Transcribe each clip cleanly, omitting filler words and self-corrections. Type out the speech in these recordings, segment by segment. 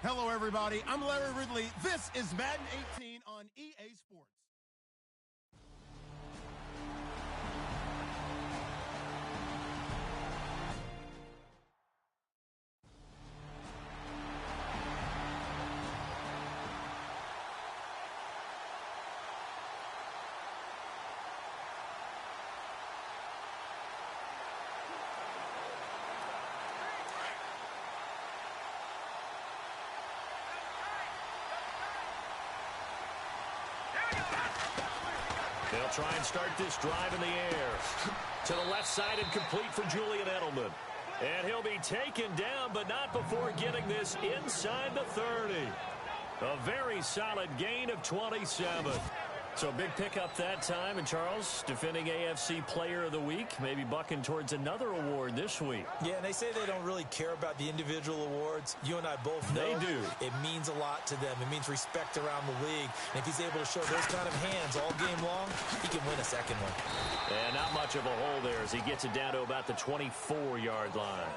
Hello, everybody. I'm Larry Ridley. This is Madden 18 on EA Sports. They'll try and start this drive in the air. To the left side and complete for Julian Edelman. And he'll be taken down, but not before getting this inside the 30. A very solid gain of 27. So a big pickup that time. And Charles, defending AFC Player of the Week, maybe bucking towards another award this week. Yeah, and they say they don't really care about the individual awards. You and I both know they do. It means a lot to them. It means respect around the league. And if he's able to show those kind of hands all game long, he can win a second one. And not much of a hole there as he gets it down to about the 24-yard line.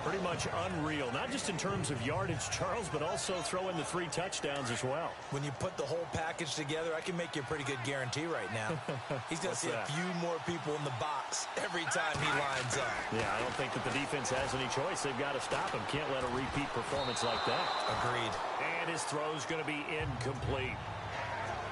Pretty much unreal, not just in terms of yardage, Charles, but also throw in the 3 touchdowns as well. When you put the whole package together, I can make you a pretty good guarantee right now. He's going to see a few more people in the box every time he lines up. Yeah, I don't think that the defense has any choice. They've got to stop him. Can't let a repeat performance like that. Agreed. And his throw's going to be incomplete.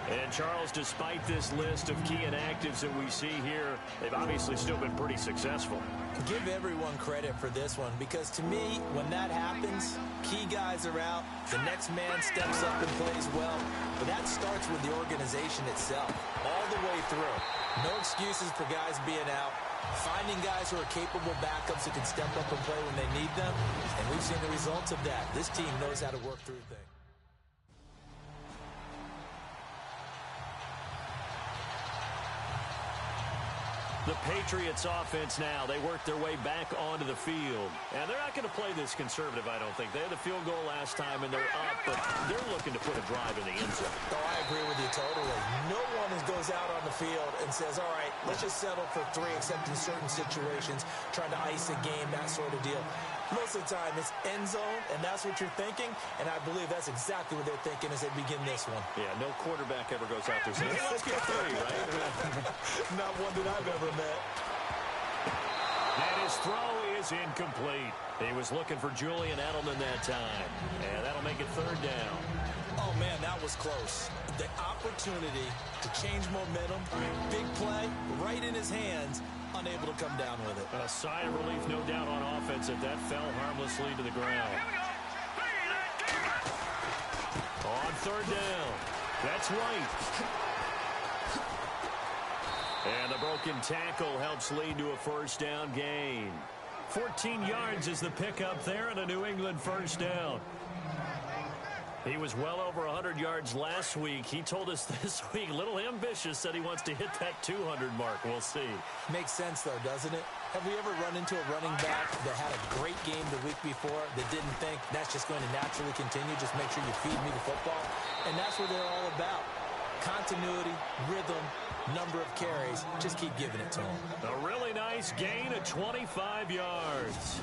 And, Charles, despite this list of key inactives that we see here, they've obviously still been pretty successful. Give everyone credit for this one, because to me, when that happens, key guys are out, the next man steps up and plays well. But that starts with the organization itself, all the way through. No excuses for guys being out. Finding guys who are capable backups who can step up and play when they need them. And we've seen the results of that. This team knows how to work through things. The Patriots offense now, they work their way back onto the field. And they're not going to play this conservative, I don't think. They had the field goal last time, and they're up, but they're looking to put a drive in the end zone. Oh, I agree with you totally. No one goes out on the field and says, all right, let's just settle for 3, except in certain situations, trying to ice a game, that sort of deal. Most of the time, it's end zone, and that's what you're thinking, and I believe that's exactly what they're thinking as they begin this one. Yeah, no quarterback ever goes out there saying, hey, let's get 3, right? Not one that I've ever met. And his throw is incomplete. He was looking for Julian Edelman that time, and that'll make it 3rd down. Oh, man, that was close. The opportunity to change momentum, big play, right in his hands, unable to come down with it. A sigh of relief, no doubt, on offense if that fell harmlessly to the ground. On 3rd down, that's White. And the broken tackle helps lead to a 1st down gain. 14 yards is the pickup there and a New England 1st down. He was well over 100 yards last week. He told us this week, a little ambitious, said he wants to hit that 200 mark. We'll see. Makes sense, though, doesn't it? Have we ever run into a running back that had a great game the week before that didn't think that's just going to naturally continue? Just make sure you feed me the football. And that's what they're all about. Continuity, rhythm, number of carries. Just keep giving it to him. A really nice gain of 25 yards.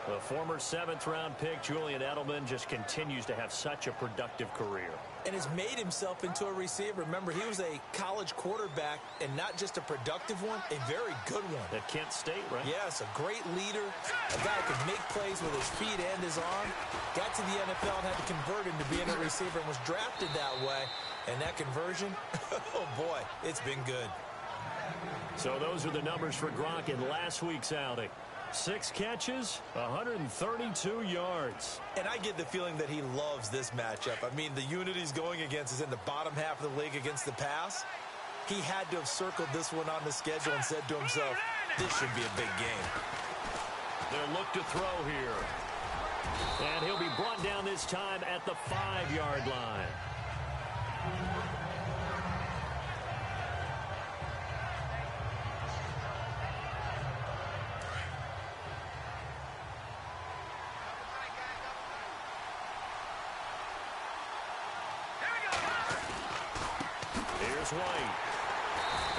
The former 7th-round pick, Julian Edelman, just continues to have such a productive career. And has made himself into a receiver. Remember, he was a college quarterback, and not just a productive one, a very good one. At Kent State, right? Yes, a great leader, a guy who could make plays with his feet and his arm. Got to the NFL and had to convert into being a receiver and was drafted that way. And that conversion, oh boy, it's been good. So those are the numbers for Gronk in last week's outing. 6 catches, 132 yards. And I get the feeling that he loves this matchup. I mean, the unity he's going against is in the bottom half of the league against the pass. He had to have circled this one on the schedule and said to himself, this should be a big game. They'll look to throw here. And he'll be brought down this time at the 5-yard line. White.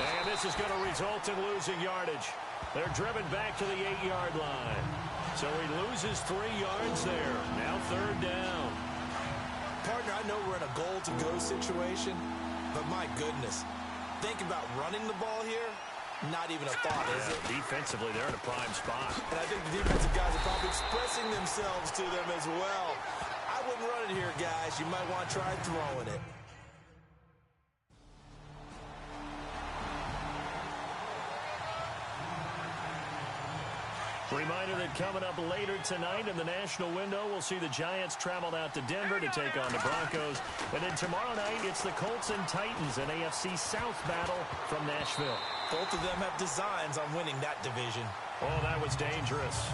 And this is going to result in losing yardage. They're driven back to the 8-yard line. So he loses 3 yards there. Now 3rd down. Partner, I know we're in a goal-to-go situation, but my goodness, think about running the ball here. Not even a thought, is it? Defensively, they're in a prime spot. And I think the defensive guys are probably expressing themselves to them as well. I wouldn't run it here, guys. You might want to try throwing it. Reminder that coming up later tonight in the national window, we'll see the Giants travel out to Denver to take on the Broncos. And then tomorrow night, it's the Colts and Titans, an AFC South battle from Nashville. Both of them have designs on winning that division. Oh, that was dangerous.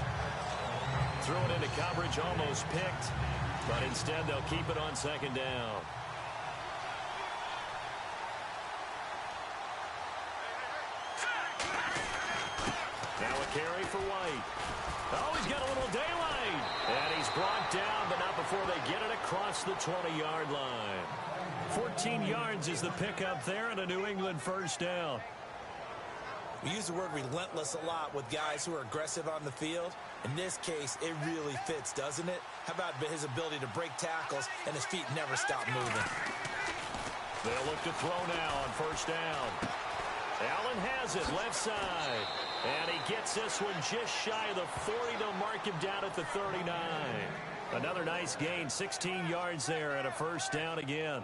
Threw it into coverage, almost picked. But instead, they'll keep it on 2nd down. Now a carry for White. Oh, he's got a little daylight. And he's brought down, but not before they get it across the 20-yard line. 14 yards is the pickup there and a New England 1st down. We use the word relentless a lot with guys who are aggressive on the field. In this case, it really fits, doesn't it? How about his ability to break tackles and his feet never stop moving? They'll look to throw now on 1st down. Allen has it, left side. And he gets this one just shy of the 40 to mark him down at the 39. Another nice gain, 16 yards there and a 1st down again.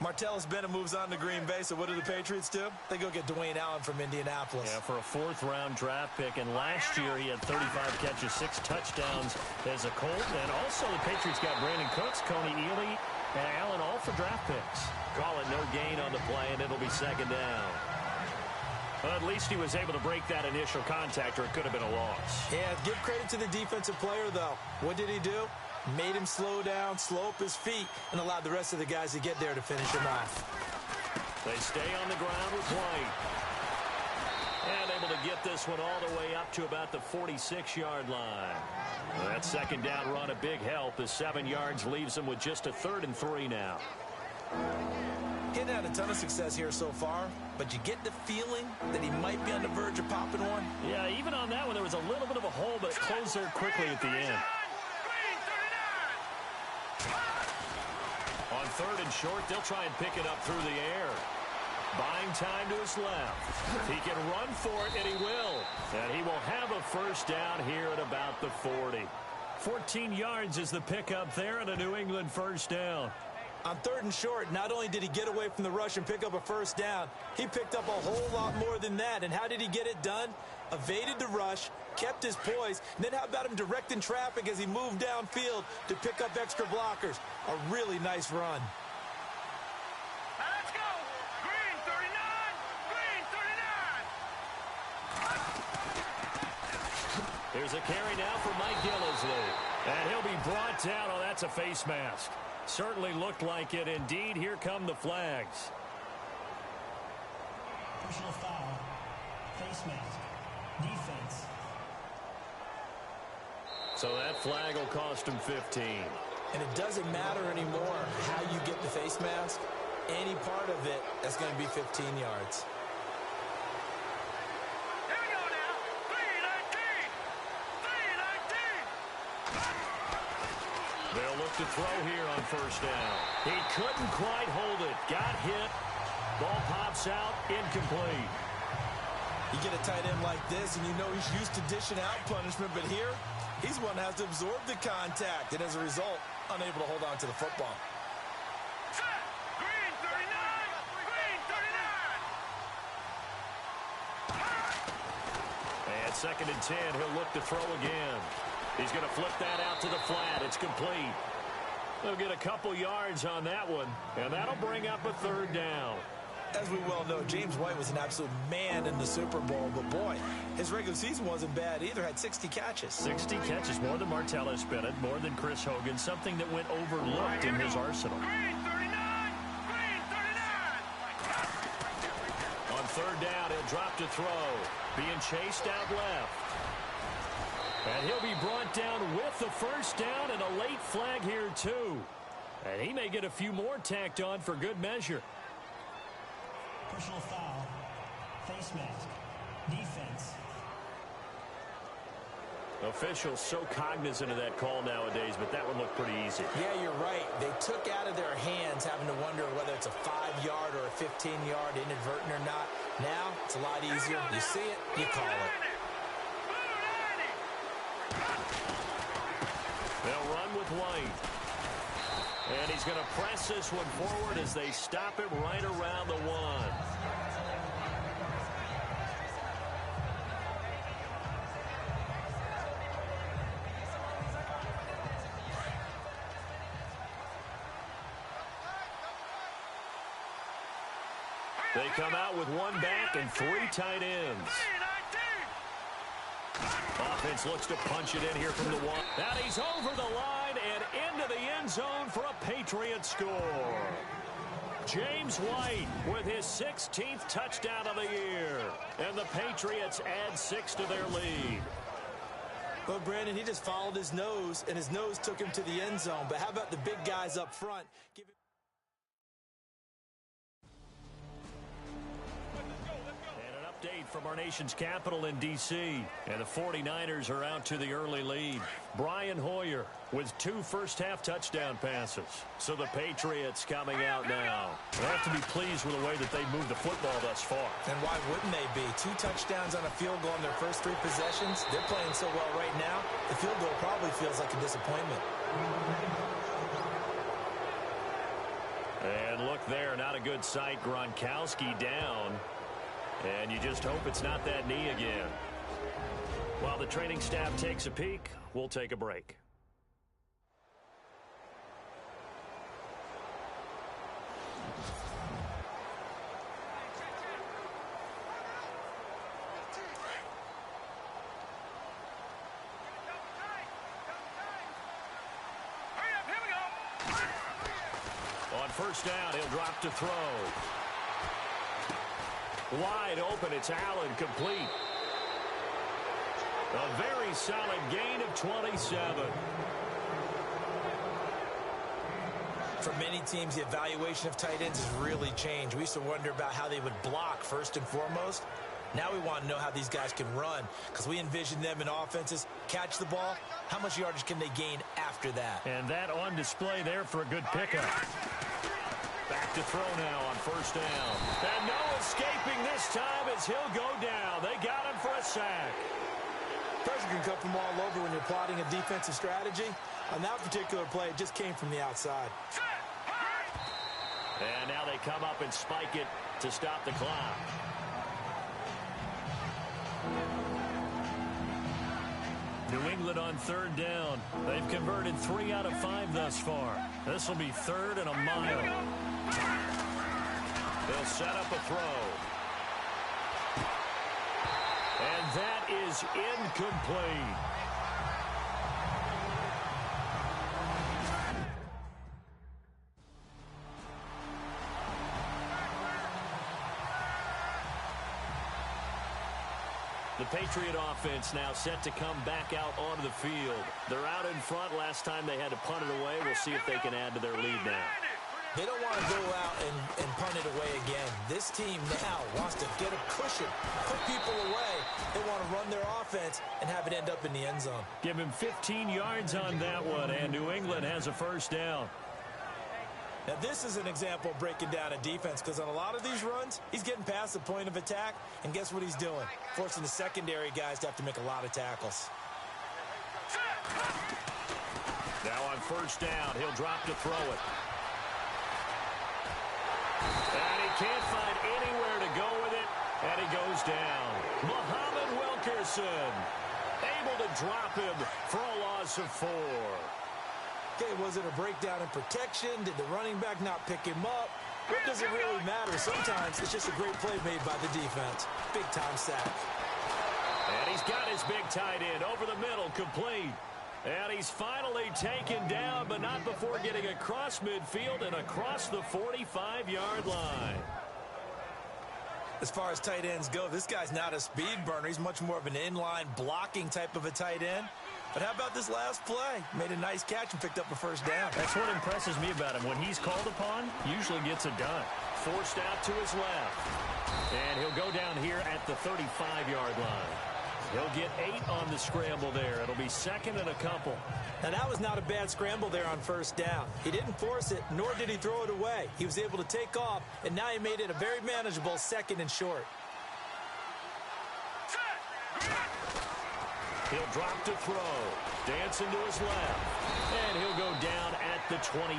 Martellus Bennett moves on to Green Bay, so what do the Patriots do? They go get Dwayne Allen from Indianapolis. Yeah, for a 4th-round draft pick, and last year he had 35 catches, 6 touchdowns as a Colt, and also the Patriots got Brandon Cooks, Coney Ely, and Allen all for draft picks. Call it no gain on the play, and it'll be 2nd down. Well, at least he was able to break that initial contact, or it could have been a loss. Yeah, give credit to the defensive player, though. What did he do? Made him slow down, slow up his feet, and allowed the rest of the guys to get there to finish him off. They stay on the ground with White. And able to get this one all the way up to about the 46-yard line. That 2nd down run a big help as 7 yards leaves them with just a 3rd and 3 now. Getting had a ton of success here so far, but you get the feeling that he might be on the verge of popping one. Yeah, even on that one, there was a little bit of a hole, but it closed there quickly at the end. On 3rd and short, they'll try and pick it up through the air. Buying time to his left. He can run for it, and he will. And he will have a 1st down here at about the 40. 14 yards is the pickup there and a New England 1st down. On 3rd and short, not only did he get away from the rush and pick up a 1st down, he picked up a whole lot more than that. And how did he get it done? Evaded the rush, kept his poise, and then how about him directing traffic as he moved downfield to pick up extra blockers? A really nice run. Let's go! Green 39! Green 39! Here's a carry now for Mike Gillisley. And he'll be brought down. Oh, that's a face mask. Certainly looked like it. Indeed, here come the flags. Personal foul. Face mask. Defense. So that flag will cost him 15. And it doesn't matter anymore how you get the face mask. Any part of it, that's going to be 15 yards. Here we go now! 319! 319! They'll look to throw here on 1st down. He couldn't quite hold it. Got hit. Ball pops out. Incomplete. You get a tight end like this, and you know he's used to dishing out punishment, but here, he's one that has to absorb the contact, and as a result, unable to hold on to the football. Set! Green 39! Green 39! And 2nd and 10. He'll look to throw again. He's going to flip that out to the flat. It's complete. They'll get a couple yards on that one, and that'll bring up a 3rd down. As we well know, James White was an absolute man in the Super Bowl, but boy, his regular season wasn't bad either. Had 60 catches. 60 catches, more than Martellus Bennett, more than Chris Hogan, something that went overlooked in his arsenal. Green 39! Green 39! On 3rd down, he'll drop to throw. Being chased out left. And he'll be brought down with the 1st down and a late flag here, too. And he may get a few more tacked on for good measure. Personal foul. Face mask. Defense. Officials so cognizant of that call nowadays, but that one looked pretty easy. Yeah, you're right. They took out of their hands having to wonder whether it's a 5-yard or a 15-yard inadvertent or not. Now, it's a lot easier. You see it, you call it. They'll run with White. And he's going to press this one forward as they stop him right around the 1. They come out with 1 back and 3 tight ends. Offense looks to punch it in here from the 1. And he's over the line and into the end zone for a Patriot score. James White with his 16th touchdown of the year. And the Patriots add 6 to their lead. Well, Brandon, he just followed his nose, and his nose took him to the end zone. But how about the big guys up front? From our nation's capital in D.C. And the 49ers are out to the early lead. Brian Hoyer with 2 first-half touchdown passes. So the Patriots coming out now. They have to be pleased with the way that they moved the football thus far. And why wouldn't they be? 2 touchdowns on a field goal in their first 3 possessions. They're playing so well right now, the field goal probably feels like a disappointment. And look there, not a good sight. Gronkowski down. And you just hope it's not that knee again. While the training staff takes a peek, we'll take a break. On first down, he'll drop to throw. Wide open, it's Allen, complete. A very solid gain of 27. For many teams, the evaluation of tight ends has really changed. We used to wonder about how they would block first and foremost. Now we want to know how these guys can run, because we envision them in offenses catch the ball. How much yardage can they gain after that? And that on display there for a good pickup. Back to throw now on first down. And no escaping this time as he'll go down. They got him for a sack. Pressure can come from all over when you're plotting a defensive strategy. On that particular play, it just came from the outside. And now they come up and spike it to stop the clock. New England on third down. They've converted 3 out of 5 thus far. This will be 3rd and a mile. They'll set up a throw. And that is incomplete. The Patriot offense now set to come back out onto the field. They're out in front. Last time they had to punt it away. We'll see if they can add to their lead now. They don't want to go out and punt it away again. This team now wants to get a cushion, put people away. They want to run their offense and have it end up in the end zone. Give him 15 yards on that one, and New England has a first down. Now, this is an example of breaking down a defense, because on a lot of these runs, he's getting past the point of attack, and guess what he's doing? Forcing the secondary guys to have to make a lot of tackles. Now on first down, he'll drop to throw it. And he can't find anywhere to go with it, and he goes down. Muhammad Wilkerson able to drop him for a loss of 4. Okay, was it a breakdown in protection? Did the running back not pick him up? What does it really matter? Sometimes it's just a great play made by the defense. Big-time sack. And he's got his big tight end over the middle, complete. And he's finally taken down, but not before getting across midfield and across the 45-yard line. As far as tight ends go, this guy's not a speed burner. He's much more of an inline blocking type of a tight end. But how about this last play? Made a nice catch and picked up a first down. That's what impresses me about him. When he's called upon, usually gets it done. Forced out to his left. And he'll go down here at the 35-yard line. He'll get 8 on the scramble there. It'll be second and a couple. Now, that was not a bad scramble there on first down. He didn't force it, nor did he throw it away. He was able to take off, and now he made it a very manageable second and short. He'll drop to throw. Dancing to his left. And he'll go down at the 28.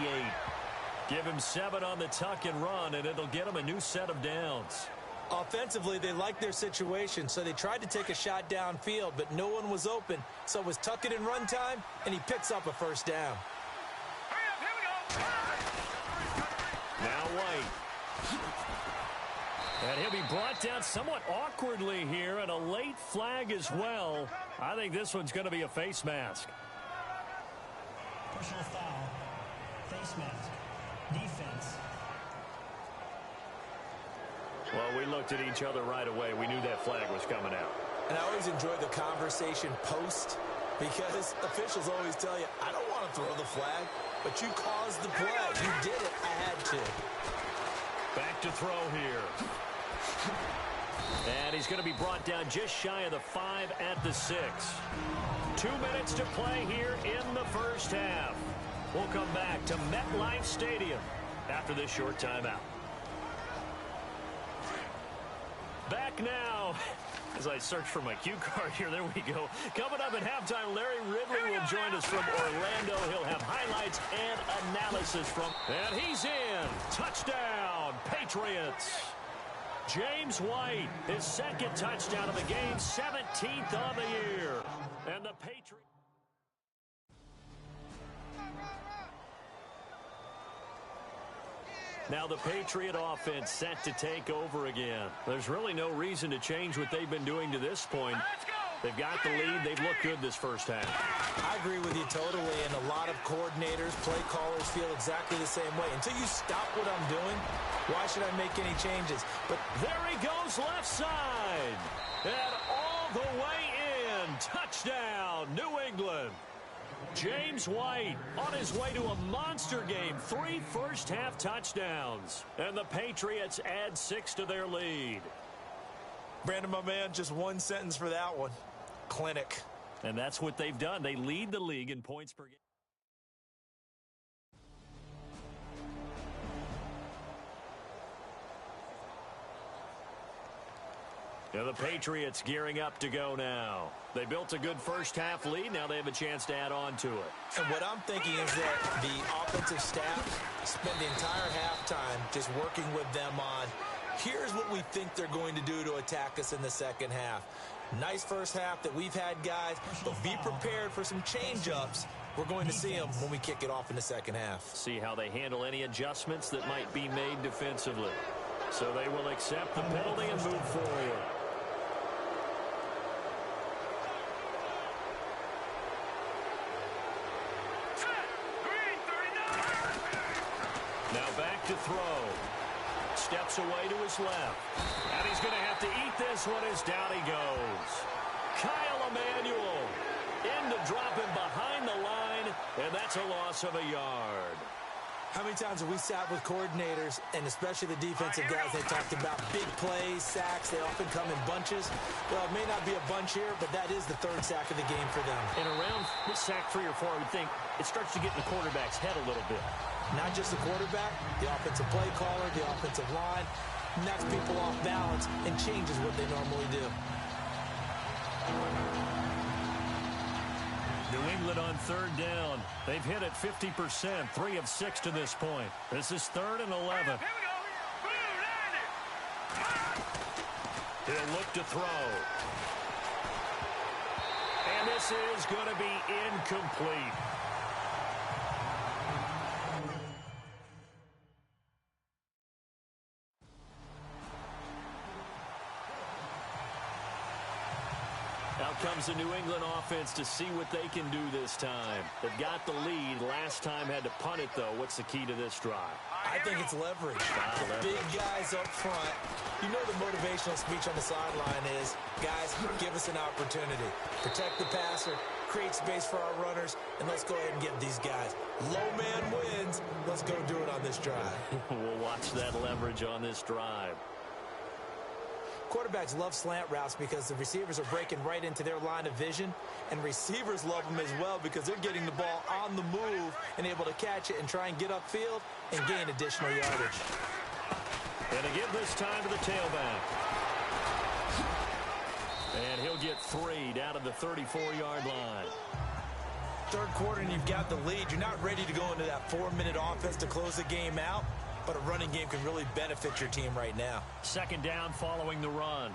Give him 7 on the tuck and run, and it'll get him a new set of downs. Offensively, they liked their situation, so they tried to take a shot downfield, but no one was open. So it was tuck it and run time, and he picks up a first down. Now White. And he'll be brought down somewhat awkwardly here, and a late flag as well. I think this one's going to be a face mask. Personal foul. Face mask. Defense. Well, we looked at each other right away. We knew that flag was coming out. And I always enjoy the conversation post, because officials always tell you, I don't want to throw the flag, but you caused the play. You did it. I had to. Back to throw here. And he's going to be brought down just shy of the 5 at the 6. 2 minutes to play here in the first half. We'll come back to MetLife Stadium after this short timeout. Back now. As I search for my cue card here, there we go. Coming up at halftime, Larry Ridley will join us from Orlando. He'll have highlights and analysis from... And he's in. Touchdown, Patriots. James White, his second touchdown of the game, 17th on the year. And the Patriots... Now the Patriot offense set to take over again. There's really no reason to change what they've been doing to this point. They've got the lead. They've looked good this first half. I agree with you totally, and a lot of coordinators, play callers feel exactly the same way. Until you stop what I'm doing, why should I make any changes? But there he goes left side. And all the way in. Touchdown, New England. James White on his way to a monster game. 3 first-half touchdowns. And the Patriots add 6 to their lead. Brandon, my man, just one sentence for that one. Clinic. And that's what they've done. They lead the league in points per game. Now the Patriots gearing up to go now. They built a good first-half lead. Now they have a chance to add on to it. And what I'm thinking is that the offensive staff spent the entire halftime just working with them on, here's what we think they're going to do to attack us in the second half. Nice first half that we've had, guys, but be prepared for some change-ups. We're going to see them when we kick it off in the second half. See how they handle any adjustments that might be made defensively. So they will accept the penalty and move forward. Now back to throw. Steps away to his left. And he's going to have to eat this one as down he goes. Kyle Emanuel in to drop him behind the line, and that's a loss of a yard. How many times have we sat with coordinators, and especially the defensive guys, they talked about big plays, sacks, they often come in bunches. Well, it may not be a bunch here, but that is the third sack of the game for them. And around sack 3 or 4, I would think it starts to get in the quarterback's head a little bit. Not just the quarterback, the offensive play caller, the offensive line, knocks people off balance and changes what they normally do. New England on third down. They've hit it 50%, 3 of 6 to this point. This is 3rd and 11. He'll look to throw. And this is going to be incomplete. Out comes the New England offense to see what they can do this time. They've got the lead. Last time had to punt it, though. What's the key to this drive? I think it's leverage. The big guys up front. You know the motivational speech on the sideline is, guys, give us an opportunity. Protect the passer, create space for our runners, and let's go ahead and give these guys. Low man wins. Let's go do it on this drive. We'll watch that leverage on this drive. Quarterbacks love slant routes because the receivers are breaking right into their line of vision, and receivers love them as well because they're getting the ball on the move and able to catch it and try and get upfield and gain additional yardage. And to give this time to the tailback. And he'll get 3 down to the 34-yard line. Third quarter and you've got the lead. You're not ready to go into that 4-minute offense to close the game out, but a running game can really benefit your team right now. Second down following the run.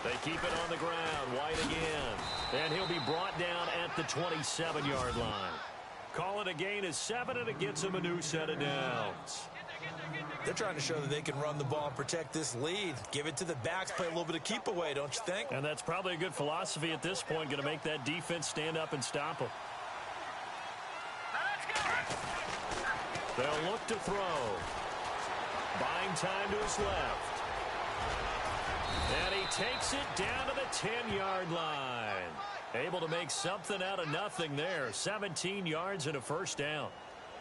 They keep it on the ground. White again. And he'll be brought down at the 27-yard line. Call it a gain of 7, and it gets him a new set of downs. They're trying to show that they can run the ball and protect this lead. Give it to the backs, play a little bit of keep away, don't you think? And that's probably a good philosophy at this point, going to make that defense stand up and stop them. They'll look to throw. Buying time to his left. And he takes it down to the 10-yard line. Able to make something out of nothing there. 17 yards and a first down.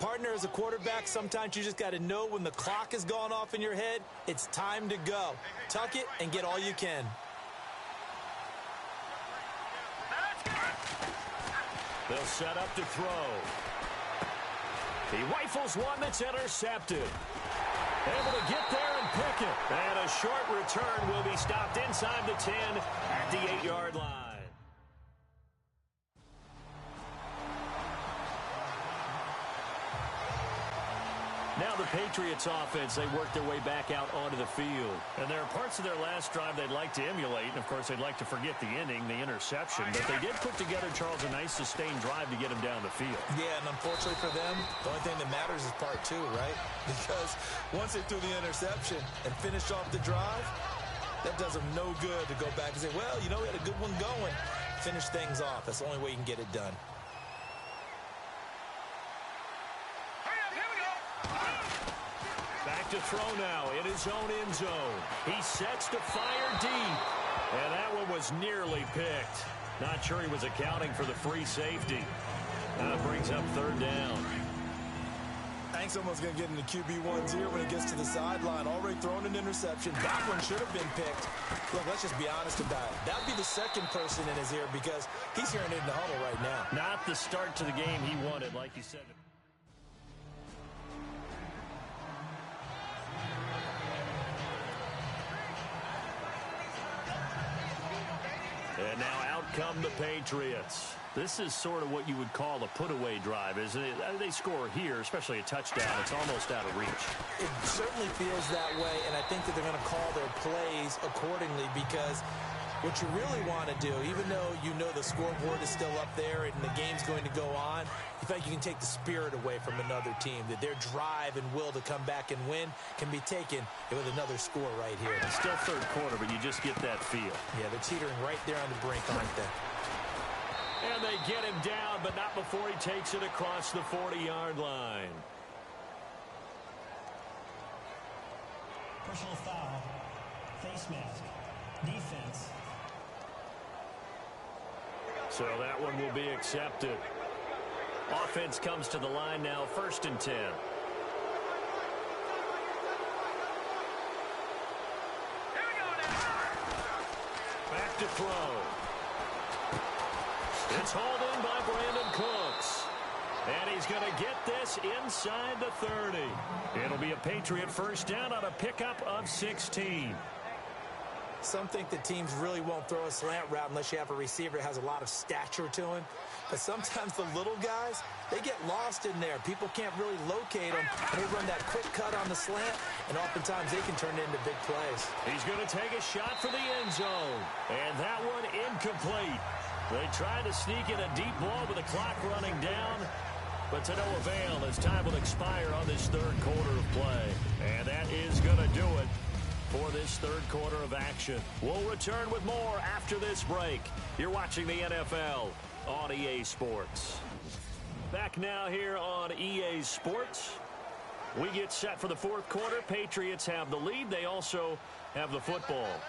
Partner, as a quarterback, sometimes you just got to know when the clock has gone off in your head, it's time to go. Tuck it and get all you can. They'll set up to throw. He rifles one that's intercepted. Able to get there and pick it. And a short return will be stopped inside the 10 at the 8-yard line. Now the Patriots offense, they work their way back out onto the field. And there are parts of their last drive they'd like to emulate. And, of course, they'd like to forget the inning, the interception. But they did put together, Charles, a nice sustained drive to get him down the field. Yeah, and unfortunately for them, the only thing that matters is part 2, right? Because once they threw the interception and finished off the drive, that does them no good to go back and say, well, you know, we had a good one going. Finish things off. That's the only way you can get it done. Back to throw now in his own end zone. He sets to fire deep. And that one was nearly picked. Not sure he was accounting for the free safety. Now it brings up third down. I think someone's going to get into QB1s here when he gets to the sideline. Already thrown an interception. That one should have been picked. Look, let's just be honest about it. That would be the second person in his ear because he's hearing it in the huddle right now. Not the start to the game he wanted, like you said. And now out come the Patriots. This is sort of what you would call a put-away drive, isn't it? They score here, especially a touchdown. It's almost out of reach. It certainly feels that way, and I think that they're going to call their plays accordingly because what you really want to do, even though you know the scoreboard is still up there and the game's going to go on, you think you can take the spirit away from another team, that their drive and will to come back and win can be taken with another score right here. It's still third quarter, but you just get that feel. Yeah, they're teetering right there on the brink, aren't they? And they get him down, but not before he takes it across the 40-yard line. Personal foul. Face mask. Defense. So that one will be accepted. Offense comes to the line now, 1st and 10. Back to throw. It's hauled in by Brandon Cooks. And he's going to get this inside the 30. It'll be a Patriot first down on a pickup of 16. Some think that teams really won't throw a slant route unless you have a receiver that has a lot of stature to him. But sometimes the little guys, they get lost in there. People can't really locate them. And they run that quick cut on the slant, and oftentimes they can turn it into big plays. He's going to take a shot for the end zone. And that one incomplete. They tried to sneak in a deep ball with the clock running down, but to no avail as time will expire on this third quarter of play. And that is going to do it for this third quarter of action. We'll return with more after this break. You're watching the NFL on EA Sports. Back now here on EA Sports. We get set for the fourth quarter. Patriots have the lead. They also have the football.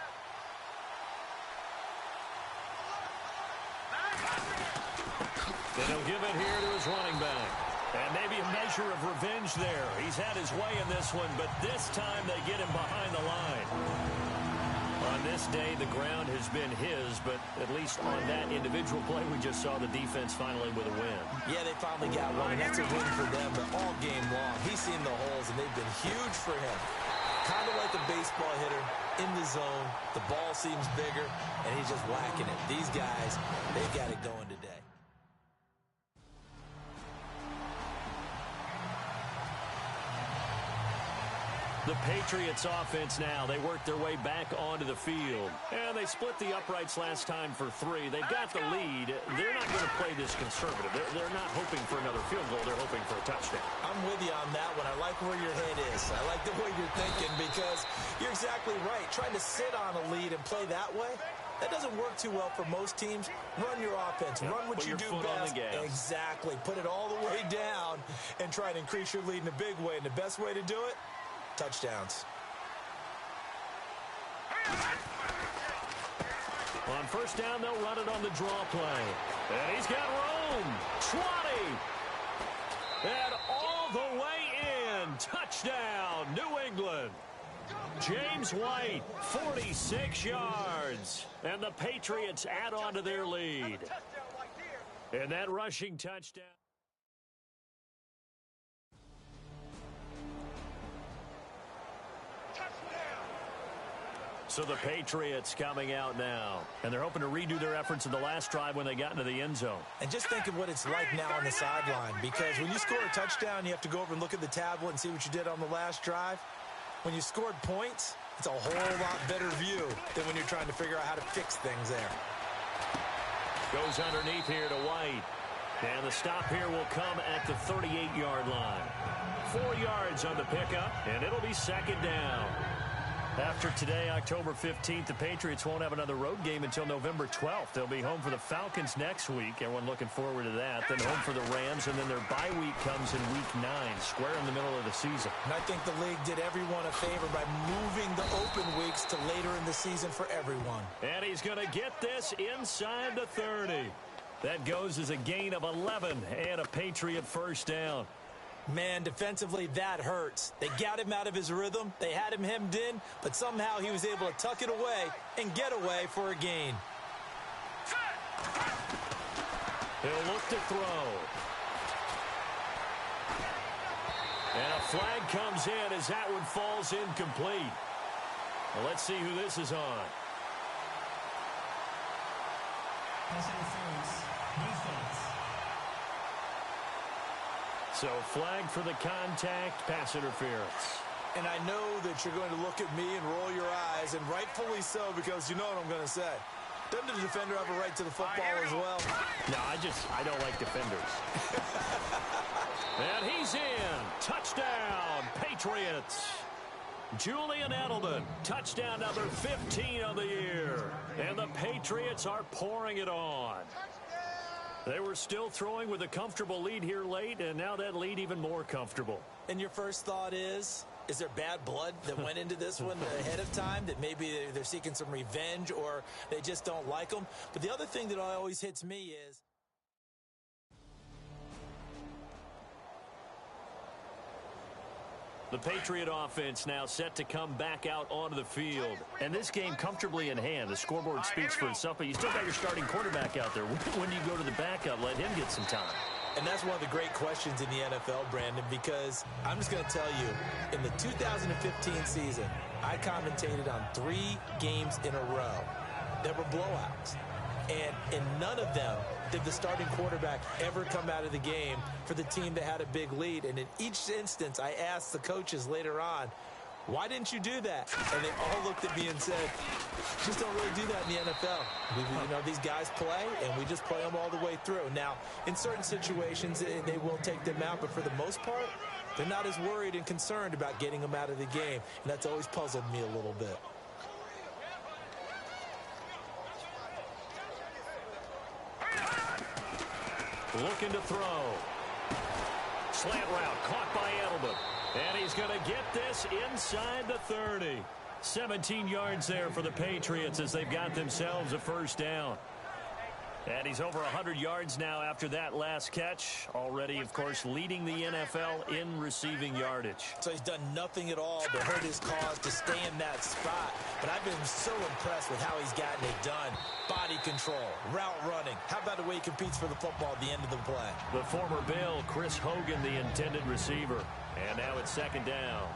And he'll give it here to his running back. And maybe a measure measure of revenge there. He's had his way in this one, but this time they get him behind the line. On this day, the ground has been his, but at least on that individual play, we just saw the defense finally with a win. Yeah, they finally got one, and that's a win for them, but all game long, he's seen the holes, and they've been huge for him. Kind of like a baseball hitter in the zone. The ball seems bigger, and he's just whacking it. These guys, they've got it going today. The Patriots offense now, they work their way back onto the field. And they split the uprights last time for 3. They've got the lead. They're not going to play this conservative. They're not hoping for another field goal. They're hoping for a touchdown. I'm with you on that one. I like where your head is. I like the way you're thinking because you're exactly right. Trying to sit on a lead and play that way, that doesn't work too well for most teams. Run your offense. Run what you do best. Exactly. Put it all the way down and try to increase your lead in a big way. And the best way to do it, touchdowns. On first down, they'll run it on the draw play. And he's got room. 20. And all the way in. Touchdown, New England. James White, 46 yards. And the Patriots add on to their lead. And that rushing touchdown. So the Patriots coming out now. And they're hoping to redo their efforts in the last drive when they got into the end zone. And just think of what it's like now on the sideline. Because when you score a touchdown, you have to go over and look at the tablet and see what you did on the last drive. When you scored points, it's a whole lot better view than when you're trying to figure out how to fix things there. Goes underneath here to White. And the stop here will come at the 38-yard line. 4 yards on the pickup, and it'll be second down. After today, October 15th, the Patriots won't have another road game until November 12th. They'll be home for the Falcons next week. Everyone looking forward to that. Then home for the Rams, and then their bye week comes in week 9, square in the middle of the season. And I think the league did everyone a favor by moving the open weeks to later in the season for everyone. And he's going to get this inside the 30. That goes as a gain of 11 and a Patriot first down. Man, defensively, that hurts. They got him out of his rhythm. They had him hemmed in, but somehow he was able to tuck it away and get away for a gain. He'll look to throw. And a flag comes in as that one falls incomplete. Well, let's see who this is on. Pass interference. Defense. So flag for the contact, pass interference. And I know that you're going to look at me and roll your eyes, and rightfully so, because you know what I'm going to say. Doesn't the defender have a right to the football as well? No, I don't like defenders. And he's in. Touchdown, Patriots. Julian Edelman, touchdown number 15 of the year. And the Patriots are pouring it on. They were still throwing with a comfortable lead here late, and now that lead even more comfortable. And your first thought is there bad blood that went into this one ahead of time, that maybe they're seeking some revenge or they just don't like them? But the other thing that always hits me is the Patriot offense now set to come back out onto the field. And this game comfortably in hand. The scoreboard speaks for itself, but you still got your starting quarterback out there. When do you go to the backup? Let him get some time. And that's one of the great questions in the NFL, Brandon, because I'm just going to tell you, in the 2015 season, I commentated on 3 games in a row that were blowouts. And in none of them did the starting quarterback ever come out of the game for the team that had a big lead. And in each instance, I asked the coaches later on, why didn't you do that? And they all looked at me and said, just don't really do that in the NFL. You know, these guys play, and we just play them all the way through. Now, in certain situations, they will take them out, but for the most part, they're not as worried and concerned about getting them out of the game. And that's always puzzled me a little bit. Looking to throw. Slant route caught by Edelman. And he's going to get this inside the 30. 17 yards there for the Patriots as they've got themselves a first down. And he's over 100 yards now after that last catch. Already, of course, leading the NFL in receiving yardage. So he's done nothing at all to hurt his cause to stay in that spot. But I've been so impressed with how he's gotten it done. Body control, route running. How about the way he competes for the football at the end of the play? The former Bill, Chris Hogan, the intended receiver. And now it's second down.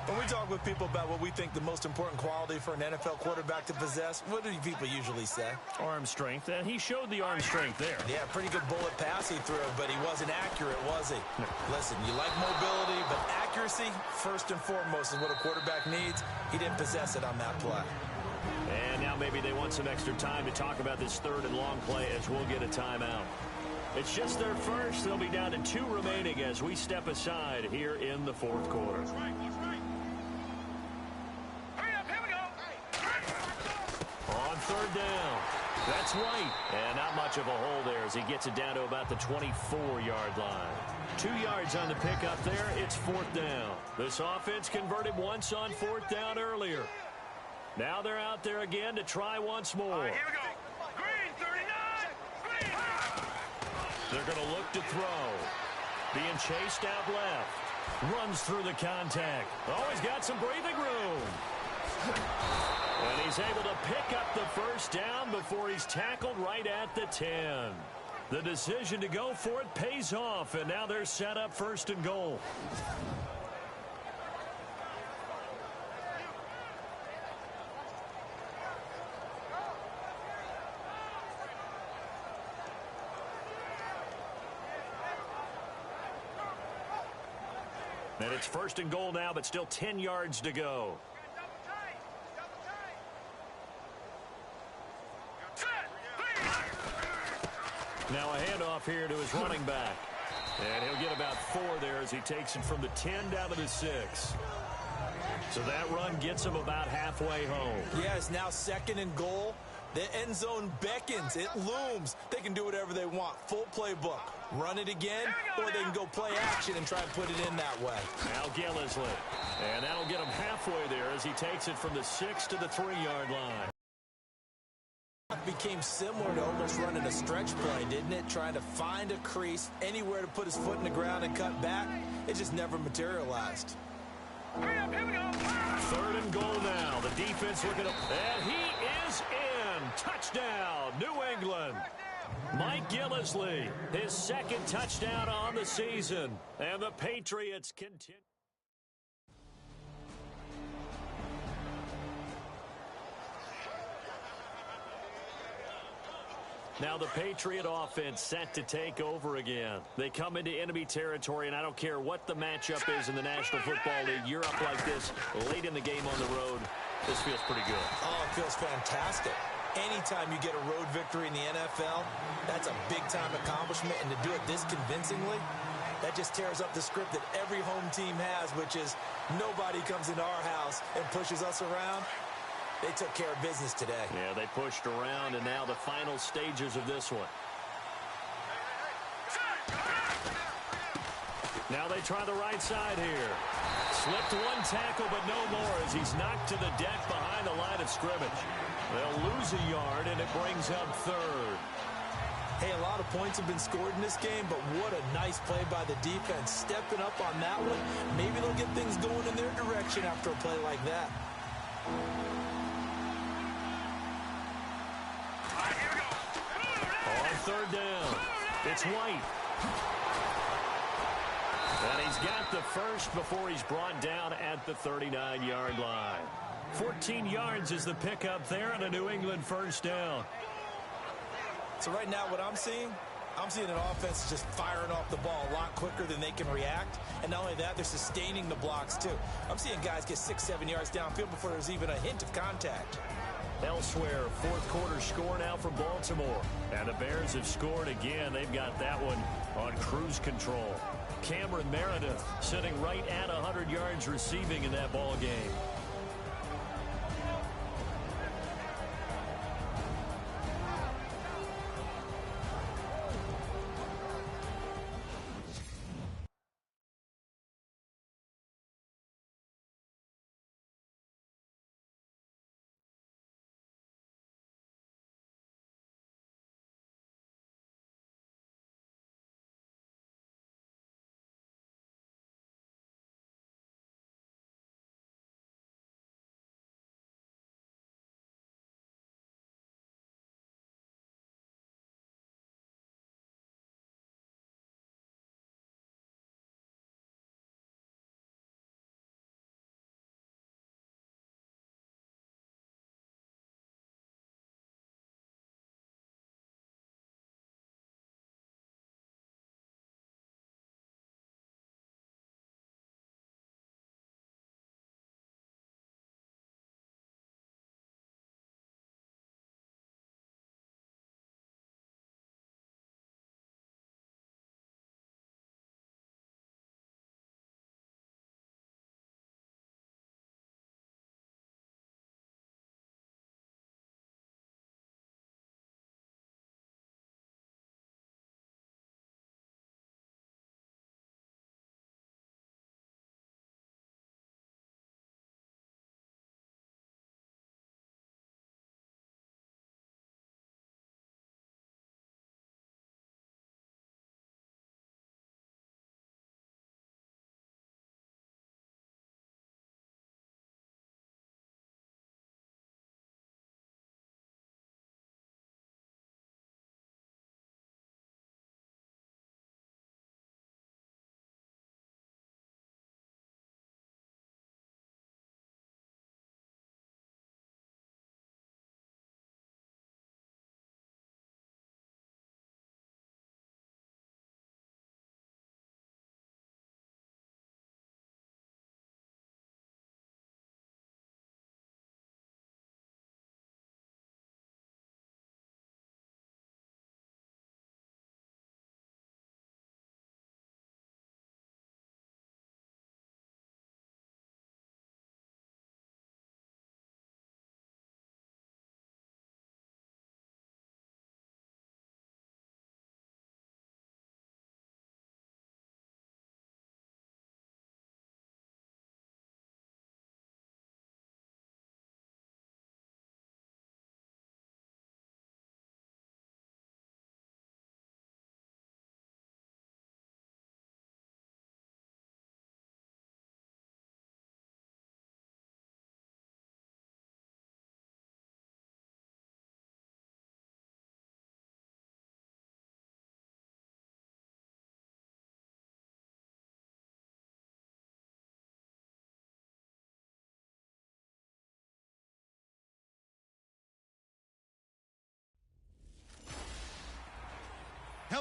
When we talk with people about what we think the most important quality for an NFL quarterback to possess, what do people usually say? Arm strength, and he showed the arm strength there. Yeah, pretty good bullet pass he threw, but he wasn't accurate, was he? No. Listen, you like mobility, but accuracy, first and foremost, is what a quarterback needs. He didn't possess it on that play. And now maybe they want some extra time to talk about this third and long play as we'll get a timeout. It's just their first. They'll be down to 2 remaining as we step aside here in the fourth quarter. That's right. Hurry up, here we go. On third down, that's White. And not much of a hole there as he gets it down to about the 24-yard line. 2 yards on the pickup there. It's fourth down. This offense converted once on fourth down earlier. Now they're out there again to try once more. All right, here we go. Green, 39. Green. They're going to look to throw. Being chased out left. Runs through the contact. Oh, he's got some breathing room. And he's able to pick up the first down before he's tackled right at the 10. The decision to go for it pays off, and now they're set up first and goal. And it's first and goal now, but still 10 yards to go. Now a handoff here to his running back. And he'll get about 4 there as he takes it from the 10 down to the 6. So that run gets him about halfway home. Yeah, it's now second and goal. The end zone beckons. It looms. They can do whatever they want. Full playbook. Run it again, or they can go play action and try and put it in that way. Now Gillisley. And that'll get him halfway there as he takes it from the 6 to the 3-yard line. It became similar to almost running a stretch play, didn't it? Trying to find a crease, anywhere to put his foot in the ground and cut back. It just never materialized. Hurry up, here we go. Third and goal now. The defense looking up. And he is in. Touchdown, New England. Mike Gillisley, his second touchdown on the season. And the Patriots continue. Now the Patriot offense set to take over again. They come into enemy territory, and I don't care what the matchup is in the National Football League. You're up like this late in the game on the road. This feels pretty good. Oh, it feels fantastic. Anytime you get a road victory in the NFL, that's a big-time accomplishment, and to do it this convincingly, that just tears up the script that every home team has, which is nobody comes into our house and pushes us around. They took care of business today. Yeah, they pushed around, and now the final stages of this one. Now they try the right side here. Slipped one tackle, but no more as he's knocked to the deck behind the line of scrimmage. They'll lose a yard, and it brings up third. Hey, a lot of points have been scored in this game, but what a nice play by the defense. Stepping up on that one, maybe they'll get things going in their direction after a play like that. On third down, it's White. And he's got the first before he's brought down at the 39-yard line. 14 yards is the pickup there and a New England first down. So right now what I'm seeing an offense just firing off the ball a lot quicker than they can react. And not only that, they're sustaining the blocks too. I'm seeing guys get 6-7 yards downfield before there's even a hint of contact. Elsewhere, fourth quarter score now for Baltimore. And the Bears have scored again. They've got that one on cruise control. Cameron Meredith sitting right at 100 yards receiving in that ball game.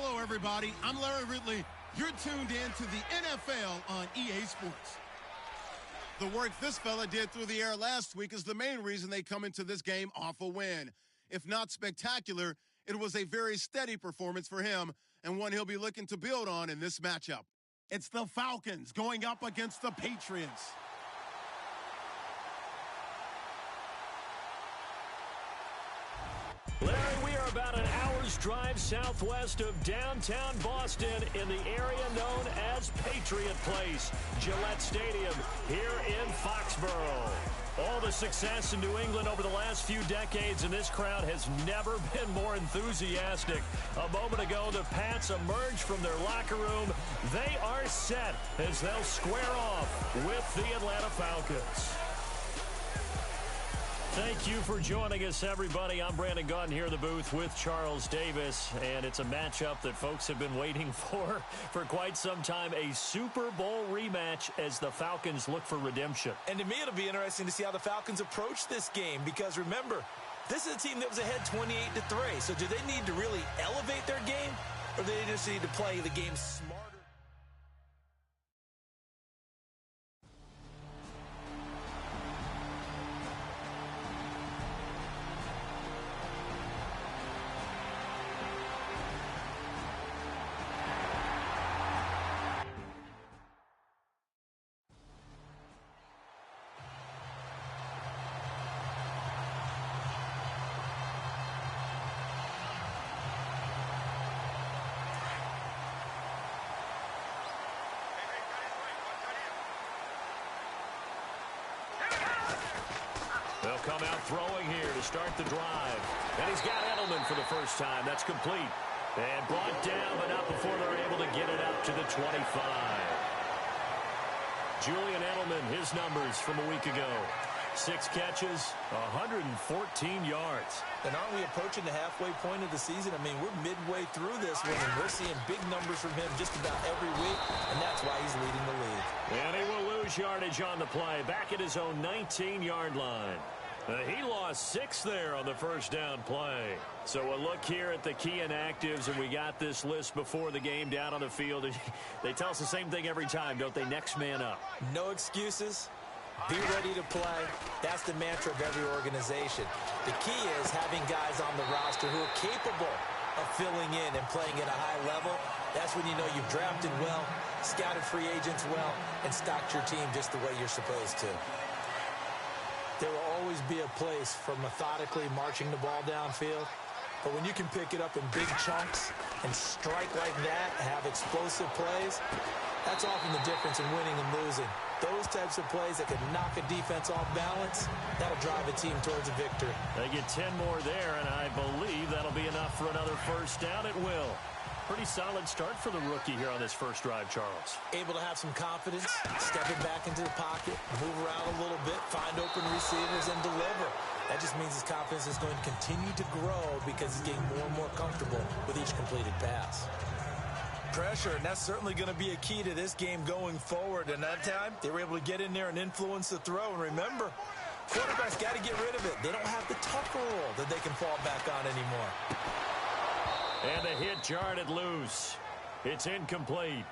Hello, everybody. I'm Larry Ridley. You're tuned in to the NFL on EA Sports. The work this fella did through the air last week is the main reason they come into this game off a win. If not spectacular, it was a very steady performance for him and one he'll be looking to build on in this matchup. It's the Falcons going up against the Patriots. Larry, we are about an hour's drive southwest of downtown Boston in the area known as Patriot Place, Gillette Stadium, here in Foxborough. All the success in New England over the last few decades, and this crowd has never been more enthusiastic. A moment ago, the Pats emerged from their locker room. They are set as they'll square off with the Atlanta Falcons. Thank you for joining us, everybody. I'm Brandon Gaudin here in the booth with Charles Davis, and it's a matchup that folks have been waiting for quite some time, a Super Bowl rematch as the Falcons look for redemption. And to me, it'll be interesting to see how the Falcons approach this game because, remember, this is a team that was ahead 28-3. So do they need to really elevate their game, or do they just need to play the game smarter? They'll come out throwing here to start the drive. And he's got Edelman for the first time. That's complete. And brought down, but not before they're able to get it up to the 25. Julian Edelman, his numbers from a week ago. 6 catches, 114 yards. And aren't we approaching the halfway point of the season? I mean, we're midway through this one, and we're seeing big numbers from him just about every week, and that's why he's leading the league. And he will lose yardage on the play, back at his own 19-yard line. He lost 6 there on the first down play. So a look here at the key inactives, and we got this list before the game down on the field. They tell us the same thing every time, don't they? Next man up. No excuses. Be ready to play. That's the mantra of every organization. The key is having guys on the roster who are capable of filling in and playing at a high level. That's when you know you've drafted well, scouted free agents well, and stocked your team just the way you're supposed to. There will always be a place for methodically marching the ball downfield. But when you can pick it up in big chunks and strike like that, have explosive plays, that's often the difference in winning and losing. Those types of plays that can knock a defense off balance, that'll drive a team towards a victory. They get 10 more there, and I believe that'll be enough for another first down. It will. Pretty solid start for the rookie here on this first drive, Charles. Able to have some confidence, stepping back into the pocket, move around a little bit, find open receivers, and deliver. That just means his confidence is going to continue to grow because he's getting more and more comfortable with each completed pass. Pressure, and that's certainly going to be a key to this game going forward. And that time, they were able to get in there and influence the throw. And remember, quarterbacks got to get rid of it. They don't have the Tucker rule that they can fall back on anymore. And the hit jarred loose. It's incomplete.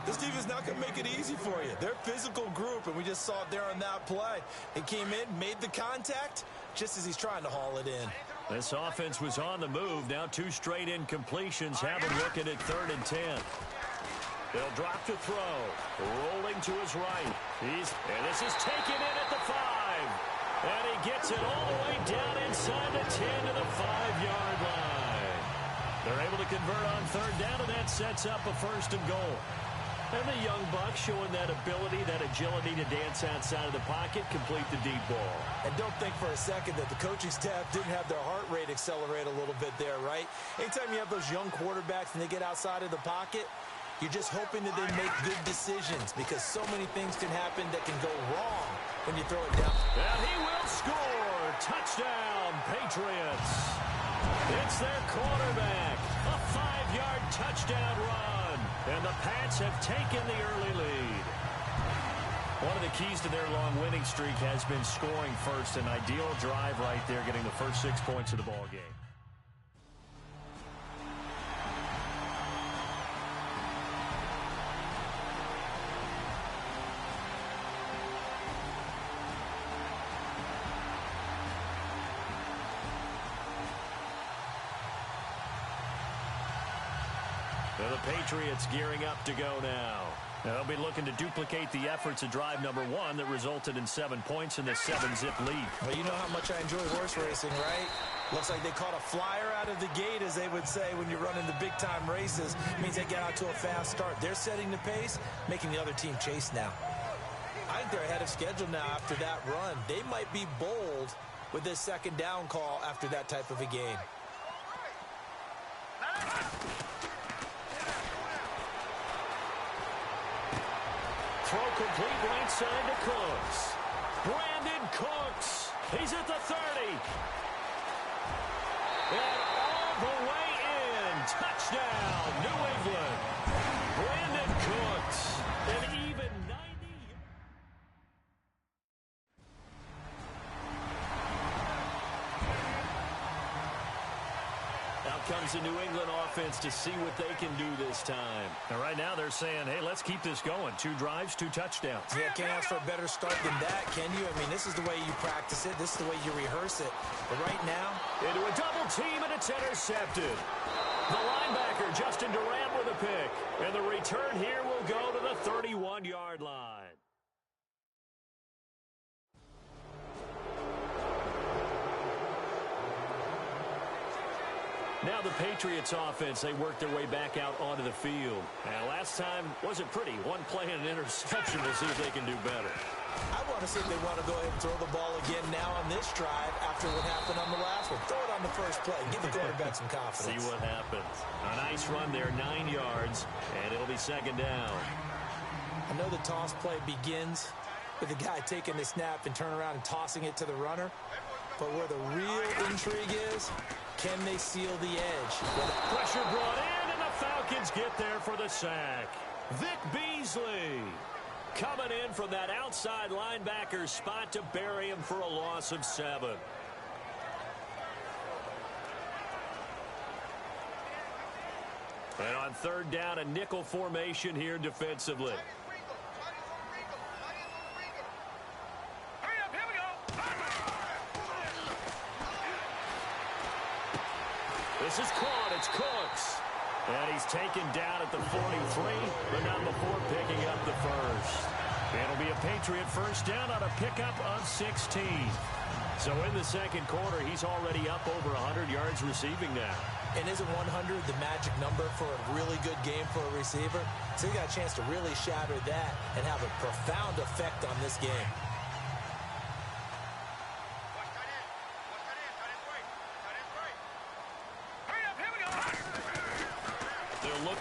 This team is not going to make it easy for you. They're a physical group, and we just saw it there on that play. It came in, made the contact, just as he's trying to haul it in. This offense was on the move. Now 2 straight incompletions have him looking at 3rd and 10. They'll drop to throw. Rolling to his right. And this is taken in at the 5. And he gets it all the way down inside the 10 to the 5-yard line. They're able to convert on 3rd down, and that sets up a 1st and goal. And the young buck showing that ability, that agility to dance outside of the pocket, complete the deep ball. And don't think for a second that the coaching staff didn't have their heart rate accelerate a little bit there, right? Anytime you have those young quarterbacks and they get outside of the pocket, you're just hoping that they make good decisions because so many things can happen that can go wrong when you throw it down. And he will score. Touchdown, Patriots. It's their quarterback. A 5-yard touchdown run. And the Pats have taken the early lead. One of the keys to their long winning streak has been scoring first. An ideal drive right there, getting the first 6 points of the ball game. And the Patriots gearing up to go now. They'll be looking to duplicate the efforts of drive number 1 that resulted in 7 points in the 7-zip lead. Well, you know how much I enjoy horse racing, right? Looks like they caught a flyer out of the gate, as they would say when you're running the big-time races. It means they get out to a fast start. They're setting the pace, making the other team chase now. I think they're ahead of schedule now after that run. They might be bold with this second down call after that type of a game. Throw complete right side to Cooks. Brandon Cooks. He's at the 30. And all the way in. Touchdown, New England. Brandon Cooks. An even 90. Out comes the New England offense to see what they can do this time. And right now they're saying, hey, let's keep this going. 2 drives, 2 touchdowns. Yeah, can't ask for a better start than that, can you? I mean, this is the way you practice it. This is the way you rehearse it. But right now, into a double team, and it's intercepted. The linebacker, Justin Durant, with a pick. And the return here will go to the 31-yard line. Now the Patriots offense, they work their way back out onto the field. Now last time wasn't pretty. 1 play and an interception. We'll see if they can do better. I want to see if they want to go ahead and throw the ball again now on this drive after what happened on the last one. Throw it on the first play. Give the quarterback some confidence. See what happens. A nice run there, 9 yards, and it'll be second down. I know the toss play begins with the guy taking the snap and turning around and tossing it to the runner. But where the real intrigue is, can they seal the edge? Pressure brought in, and the Falcons get there for the sack. Vic Beasley coming in from that outside linebacker spot to bury him for a loss of 7. And on third down, a nickel formation here defensively. This is caught. It's Cooks. And he's taken down at the 43, but not before picking up the first. It'll be a Patriot first down on a pickup of 16. So in the second quarter, he's already up over 100 yards receiving now. And isn't 100 the magic number for a really good game for a receiver? So he got a chance to really shatter that and have a profound effect on this game.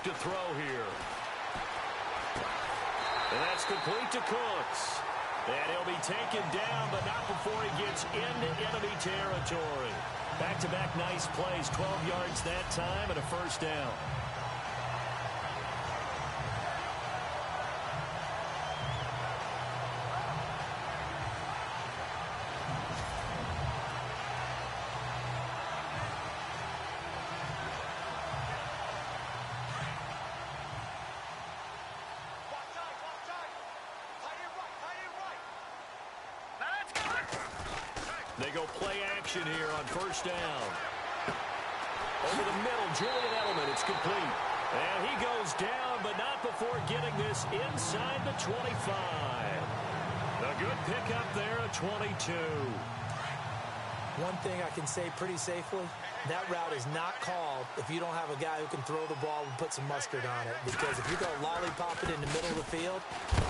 To throw here. And that's complete to Cooks. And he'll be taken down, but not before he gets into enemy territory. Back-to-back nice plays, 12 yards that time and a first down. They go play action here on first down. Over the middle, Julian Edelman, it's complete. And he goes down, but not before getting this inside the 25. A good pickup there at 22. One thing I can say pretty safely, that route is not called if you don't have a guy who can throw the ball and put some mustard on it. Because if you go lollipop it in the middle of the field,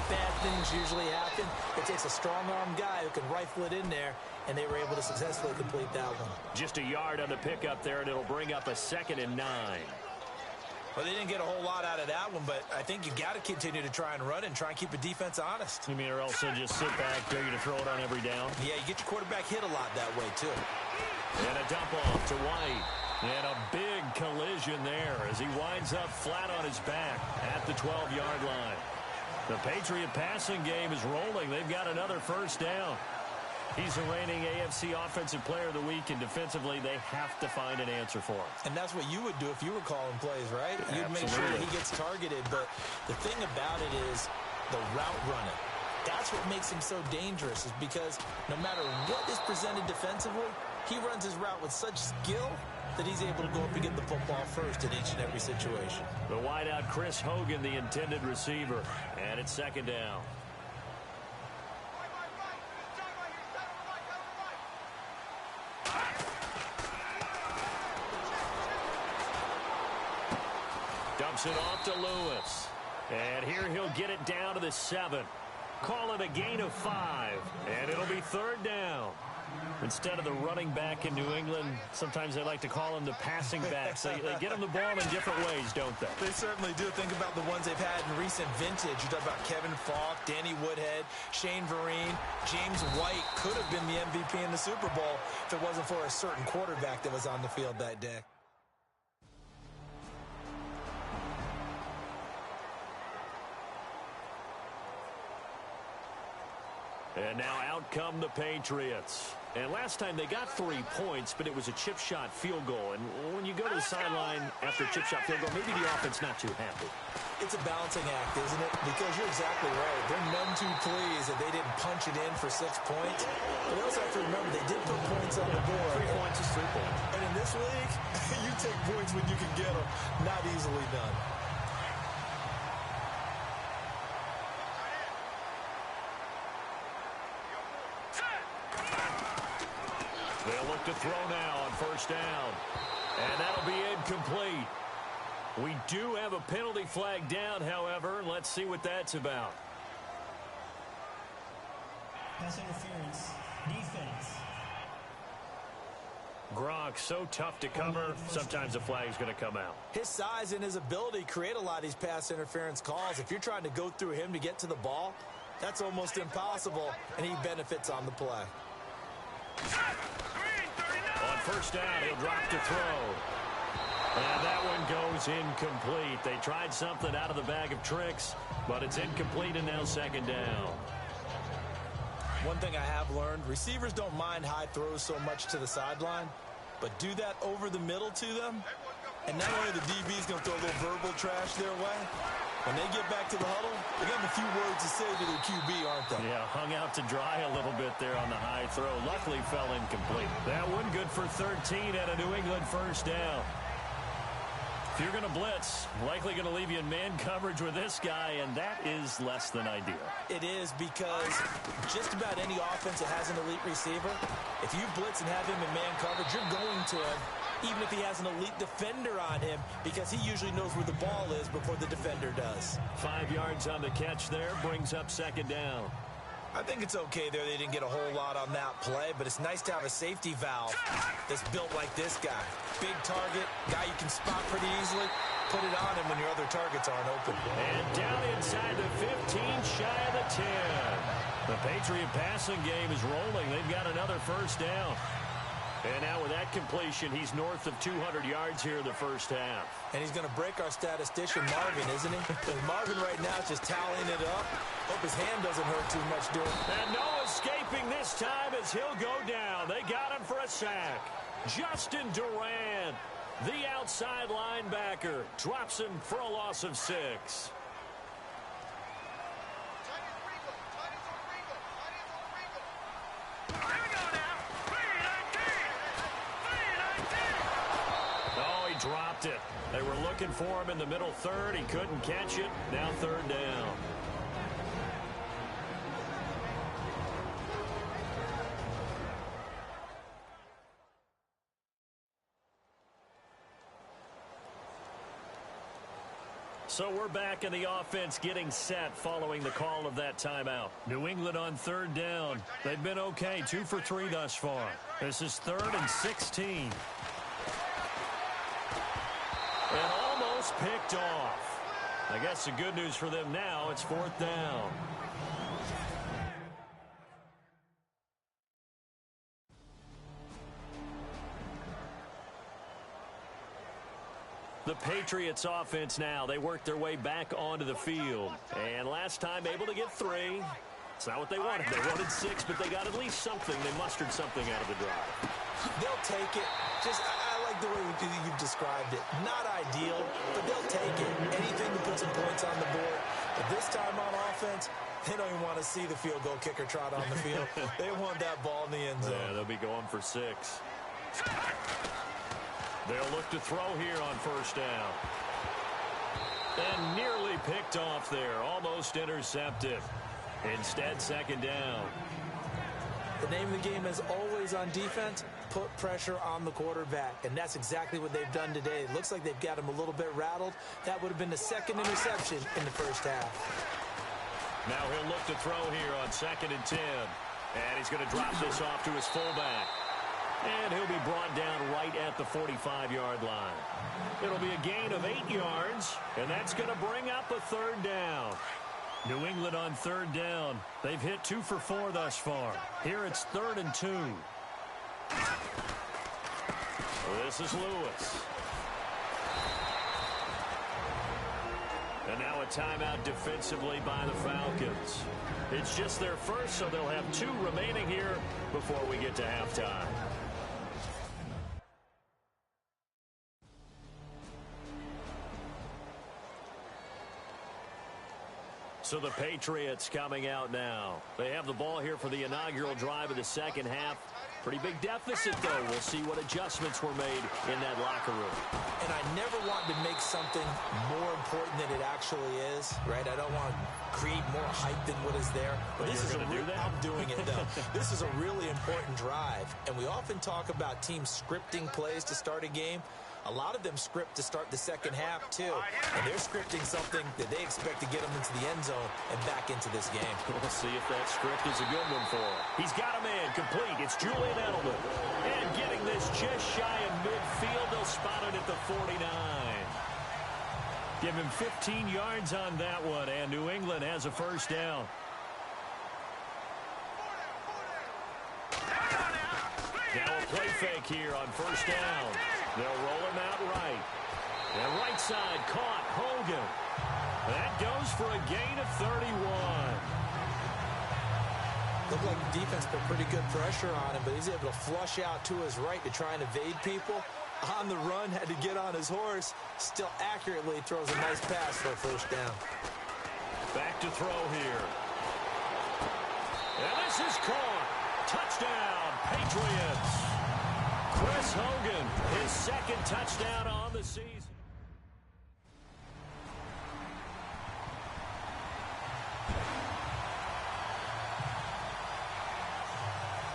bad things usually happen. It takes a strong-arm guy who can rifle it in there, and they were able to successfully complete that one. Just a yard on the pickup there, and it'll bring up a 2nd and 9. Well, they didn't get a whole lot out of that one, but I think you got to continue to try and run and try and keep the defense honest. You mean, or else they'll just sit back, dare you to throw it on every down? Yeah, you get your quarterback hit a lot that way, too. And a dump off to White. And a big collision there as he winds up flat on his back at the 12-yard line. The Patriot passing game is rolling. They've got another first down. He's the reigning AFC Offensive Player of the Week, and defensively, they have to find an answer for him. And that's what you would do if you were calling plays, right? You'd Absolutely. make sure that he gets targeted. But the thing about it is the route running. That's what makes him so dangerous, is because no matter what is presented defensively, he runs his route with such skill that he's able to go up and get the football first in each and every situation. The wideout, Chris Hogan, the intended receiver. And it's second down. Dumps it off to Lewis. And here he'll get it down to the 7. Call it a gain of 5. And it'll be third down. Instead of the running back in New England, sometimes they like to call them the passing backs. They get them the ball in different ways, don't they? They certainly do. Think about the ones they've had in recent vintage. You talk about Kevin Falk, Danny Woodhead, Shane Vereen, James White could have been the MVP in the Super Bowl if it wasn't for a certain quarterback that was on the field that day. And now out come the Patriots. And last time they got 3 points, but it was a chip shot field goal. And when you go to the sideline after a chip shot field goal, maybe the offense not too happy. It's a balancing act, isn't it? Because you're exactly right. They're none too pleased that they didn't punch it in for 6 points. But they also have to remember they did put points on the board. 3 points is 3 points. And in this league, you take points when you can get them. Not easily done. They'll look to throw now on first down. And that'll be incomplete. We do have a penalty flag down, however. Let's see what that's about. Pass interference. Defense. Gronk, so tough to cover. Sometimes the flag's going to come out. His size and his ability create a lot of these pass interference calls. If you're trying to go through him to get to the ball, that's almost impossible, and he benefits on the play. On first down, he'll drop to throw. And that one goes incomplete. They tried something out of the bag of tricks, but it's incomplete and now second down. One thing I have learned, receivers don't mind high throws so much to the sideline, but do that over the middle to them, and not only the DB's going to throw a little verbal trash their way, when they get back to the huddle, they got a few words to say to their QB, aren't they? Yeah, hung out to dry a little bit there on the high throw. Luckily fell incomplete. That one good for 13 at a New England first down. If you're going to blitz, likely going to leave you in man coverage with this guy, and that is less than ideal. It is, because just about any offense that has an elite receiver, if you blitz and have him in man coverage, you're going to him, even if he has an elite defender on him, because he usually knows where the ball is before the defender does. 5 yards on the catch there, brings up second down. I think it's okay there. They didn't get a whole lot on that play, but it's nice to have a safety valve that's built like this guy. Big target, guy you can spot pretty easily. Put it on him when your other targets aren't open. And down inside the 15, shy of the 10. The Patriot passing game is rolling. They've got another first down. And now with that completion, he's north of 200 yards here in the first half. And he's going to break our statistician, Marvin, isn't he? Because Marvin right now is just tallying it up. Hope his hand doesn't hurt too much doing it. And no escaping this time as he'll go down. They got him for a sack. Justin Durant, the outside linebacker, drops him for a loss of 6. Dropped it. They were looking for him in the middle third. He couldn't catch it. Now third down. So we're back in the offense getting set following the call of that timeout. New England on third down. They've been okay. 2 for 3 thus far. This is 3rd and 16. And almost picked off. I guess the good news for them now, it's 4th down. The Patriots offense now, they work their way back onto the field. And last time able to get 3. It's not what they wanted. They wanted 6, but they got at least something. They mustered something out of the drive. They'll take it. I like the way you've described it. Not ideal, but they'll take it. Anything to put some points on the board. But this time on offense, they don't even want to see the field goal kicker trot on the field. They want that ball in the end zone. Yeah, they'll be going for 6. They'll look to throw here on first down. And nearly picked off there. Almost intercepted. Instead, second down. The name of the game is always on defense, put pressure on the quarterback. And that's exactly what they've done today. It looks like they've got him a little bit rattled. That would have been the second interception in the first half. Now he'll look to throw here on 2nd and 10. And he's going to drop this off to his fullback. And he'll be brought down right at the 45-yard line. It'll be a gain of 8 yards, and that's going to bring up a third down. New England on third down. They've hit 2 for 4 thus far. Here it's 3rd and 2. This is Lewis. And now a timeout defensively by the Falcons. It's just their first, so they'll have 2 remaining here before we get to halftime. So the Patriots coming out now. They have the ball here for the inaugural drive of the second half. Pretty big deficit, though. We'll see what adjustments were made in that locker room. And I never want to make something more important than it actually is, right? I don't want to create more hype than what is there. But this is I'm doing it, though. This is a really important drive. And we often talk about teams scripting plays to start a game. A lot of them script to start the second half, too. And they're scripting something that they expect to get them into the end zone and back into this game. We'll see if that script is a good one for him. He's got a man complete. It's Julian Edelman. And getting this just shy of midfield. They'll spot it at the 49. Give him 15 yards on that one. And New England has a first down. Now a play fake here on first down. They'll roll him out right. And right side caught. Hogan. That goes for a gain of 31. Looked like the defense put pretty good pressure on him, but he's able to flush out to his right to try and evade people. On the run, had to get on his horse. Still accurately throws a nice pass for a first down. Back to throw here. And this is caught. Touchdown, Patriots. Chris Hogan, his second touchdown on the season.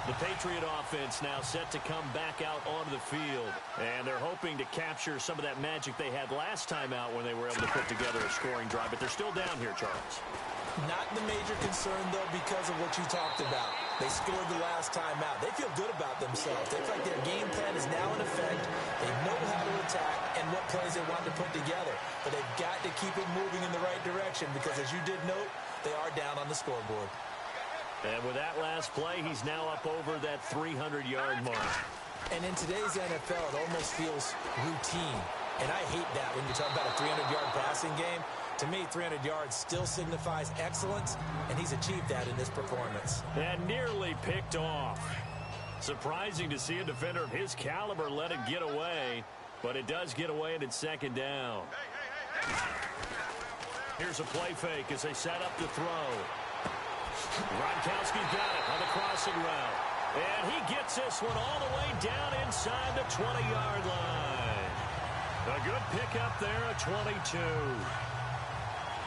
The Patriot offense now set to come back out onto the field. And they're hoping to capture some of that magic they had last time out when they were able to put together a scoring drive. But they're still down here, Charles. Not the major concern, though, because of what you talked about. They scored the last time out. They feel good about themselves. They feel like their game plan is now in effect. They know how to attack and what plays they want to put together. But they've got to keep it moving in the right direction because, as you did note, they are down on the scoreboard. And with that last play, he's now up over that 300-yard mark. And in today's NFL, it almost feels routine. And I hate that when you talk about a 300-yard passing game. To me, 300 yards still signifies excellence, and he's achieved that in this performance. And nearly picked off. Surprising to see a defender of his caliber let it get away, but it does get away and it's second down. Here's a play fake as they set up to throw. Gronkowski's got it on the crossing route. And he gets this one all the way down inside the 20-yard line. A good pickup there, a 22.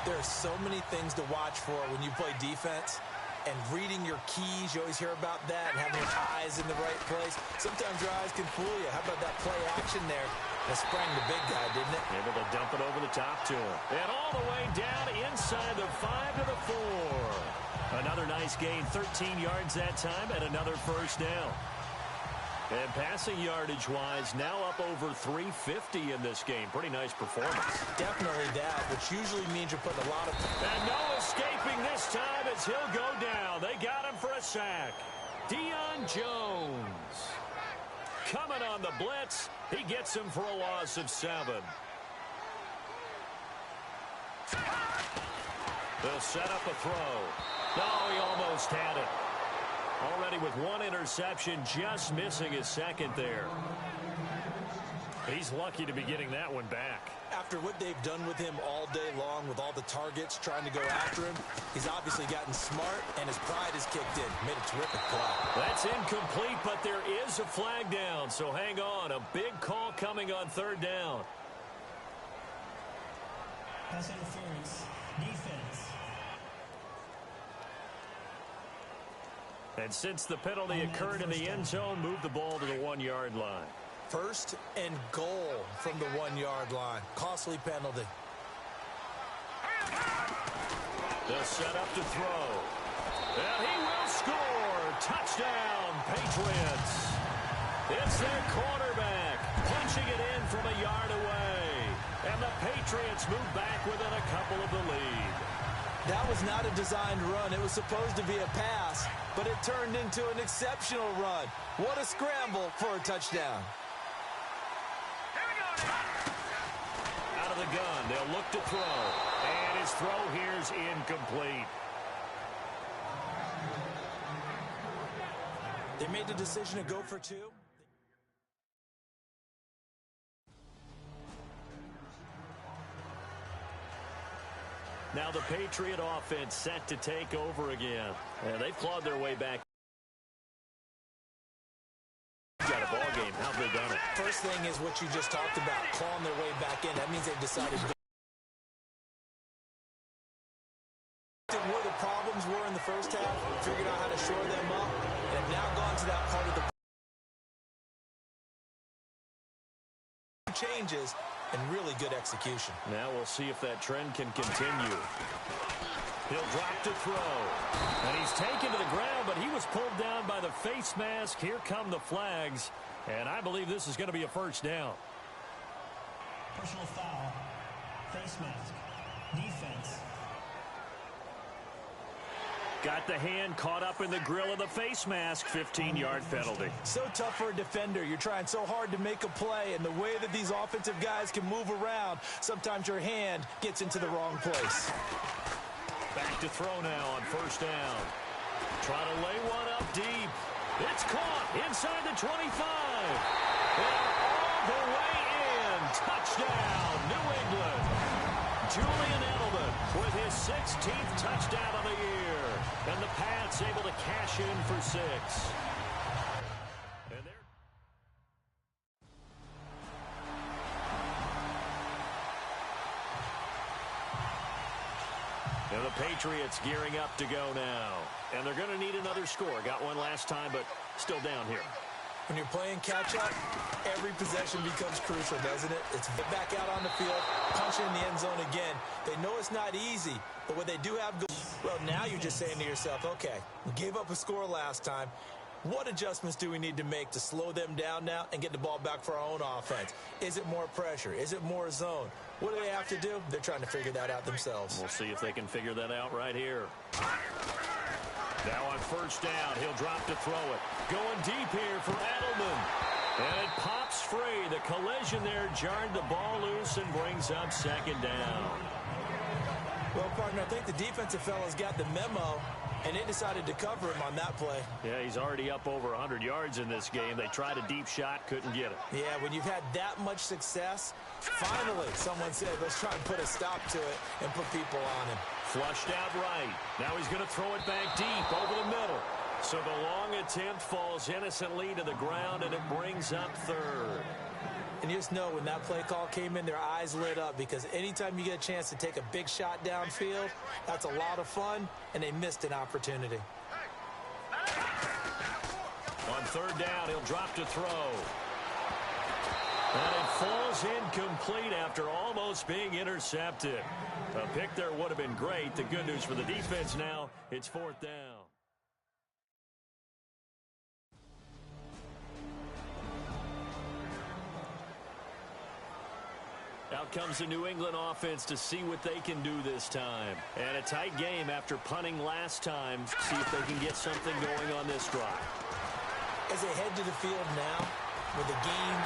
There are so many things to watch for when you play defense. And reading your keys, you always hear about that, and having your eyes in the right place. Sometimes your eyes can fool you. How about that play action there? That sprang the big guy, didn't it? Able to dump it over the top to him. And all the way down inside the 5 to the 4. Another nice gain, 13 yards that time, and another first down. And passing yardage-wise, now up over 350 in this game. Pretty nice performance. Definitely that, which usually means you're putting a lot of... And no escaping this time as he'll go down. They got him for a sack. Deion Jones. Coming on the blitz. He gets him for a loss of 7. They'll set up a throw. No, he almost had it. Already with one interception, just missing his second there. He's lucky to be getting that one back. After After what they've done with him all day long, with all the targets trying to go after him, he's obviously gotten smart, and his pride has kicked in. Made a terrific play. That's incomplete, but there is a flag down, so hang on. A big call coming on third down. Pass interference. Defense. And since the penalty occurred in the end zone, move the ball to the 1-yard line. First and goal from the 1-yard line. Costly penalty. They'll set up to throw. And he will score. Touchdown, Patriots. It's their quarterback punching it in from a yard away. And the Patriots move back within a couple of the lead. That was not a designed run. It was supposed to be a pass, but it turned into an exceptional run. What a scramble for a touchdown. Out of the gun, they'll look to throw. And his throw here is incomplete. They made the decision to go for two. Now the Patriot offense set to take over again. And they've clawed their way back. Got a ball game. How have they done it? First thing is what you just talked about, clawing their way back in. That means they've decided to where the problems were in the first half, figured out how to shore them up, and have now gone to that part of the changes and really good execution. Now we'll see if that trend can continue. He'll drop to throw. And he's taken to the ground, but he was pulled down by the face mask. Here come the flags. And I believe this is going to be a first down. Personal foul. Face mask. Defense. Got the hand caught up in the grill of the face mask. 15-yard penalty. So tough for a defender. You're trying so hard to make a play, and the way that these offensive guys can move around, sometimes your hand gets into the wrong place. Back to throw now on first down. Trying to lay one up deep. It's caught inside the 25. And all the way in. Touchdown, New England. Julian Edelman with his 16th touchdown of the year. And the Pats able to cash in for 6. And they're and the Patriots gearing up to go now. And they're going to need another score. Got one last time, but still down here. When you're playing catch-up, every possession becomes crucial, doesn't it? It's back out on the field, punch in the end zone again. They know it's not easy, but what they do have good. Well, now you're just saying to yourself, okay, we gave up a score last time. What adjustments do we need to make to slow them down now and get the ball back for our own offense? Is it more pressure? Is it more zone? What do they have to do? They're trying to figure that out themselves. We'll see if they can figure that out right here. Now on first down, he'll drop to throw it. Going deep here for Edelman. And it pops free. The collision there jarred the ball loose and brings up second down. Well, partner, I think the defensive fellas got the memo, and they decided to cover him on that play. Yeah, he's already up over 100 yards in this game. They tried a deep shot, couldn't get it. Yeah, when you've had that much success, finally someone said, let's try and put a stop to it and put people on him. Flushed out right. Now he's going to throw it back deep over the middle. So the long attempt falls innocently to the ground, and it brings up third. And you just know when that play call came in, their eyes lit up, because anytime you get a chance to take a big shot downfield, that's a lot of fun, and they missed an opportunity. On third down, he'll drop to throw. And it falls incomplete after almost being intercepted. A pick there would have been great. The good news for the defense now, it's fourth down. Out comes the New England offense to see what they can do this time. And a tight game after punting last time. See if they can get something going on this drive. As they head to the field now, with the game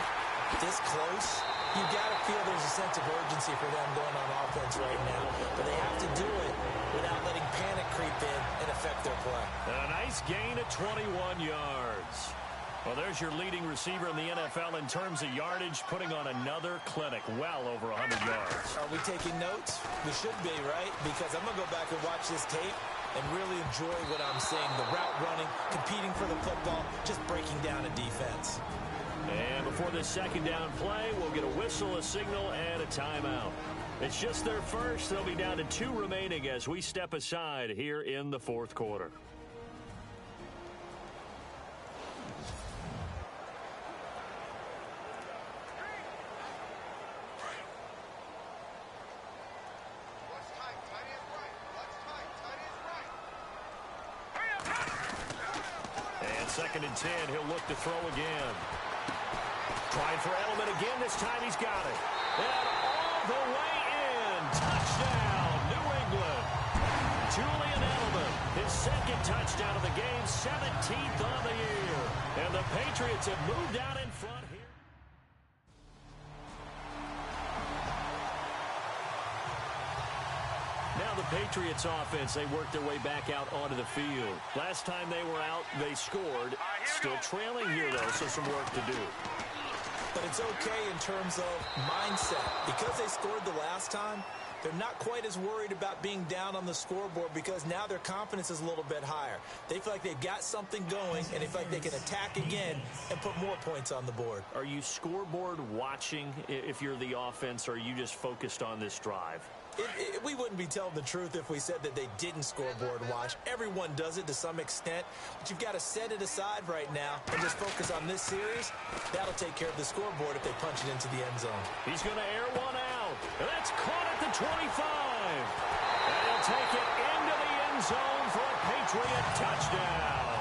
this close, you got to feel there's a sense of urgency for them going on offense right now. But they have to do it without letting panic creep in and affect their play. A nice gain of 21 yards. Well, there's your leading receiver in the NFL in terms of yardage, putting on another clinic, well over 100 yards. Are we taking notes? We should be, right? Because I'm going to go back and watch this tape and really enjoy what I'm seeing. The route running, competing for the football, just breaking down a defense. And before this second down play, we'll get a whistle, a signal, and a timeout. It's just their first. They'll be down to 2 remaining as we step aside here in the fourth quarter. Second and 10, he'll look to throw again. Trying for Edelman again. This time he's got it. And all the way in. Touchdown, New England. Julian Edelman, his second touchdown of the game, 17th on the year. And the Patriots have moved out in front here. Now the Patriots offense, they worked their way back out onto the field. Last time they were out, they scored. Still trailing here, though, so some work to do. But it's okay in terms of mindset. Because they scored the last time, they're not quite as worried about being down on the scoreboard because now their confidence is a little bit higher. They feel like they've got something going, and they feel like they can attack again and put more points on the board. Are you scoreboard watching if you're the offense, or are you just focused on this drive? We wouldn't be telling the truth if we said that they didn't scoreboard watch. Everyone does it to some extent, but you've got to set it aside right now and just focus on this series. That'll take care of the scoreboard if they punch it into the end zone. He's going to air one out. That's caught at the 25. And he'll take it into the end zone for a Patriot touchdown.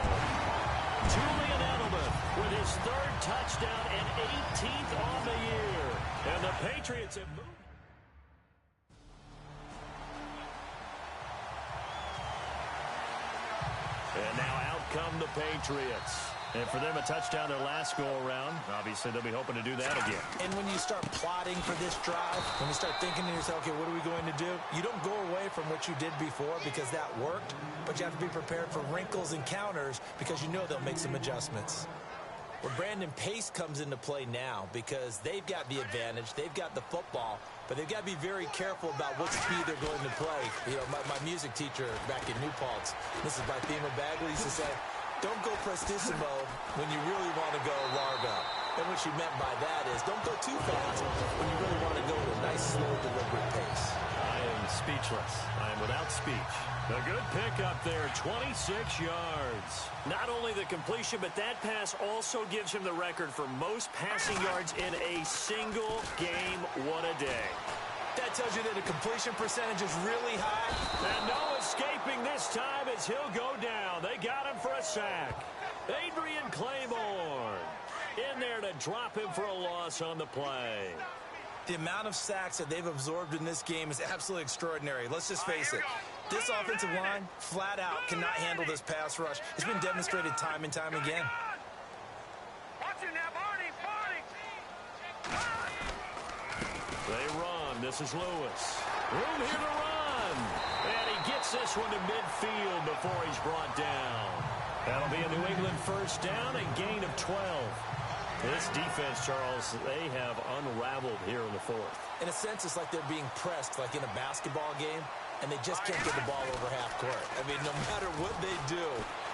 Julian Edelman with his 3rd touchdown and 18th on the year. And the Patriots have moved. And now out come the Patriots. And for them, a touchdown their last go-around. Obviously, they'll be hoping to do that again. And when you start plotting for this drive, when you start thinking to yourself, okay, what are we going to do? You don't go away from what you did before because that worked, but you have to be prepared for wrinkles and counters because you know they'll make some adjustments. Well, Brandon, pace comes into play now because they've got the advantage. They've got the football, but they've got to be very careful about what speed they're going to play. You know, my music teacher back in New Paltz, this is by Thema Bagley, used to say, don't go prestissimo when you really want to go largo. And what she meant by that is don't go too fast when you really want to go at a nice, slow, deliberate pace. I am speechless. I am without speech. A good pick up there, 26 yards. Not only the completion, but that pass also gives him the record for most passing yards in a single game. What a day. That tells you that the completion percentage is really high. And no escaping this time as he'll go down. They got him for a sack. Adrian Claiborne in there to drop him for a loss on the play. The amount of sacks that they've absorbed in this game is absolutely extraordinary. Let's just face it. This offensive line, flat out, cannot handle this pass rush. It's been demonstrated time and time again. Watch it now, Barney. They run. This is Lewis. Room here to run. And he gets this one to midfield before he's brought down. That'll be a New England first down, a gain of 12. This defense, Charles, they have unraveled here in the fourth. In a sense, it's like they're being pressed, like in a basketball game, and they just can't get the ball over half court. I mean, no matter what they do,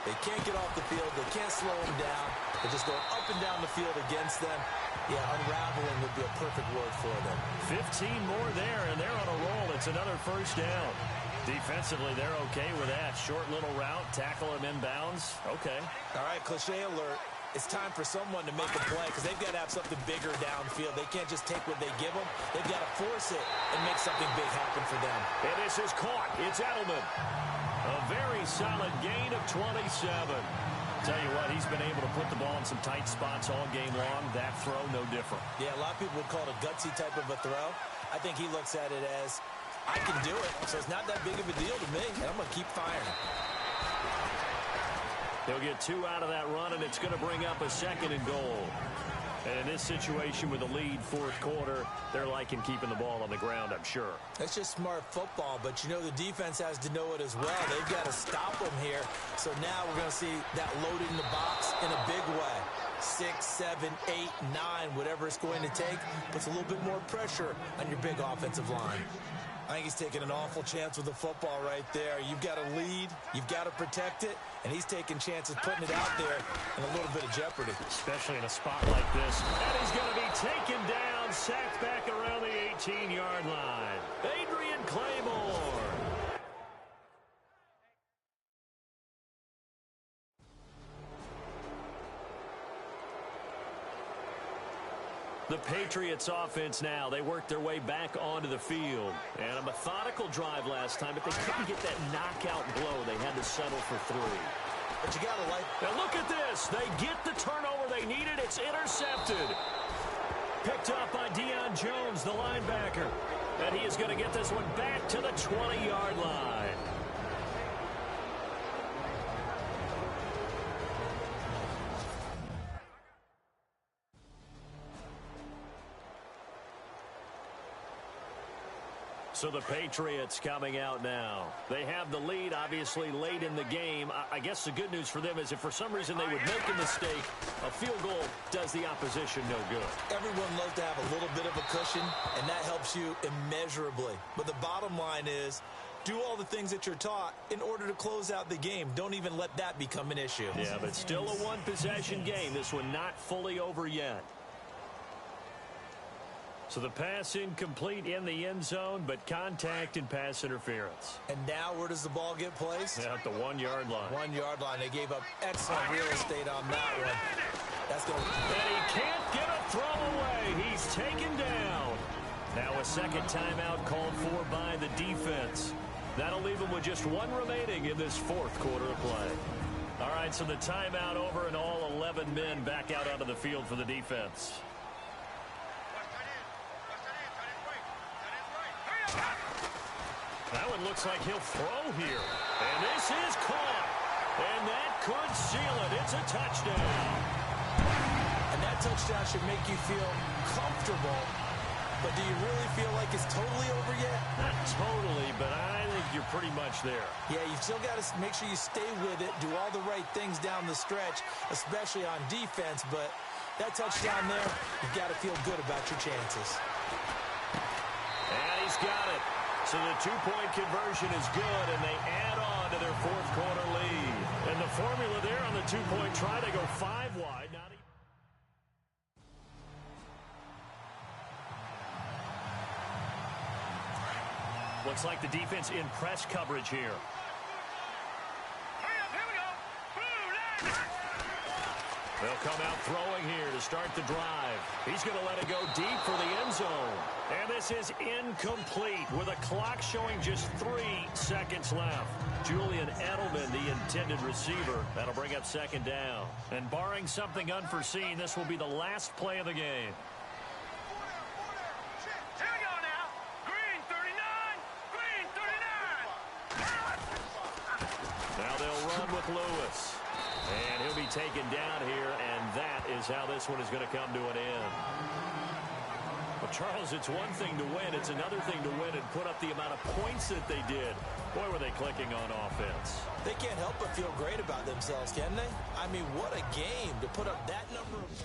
they can't get off the field. They can't slow them down. They're just going up and down the field against them. Yeah, unraveling would be a perfect word for them. 15 more there, and they're on a roll. It's another first down. Defensively, they're okay with that. Short little route, tackle him inbounds. Okay. All right, cliche alert. It's time for someone to make a play because they've got to have something bigger downfield. They can't just take what they give them. They've got to force it and make something big happen for them. And this is caught. It's Edelman. A very solid gain of 27. Tell you what, he's been able to put the ball in some tight spots all game long. That throw, no different. Yeah, a lot of people would call it a gutsy type of a throw. I think he looks at it as, I can do it, so it's not that big of a deal to me, and I'm going to keep firing. They'll get 2 out of that run, and it's going to bring up a 2nd and goal. And in this situation with a lead fourth quarter, they're liking keeping the ball on the ground, I'm sure. That's just smart football, but you know the defense has to know it as well. They've got to stop them here. So now we're going to see that loaded in the box in a big way. 6, 7, 8, 9, whatever it's going to take, puts a little bit more pressure on your big offensive line. I think he's taking an awful chance with the football right there. You've got to lead, you've got to protect it, and he's taking chances putting it out there in a little bit of jeopardy. Especially in a spot like this. And he's going to be taken down, sacked back around the 18-yard line. Adrian Claymore. The Patriots offense now, they work their way back onto the field. And a methodical drive last time, but they couldn't get that knockout blow. They had to settle for 3. But you got to like... Now look at this. They get the turnover they needed. It's intercepted. Picked up by Deion Jones, the linebacker. And he is going to get this one back to the 20-yard line. So the Patriots coming out now. They have the lead, obviously, late in the game. I guess the good news for them is if for some reason they would make a mistake, a field goal does the opposition no good. Everyone loves to have a little bit of a cushion, and that helps you immeasurably. But the bottom line is, do all the things that you're taught in order to close out the game. Don't even let that become an issue. Yeah, but still a one-possession game. This one not fully over yet. So the pass incomplete in the end zone, but contact and pass interference. And now where does the ball get placed? At the 1-yard line. 1-yard line. They gave up excellent real estate on that one. That's going to... And he can't get a throw away. He's taken down. Now a second timeout called for by the defense. That'll leave him with just 1 remaining in this 4th quarter of play. All right, so the timeout over and all 11 men back out onto the field for the defense. That one looks like he'll throw here. And this is caught. And that could seal it. It's a touchdown. And that touchdown should make you feel comfortable. But do you really feel like it's totally over yet? Not totally, but I think you're pretty much there. Yeah, you've still got to make sure you stay with it, do all the right things down the stretch, especially on defense. But that touchdown there, you've got to feel good about your chances. And he's got it. So the 2-point conversion is good, and they add on to their 4th quarter lead. And the formula there on the 2-point try, they go 5 wide. Looks like the defense in press coverage here. They'll come out throwing here to start the drive. He's going to let it go deep for the end zone. And this is incomplete with a clock showing just 3 seconds left. Julian Edelman, the intended receiver. That'll bring up 2nd down. And barring something unforeseen, this will be the last play of the game. Here we go now. Green 39. Green 39. Now they'll run with Lewis. And he'll be taken down here, and that is how this one is going to come to an end. Well, Charles, it's one thing to win. It's another thing to win and put up the amount of points that they did. Boy, were they clicking on offense. They can't help but feel great about themselves, can they? I mean, what a game to put up that number of points.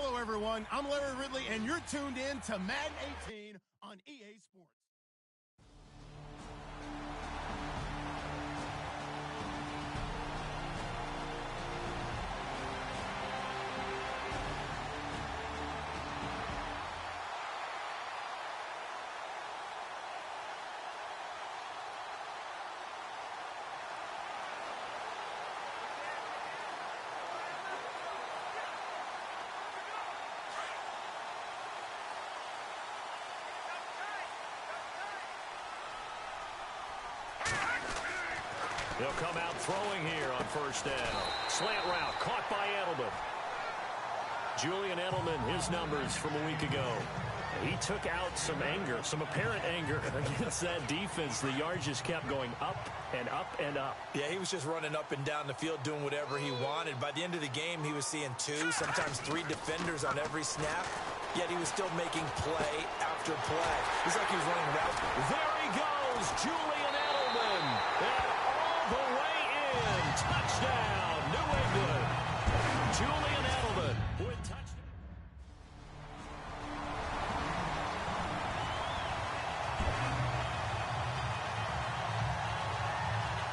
Hello, everyone. I'm Larry Ridley, and you're tuned in to Madden 18 on EA Sports. He'll come out throwing here on first down. Slant route caught by Edelman. Julian Edelman, his numbers from a week ago. He took out some anger, some apparent anger against that defense. The yards just kept going up and up and up. Yeah, he was just running up and down the field doing whatever he wanted. By the end of the game, he was seeing 2, sometimes 3 defenders on every snap, yet he was still making play after play. It's like he was running routes. There he goes, Julian Edelman. And all the way in. Touchdown, New England. Julian Edelman with touchdown.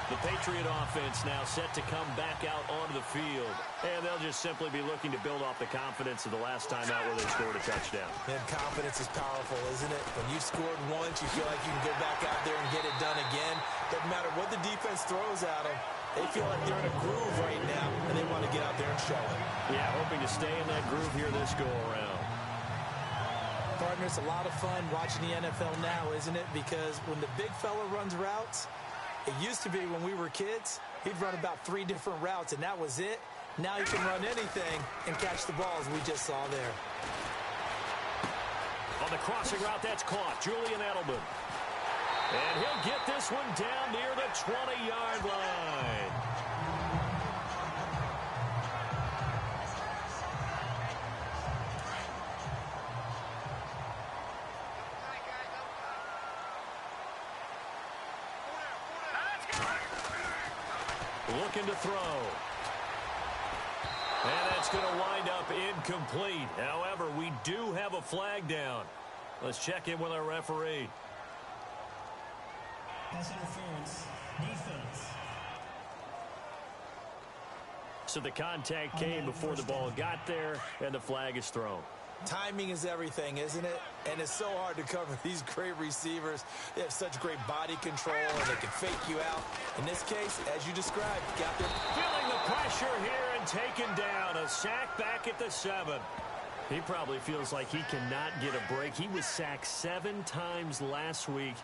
The Patriot offense now set to come back out onto the field. And they'll just simply be looking to build off the confidence of the last time out where they scored a touchdown. And confidence is powerful, isn't it? When you've scored once, you feel like you can go back out there and get it done again. Doesn't matter what the defense throws at them. They feel like they're in a groove right now, and they want to get out there and show it. Yeah, hoping to stay in that groove here this go-around. Partner, it's a lot of fun watching the NFL now, isn't it? Because when the big fella runs routes, it used to be when we were kids, he'd run about 3 different routes, and that was it. Now he can run anything and catch the balls we just saw there. On the crossing route, that's caught. Julian Edelman. And he'll get this one down near the 20-yard line. Looking to throw. And that's going to wind up incomplete. However, we do have a flag down. Let's check in with our referee. Pass interference. Defense. So the contact came before the ball got there, and the flag is thrown. Timing is everything, isn't it? And it's so hard to cover these great receivers. They have such great body control, and they can fake you out. In this case, as you described, got there. Feeling the pressure here and taken down. A sack back at the 7. He probably feels like he cannot get a break. He was sacked 7 times last week.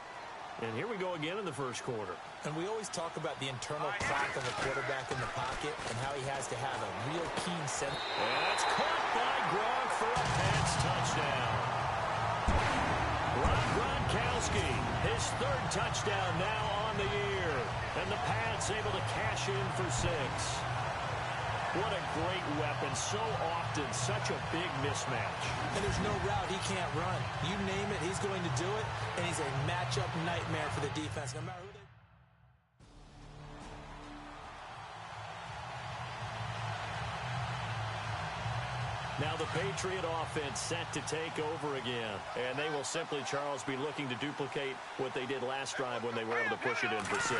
And here we go again in the first quarter. And we always talk about the internal clock of a quarterback in the pocket and how he has to have a real keen sense. And that's caught by Gronk for a pass touchdown. Gronkowski, his 3rd touchdown now on the year. And the Pats able to cash in for 6. What a great weapon. So often, such a big mismatch. And there's no route he can't run. You name it, he's going to do it. And he's a matchup nightmare for the defense, no matter who they... Now the Patriot offense set to take over again. And they will simply, Charles, be looking to duplicate what they did last drive when they were able to push it in for 6.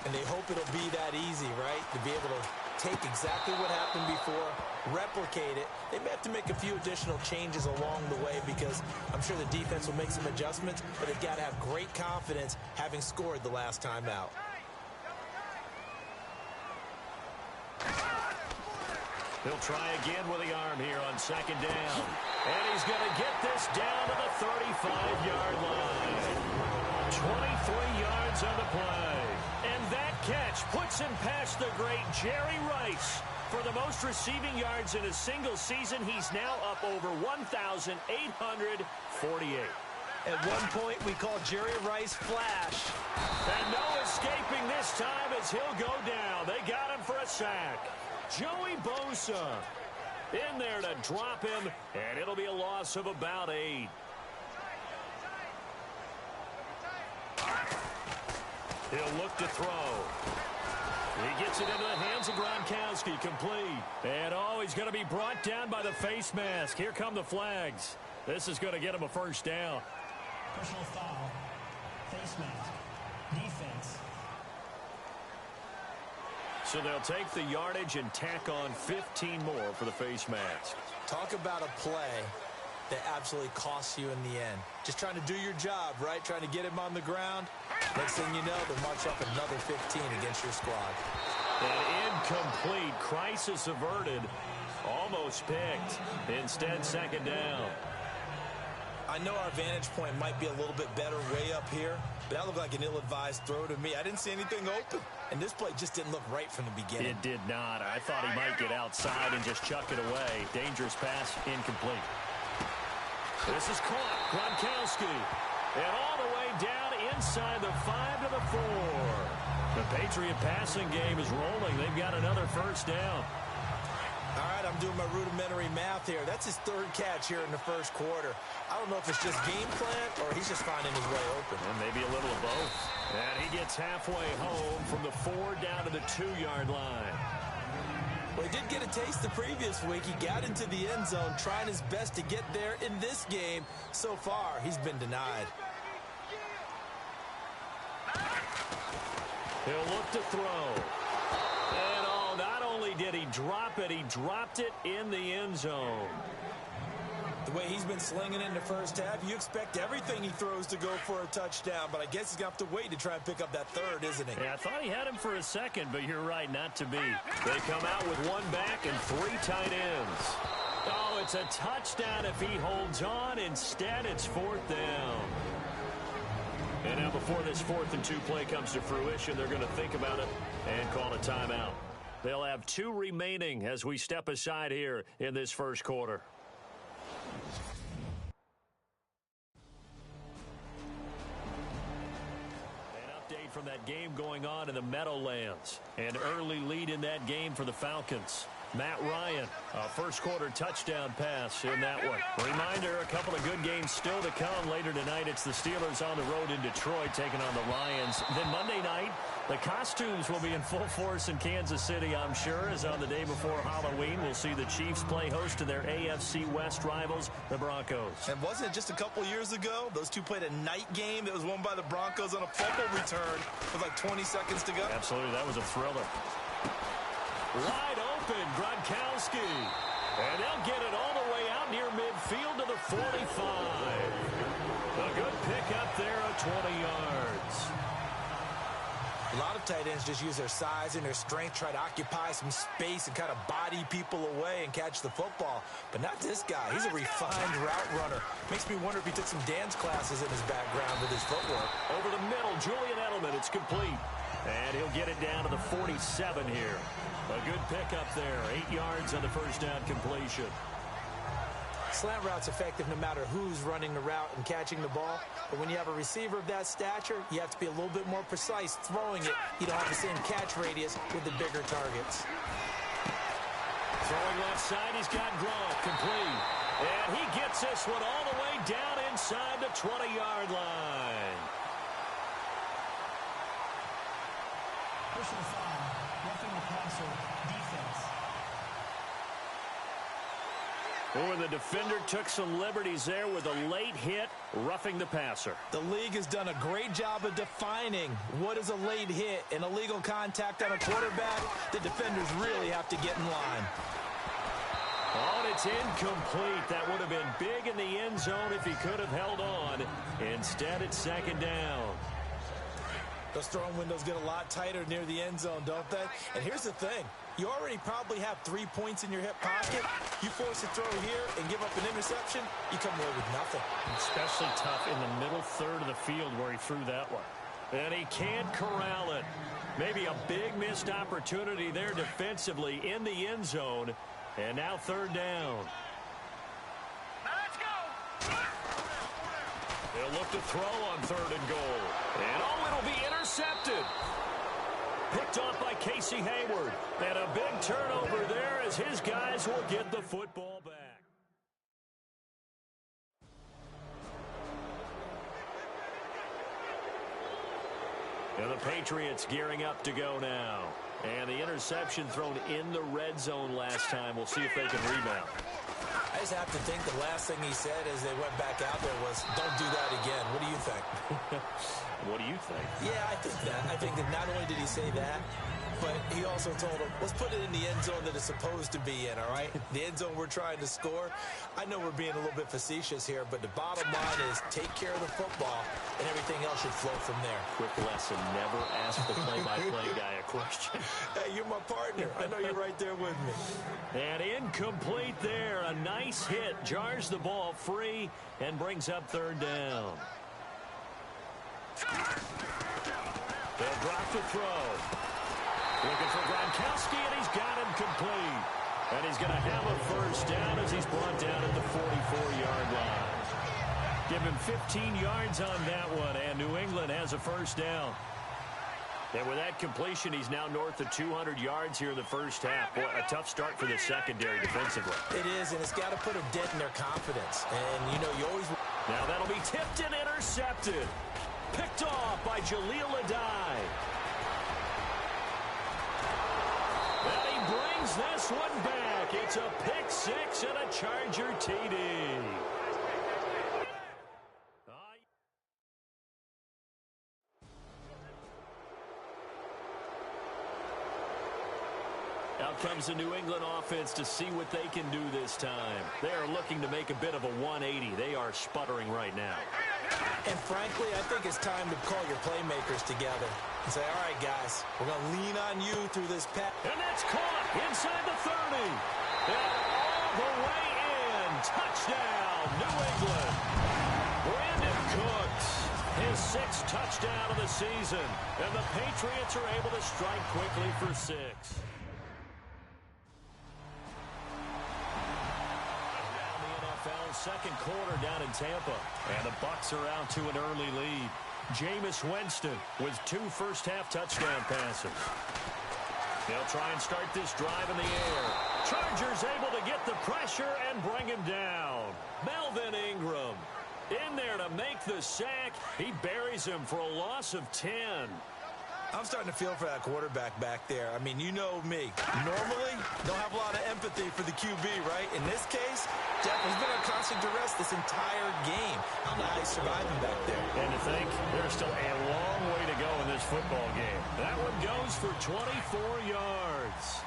And they hope it'll be that easy, right? To be able to take exactly what happened before, replicate it. They may have to make a few additional changes along the way because I'm sure the defense will make some adjustments, but they've got to have great confidence having scored the last time out. He'll try again with the arm here on 2nd down. And he's going to get this down to the 35-yard line. 23 yards on the play. And that catch puts him past the great Jerry Rice. For the most receiving yards in a single season, he's now up over 1,848. At one point, we called Jerry Rice Flash. And no escaping this time as he'll go down. They got him for a sack. Joey Bosa in there to drop him, and it'll be a loss of about 8. He'll look to throw. He gets it into the hands of Gronkowski, complete. And, he's going to be brought down by the face mask. Here come the flags. This is going to get him a first down. Personal foul. Face mask. Defense. So they'll take the yardage and tack on 15 more for the face mask. Talk about a play that absolutely costs you in the end. Just trying to do your job, right? Trying to get him on the ground. Next thing you know, they'll march up another 15 against your squad. An incomplete, crisis averted, almost picked. Instead, second down. I know our vantage point might be a little bit better way up here, but that looked like an ill-advised throw to me. I didn't see anything open, and this play just didn't look right from the beginning. It did not. I thought he might get outside and just chuck it away. Dangerous pass, incomplete. This is caught. Gronkowski. And all the way down inside the 5 to the 4. The Patriot passing game is rolling. They've got another first down. All right, I'm doing my rudimentary math here. That's his third catch here in the first quarter. I don't know if it's just game plan or he's just finding his way open. And maybe a little of both. And he gets halfway home from the 4 down to the 2-yard line. Well, he did get a taste the previous week. He got into the end zone trying his best to get there in this game. So far, he's been denied. He'll look to throw. And not only did he drop it, he dropped it in the end zone. The way he's been slinging in the first half, you expect everything he throws to go for a touchdown, but I guess he's going to have to wait to try and pick up that third, isn't he? Yeah, I thought he had him for a second, but you're right, not to be. They come out with 1 back and 3 tight ends. Oh, it's a touchdown if he holds on. Instead, it's 4th down. And now before this 4th and 2 play comes to fruition, they're going to think about it and call a timeout. They'll have 2 remaining as we step aside here in this first quarter. From that game going on in the Meadowlands. An early lead in that game for the Falcons. Matt Ryan, a first quarter touchdown pass in that one. Reminder, a couple of good games still to come later tonight. It's the Steelers on the road in Detroit taking on the Lions. Then Monday night, the costumes will be in full force in Kansas City, I'm sure, as on the day before Halloween, we'll see the Chiefs play host to their AFC West rivals, the Broncos. And wasn't it just a couple years ago, those two played a night game that was won by the Broncos on a fumble return with like 20 seconds to go? Absolutely, that was a thriller. Wide open, Gronkowski. And they'll get it all the way out near midfield to the 45. A good pick up there at 20 yards. A lot of tight ends just use their size and their strength, try to occupy some space and kind of body people away and catch the football. But not this guy. He's a refined route runner. Makes me wonder if he took some dance classes in his background with his footwork. Over the middle, Julian Edelman. It's complete. And he'll get it down to the 47 here. A good pickup there. 8 yards on the first down completion. Slant route's effective no matter who's running the route and catching the ball. But when you have a receiver of that stature, you have to be a little bit more precise throwing it. You don't have the same catch radius with the bigger targets. Throwing left side, he's got Gronk, complete. And he gets this one all the way down inside the 20-yard line. Personal foul. Roughing the passer. Defense. Oh, and the defender took some liberties there with a late hit, roughing the passer. The league has done a great job of defining what is a late hit and illegal contact on a quarterback. The defenders really have to get in line. Oh, and it's incomplete. That would have been big in the end zone if he could have held on. Instead, it's second down. Those throwing windows get a lot tighter near the end zone, don't they? And here's the thing. You already probably have 3 points in your hip pocket. You force a throw here and give up an interception, you come away with nothing. Especially tough in the middle third of the field where he threw that one. And he can't corral it. Maybe a big missed opportunity there defensively in the end zone. And now third down. Now let's go. They'll look to throw on third and goal. And it'll be intercepted. Picked off by Casey Hayward. And a big turnover there as his guys will get the football back. And the Patriots gearing up to go now. And the interception thrown in the red zone last time. We'll see if they can rebound. I just have to think the last thing he said as they went back out there was, don't do that again. What do you think? What do you think? Yeah, I think that. I think that not only did he say that, but he also told him, let's put it in the end zone that it's supposed to be in, all right? The end zone we're trying to score. I know we're being a little bit facetious here, but the bottom line is take care of the football, and everything else should flow from there. Quick lesson, never ask the play-by-play guy a question. Hey, you're my partner. I know you're right there with me. And incomplete there. A nice hit. Jars the ball free and brings up third down. They'll drop the throw. Looking for Gronkowski, and he's got him complete. And he's going to have a first down as he's brought down at the 44-yard line. Give him 15 yards on that one, and New England has a first down. And with that completion, he's now north of 200 yards here in the first half. Boy, a tough start for the secondary defensively. It is, and it's got to put a dent in their confidence. And, you know, you always... Now that'll be tipped and intercepted. Picked off by Jaleel Adai. And he brings this one back. It's a pick six and a Charger TD. Out comes the New England offense to see what they can do this time. They are looking to make a bit of a 180. They are sputtering right now. And frankly, I think it's time to call your playmakers together and say, all right, guys, we're going to lean on you through this pass. And that's caught inside the 30. And all the way in. Touchdown, New England. Brandon Cooks, his sixth touchdown of the season. And the Patriots are able to strike quickly for 6. Second quarter down in Tampa, and the Bucs are out to an early lead. Jameis Winston with 2 first-half touchdown passes. They'll try and start this drive in the air. Chargers able to get the pressure and bring him down. Melvin Ingram in there to make the sack. He buries him for a loss of 10. I'm starting to feel for that quarterback back there. I mean, you know me. Normally, don't have a lot of empathy for the QB, right? In this case, Jeff has been on constant duress this entire game. I don't know how he's surviving back there. And to think, there's still a long way to go in this football game. That one goes for 24 yards.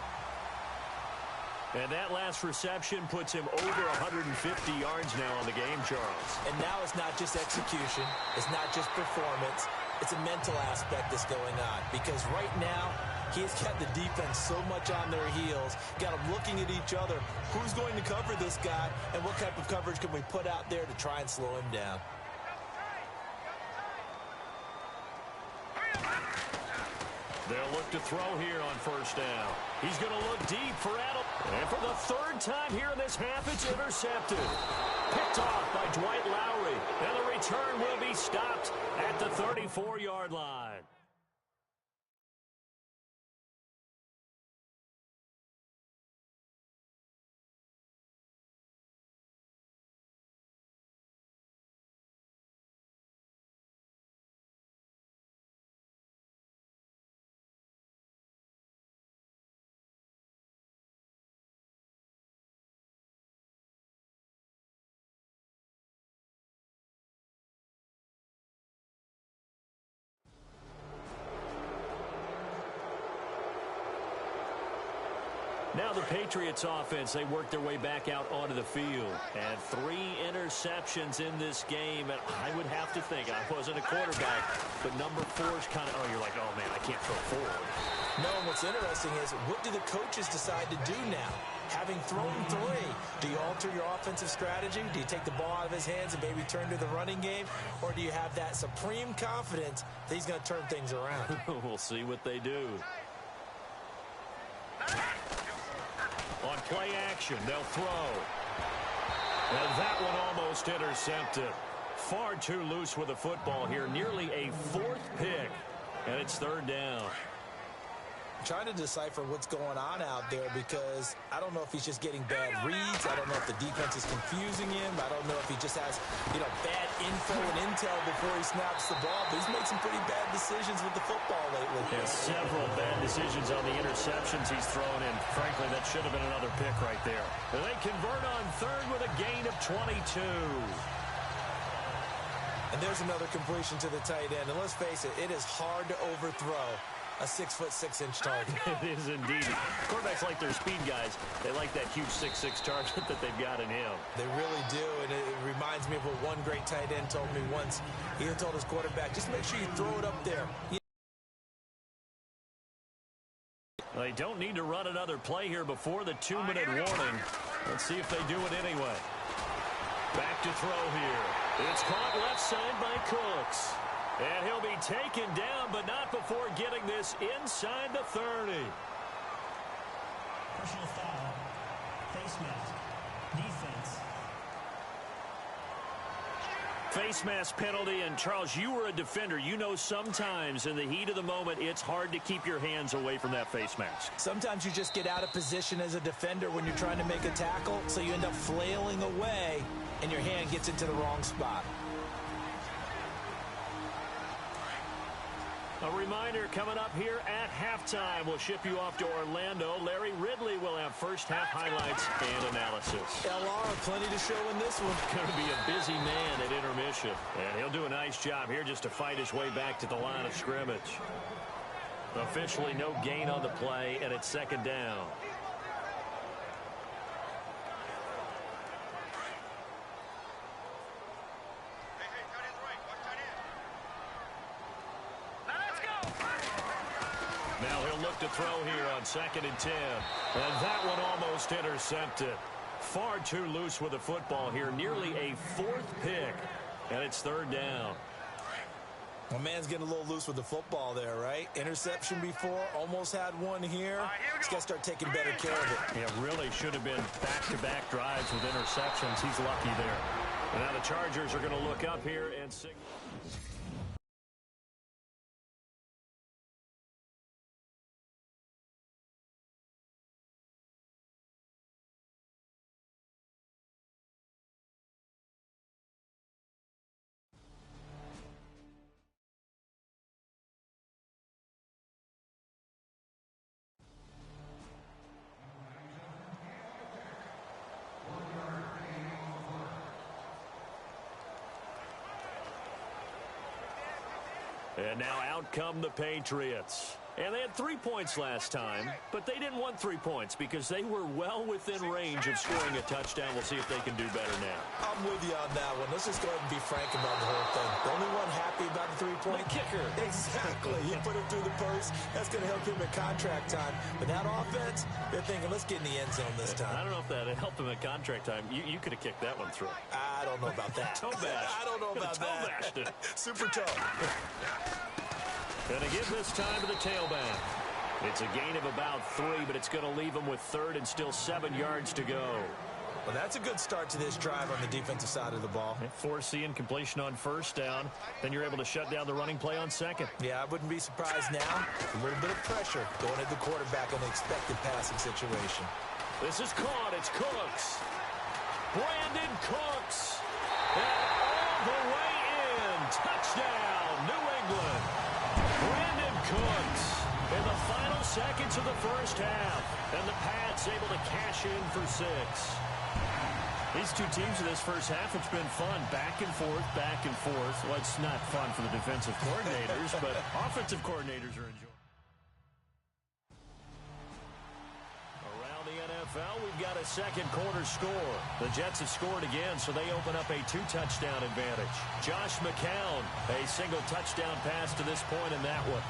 And that last reception puts him over 150 yards now on the game, Charles. And now it's not just execution. It's not just performance. It's a mental aspect that's going on. Because right now, he's got the defense so much on their heels. Got them looking at each other. Who's going to cover this guy? And what type of coverage can we put out there to try and slow him down? They'll look to throw here on first down. He's going to look deep for Adam. And for the third time here in this half, it's intercepted. Picked off by Dwight Lowry. And the return will be stopped at the 34-yard line. Now the Patriots offense, they work their way back out onto the field. And 3 interceptions in this game. And I would have to think, I wasn't a quarterback, but number 4 is kind of, oh, you're like, oh, man, I can't throw forward. No, and what's interesting is, what do the coaches decide to do now? Having thrown 3, do you alter your offensive strategy? Do you take the ball out of his hands and maybe turn to the running game? Or do you have that supreme confidence that he's going to turn things around? We'll see what they do. On play action, they'll throw. And that one almost intercepted. Far too loose with the football here. Nearly a 4th pick. And it's 3rd down. trying to decipher what's going on out there because I don't know if he's just getting bad reads. I don't know if the defense is confusing him. I don't know if he just has, bad info and intel before he snaps the ball. But he's made some pretty bad decisions with the football lately. Yeah, several bad decisions on the interceptions he's thrown in. Frankly, that should have been another pick right there. They convert on third with a gain of 22. And there's another completion to the tight end. And let's face it, it is hard to overthrow a 6'6" target. It is indeed. Quarterbacks like their speed guys. They like that huge 6'6" target that they've got in him. They really do, and it reminds me of what one great tight end told me once. He had told his quarterback, just make sure you throw it up there. They don't need to run another play here before the 2-minute warning. Let's see if they do it anyway. Back to throw here. It's caught left side by Cooks. And he'll be taken down, but not before getting this inside the 30. Personal foul. Face mask. Defense. Face mask penalty, and Charles, you were a defender. You know sometimes in the heat of the moment, it's hard to keep your hands away from that face mask. Sometimes you just get out of position as a defender when you're trying to make a tackle, so you end up flailing away, and your hand gets into the wrong spot. A reminder coming up here at halftime. We'll ship you off to Orlando. Larry Ridley will have first half highlights and analysis. LR, plenty to show in this one. Going to be a busy man at intermission. And he'll do a nice job here just to fight his way back to the line of scrimmage. Officially no gain on the play, and it's second down. Now he'll look to throw here on 2nd and 10. And that one almost intercepted. Far too loose with the football here. Nearly a 4th pick. And it's 3rd down. My man's getting a little loose with the football there, right? Interception before, almost had one here. He's got to start taking better care of it. Yeah, really should have been back-to-back drives with interceptions. He's lucky there. And now the Chargers are going to look up here and signal. And now out come the Patriots. And they had 3 points last time, but they didn't want 3 points because they were well within range of scoring a touchdown. We'll see if they can do better now. I'm with you on that one. Let's just go ahead and be frank about the whole thing. The only one happy about the 3-point kicker. Exactly. He put him through the post. That's going to help him at contract time. But that offense, they're thinking, let's get in the end zone this time. I don't know if that helped him at contract time. You could have kicked that one through. I don't know about that. Toe bash. I don't know about toe that. bashed it. Super toe. Going to give this time to the tailback. It's a gain of about 3, but it's going to leave him with 3rd and still 7 yards to go. Well, that's a good start to this drive on the defensive side of the ball. Forcing completion on 1st down. Then you're able to shut down the running play on 2nd. Yeah, I wouldn't be surprised now. A little bit of pressure going at the quarterback in the expected passing situation. This is caught. It's Cooks. Brandon Cooks. And all the way in. Touchdown, New England. Brandon Cooks in the final seconds of the first half. And the Pats able to cash in for 6. These two teams in this first half, it's been fun. Back and forth, back and forth. Well, it's not fun for the defensive coordinators, but offensive coordinators are enjoying. Around the NFL, we've got a second quarter score. The Jets have scored again, so they open up a 2-touchdown advantage. Josh McCown, a single touchdown pass to this point in that one.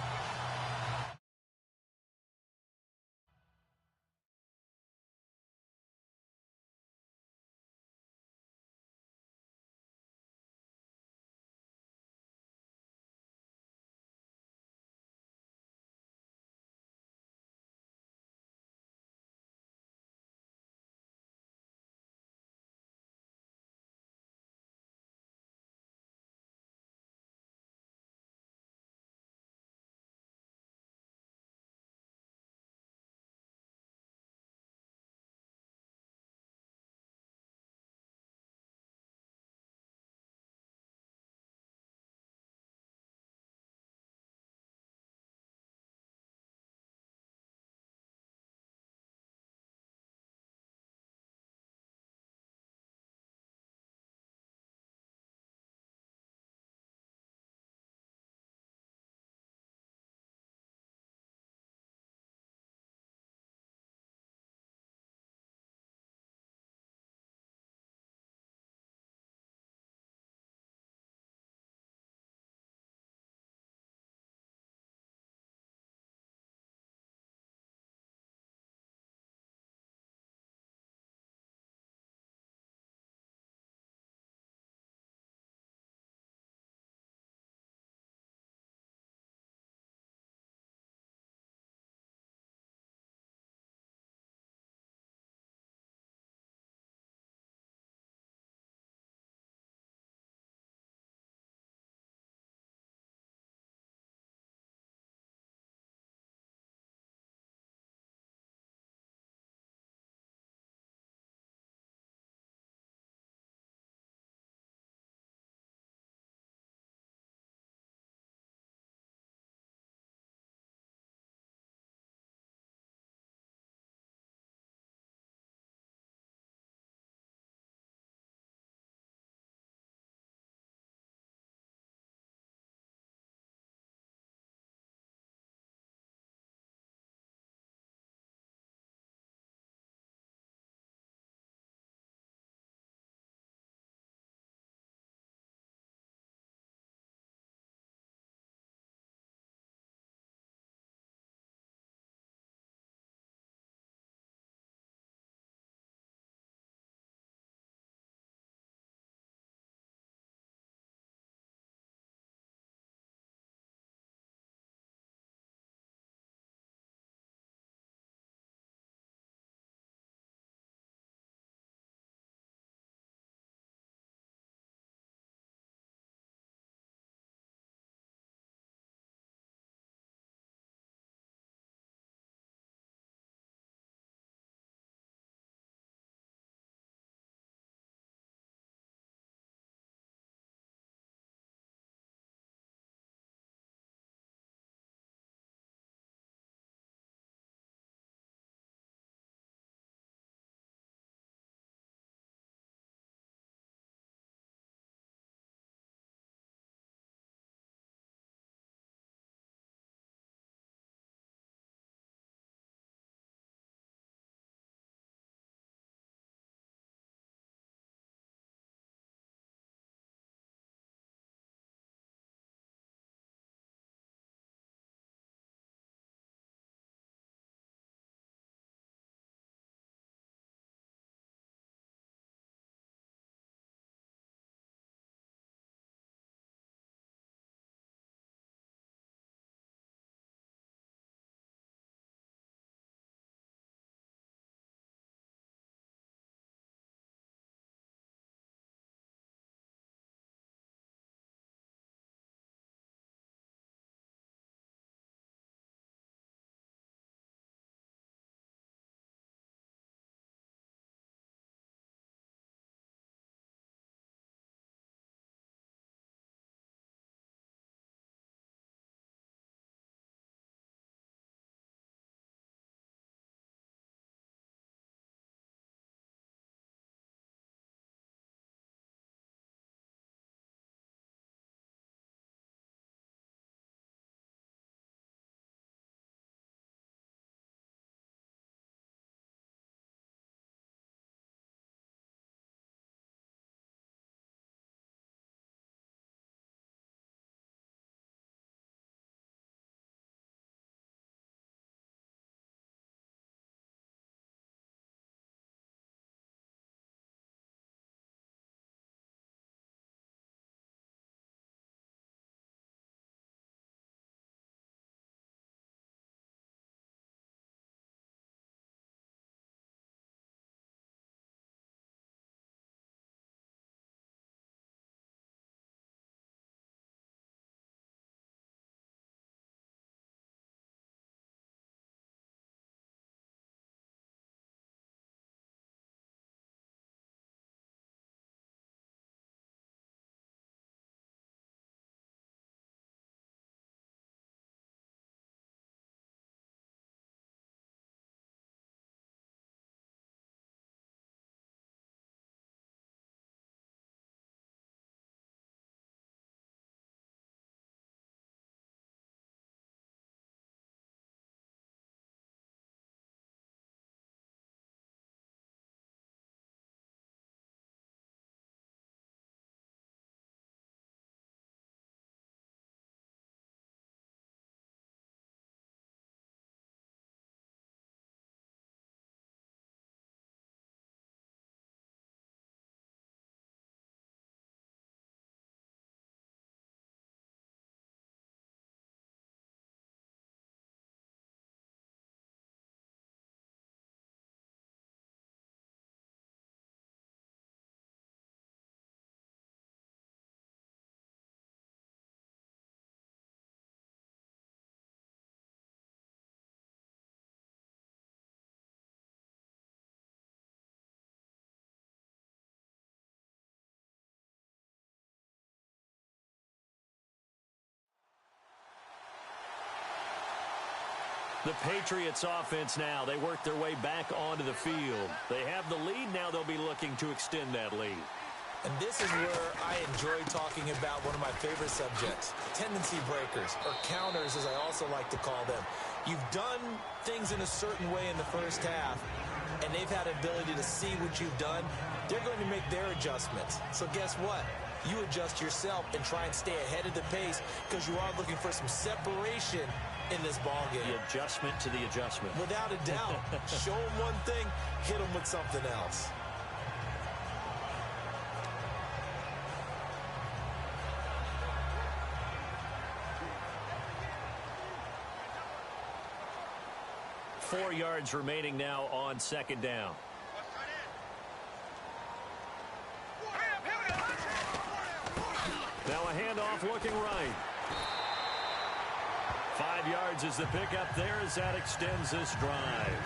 The Patriots offense now, they work their way back onto the field. They have the lead. Now they'll be looking to extend that lead. And this is where I enjoy talking about one of my favorite subjects, tendency breakers, or counters as I also like to call them. You've done things in a certain way in the first half, and they've had ability to see what you've done. They're going to make their adjustments. So guess what? You adjust yourself and try and stay ahead of the pace because you are looking for some separation in this ball game. The adjustment to the adjustment. Without a doubt. Show them one thing, hit them with something else. Four yards remaining now on second down. Now a handoff looking right. 5 yards is the pickup there as that extends this drive.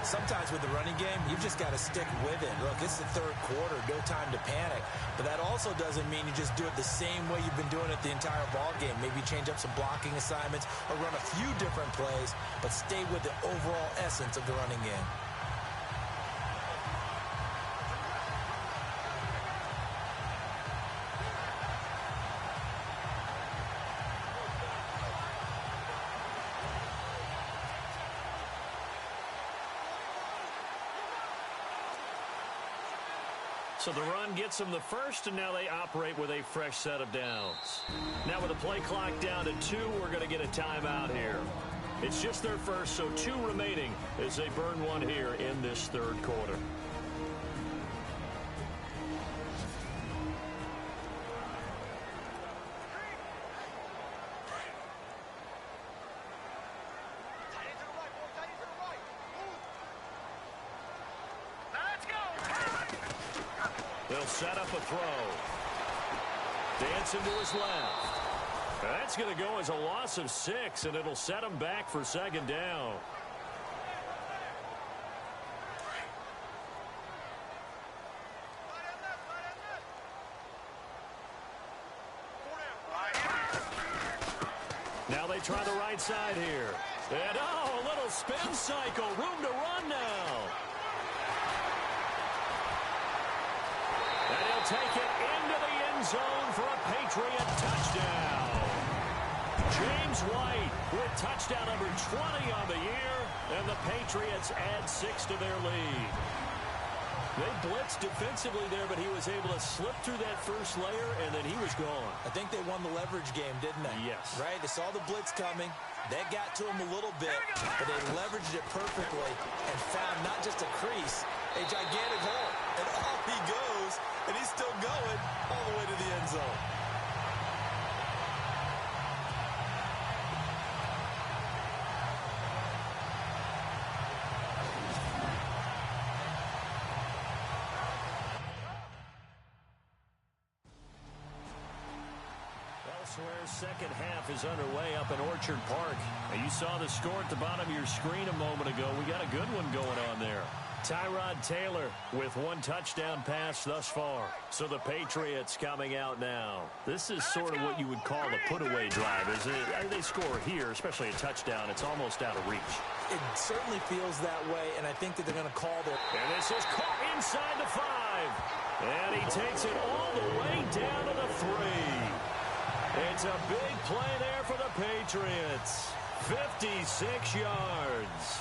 Sometimes with the running game, you've just got to stick with it. Look, it's the third quarter, no time to panic. But that also doesn't mean you just do it the same way you've been doing it the entire ball game. Maybe change up some blocking assignments or run a few different plays, but stay with the overall essence of the running game. So the run gets them the first, and now they operate with a fresh set of downs. Now with the play clock down to 2, we're going to get a timeout here. It's just their first, so 2 remaining as they burn one here in this third quarter. They'll set up a throw. Dancing to his left. That's going to go as a loss of 6, and it'll set him back for second down. Now they try the right side here. And, oh, a little spin cycle. Room to run now. And he'll take it into the end zone for a Patriot touchdown. James White with touchdown number 20 on the year, and the Patriots add 6 to their lead. They blitzed defensively there, but he was able to slip through that first layer, and then he was gone. I think they won the leverage game, didn't they? Yes. Right? They saw the blitz coming. That got to him a little bit, but they leveraged it perfectly and found not just a crease, a gigantic hole. And off he goes, and he's still going all the way to the end zone. Elsewhere, second half is underway up in Orchard Park. Now, you saw the score at the bottom of your screen a moment ago. We got a good one going on there. Tyrod Taylor with 1 touchdown pass thus far. So the Patriots coming out now. This is sort of what you would call a put-away drive. They score here, especially a touchdown. It's almost out of reach. It certainly feels that way, and I think that they're going to call their... And this is caught inside the 5. And he takes it all the way down to the 3. It's a big play there for the Patriots. 56 yards.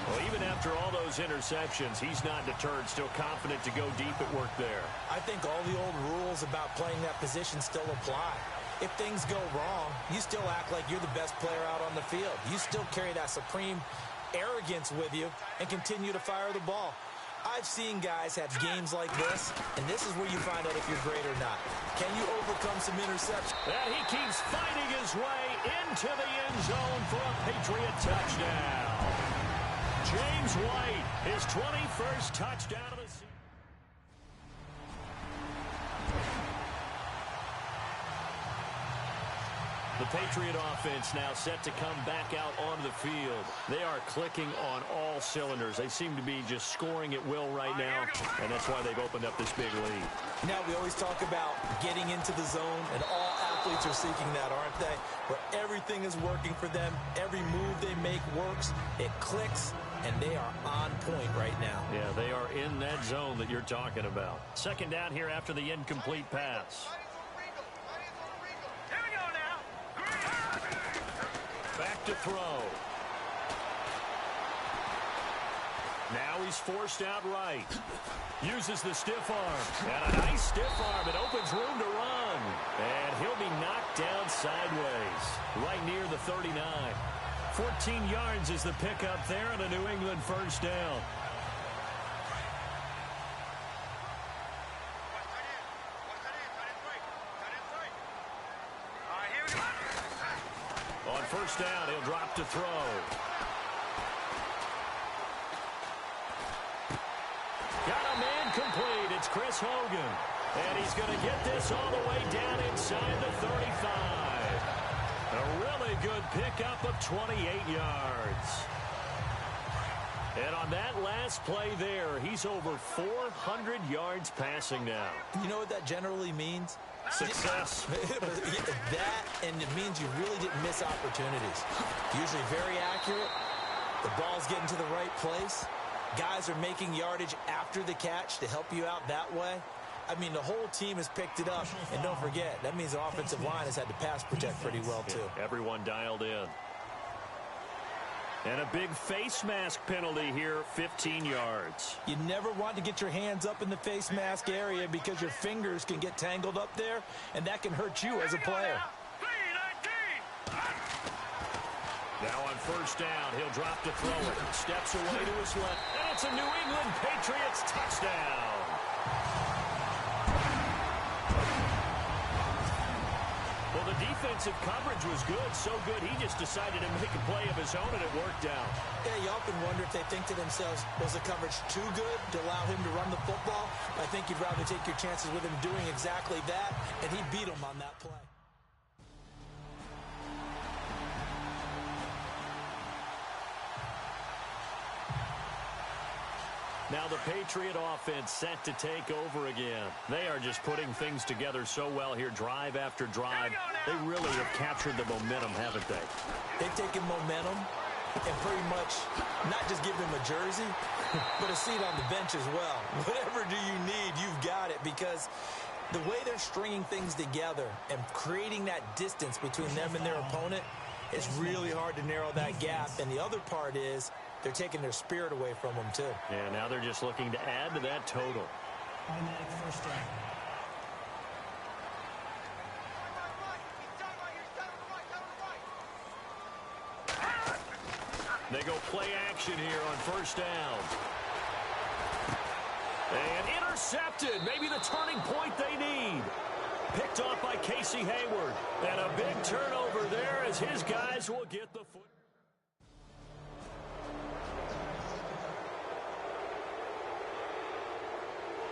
Well, even after all those interceptions, he's not deterred, still confident to go deep at work there. I think all the old rules about playing that position still apply. If things go wrong, you still act like you're the best player out on the field. You still carry that supreme arrogance with you and continue to fire the ball. I've seen guys have games like this, and this is where you find out if you're great or not. Can you overcome some interceptions? And he keeps fighting his way into the end zone for a Patriot touchdown. James White, his 21st touchdown of the season. The Patriot offense now set to come back out onto the field. They are clicking on all cylinders. They seem to be just scoring at will right now, and that's why they've opened up this big lead. Now, we always talk about getting into the zone and all athletes are seeking that, aren't they? Where everything is working for them, every move they make works, it clicks, and they are on point right now. Yeah, they are in that zone that you're talking about. Second down here after the incomplete pass. Here we go now. Back to throw. Now he's forced out right. Uses the stiff arm. And a nice stiff arm. It opens room to run. And he'll be knocked down sideways. Right near the 39. 14 yards is the pickup there and a New England first down. On first down, he'll drop to throw. Got a man complete. It's Chris Hogan. And he's going to get this all the way down inside the 35. A really good pickup of 28 yards. And on that last play there, he's over 400 yards passing now. You know what that generally means? Success. That, and it means you really didn't miss opportunities. Usually very accurate. The ball's getting to the right place. Guys are making yardage after the catch to help you out that way. I mean, the whole team has picked it up. And don't forget, that means the offensive line has had to pass protect pretty well, too. Yeah, everyone dialed in. And a big face mask penalty here, 15 yards. You never want to get your hands up in the face mask area because your fingers can get tangled up there, and that can hurt you as a player. Now on first down, he'll drop to throw it. Steps away to his left, and it's a New England Patriots touchdown. Well, the defensive coverage was good, so good he just decided to make a play of his own, and it worked out. Yeah, you often wonder if they think to themselves, was the coverage too good to allow him to run the football? I think you'd rather take your chances with him doing exactly that, and he beat him on that play. Now the Patriot offense set to take over again. They are just putting things together so well here, drive after drive. They really have captured the momentum, haven't they? They've taken momentum and pretty much not just give them a jersey, but a seat on the bench as well. Whatever do you need, you've got it, because the way they're stringing things together and creating that distance between them and their opponent, it's really hard to narrow that gap. And the other part is they're taking their spirit away from them, too. Yeah, now they're just looking to add to that total. Automatic first down. They go play action here on first down. And intercepted. Maybe the turning point they need. Picked off by Casey Hayward. And a big turnover there as his guys will get the foot.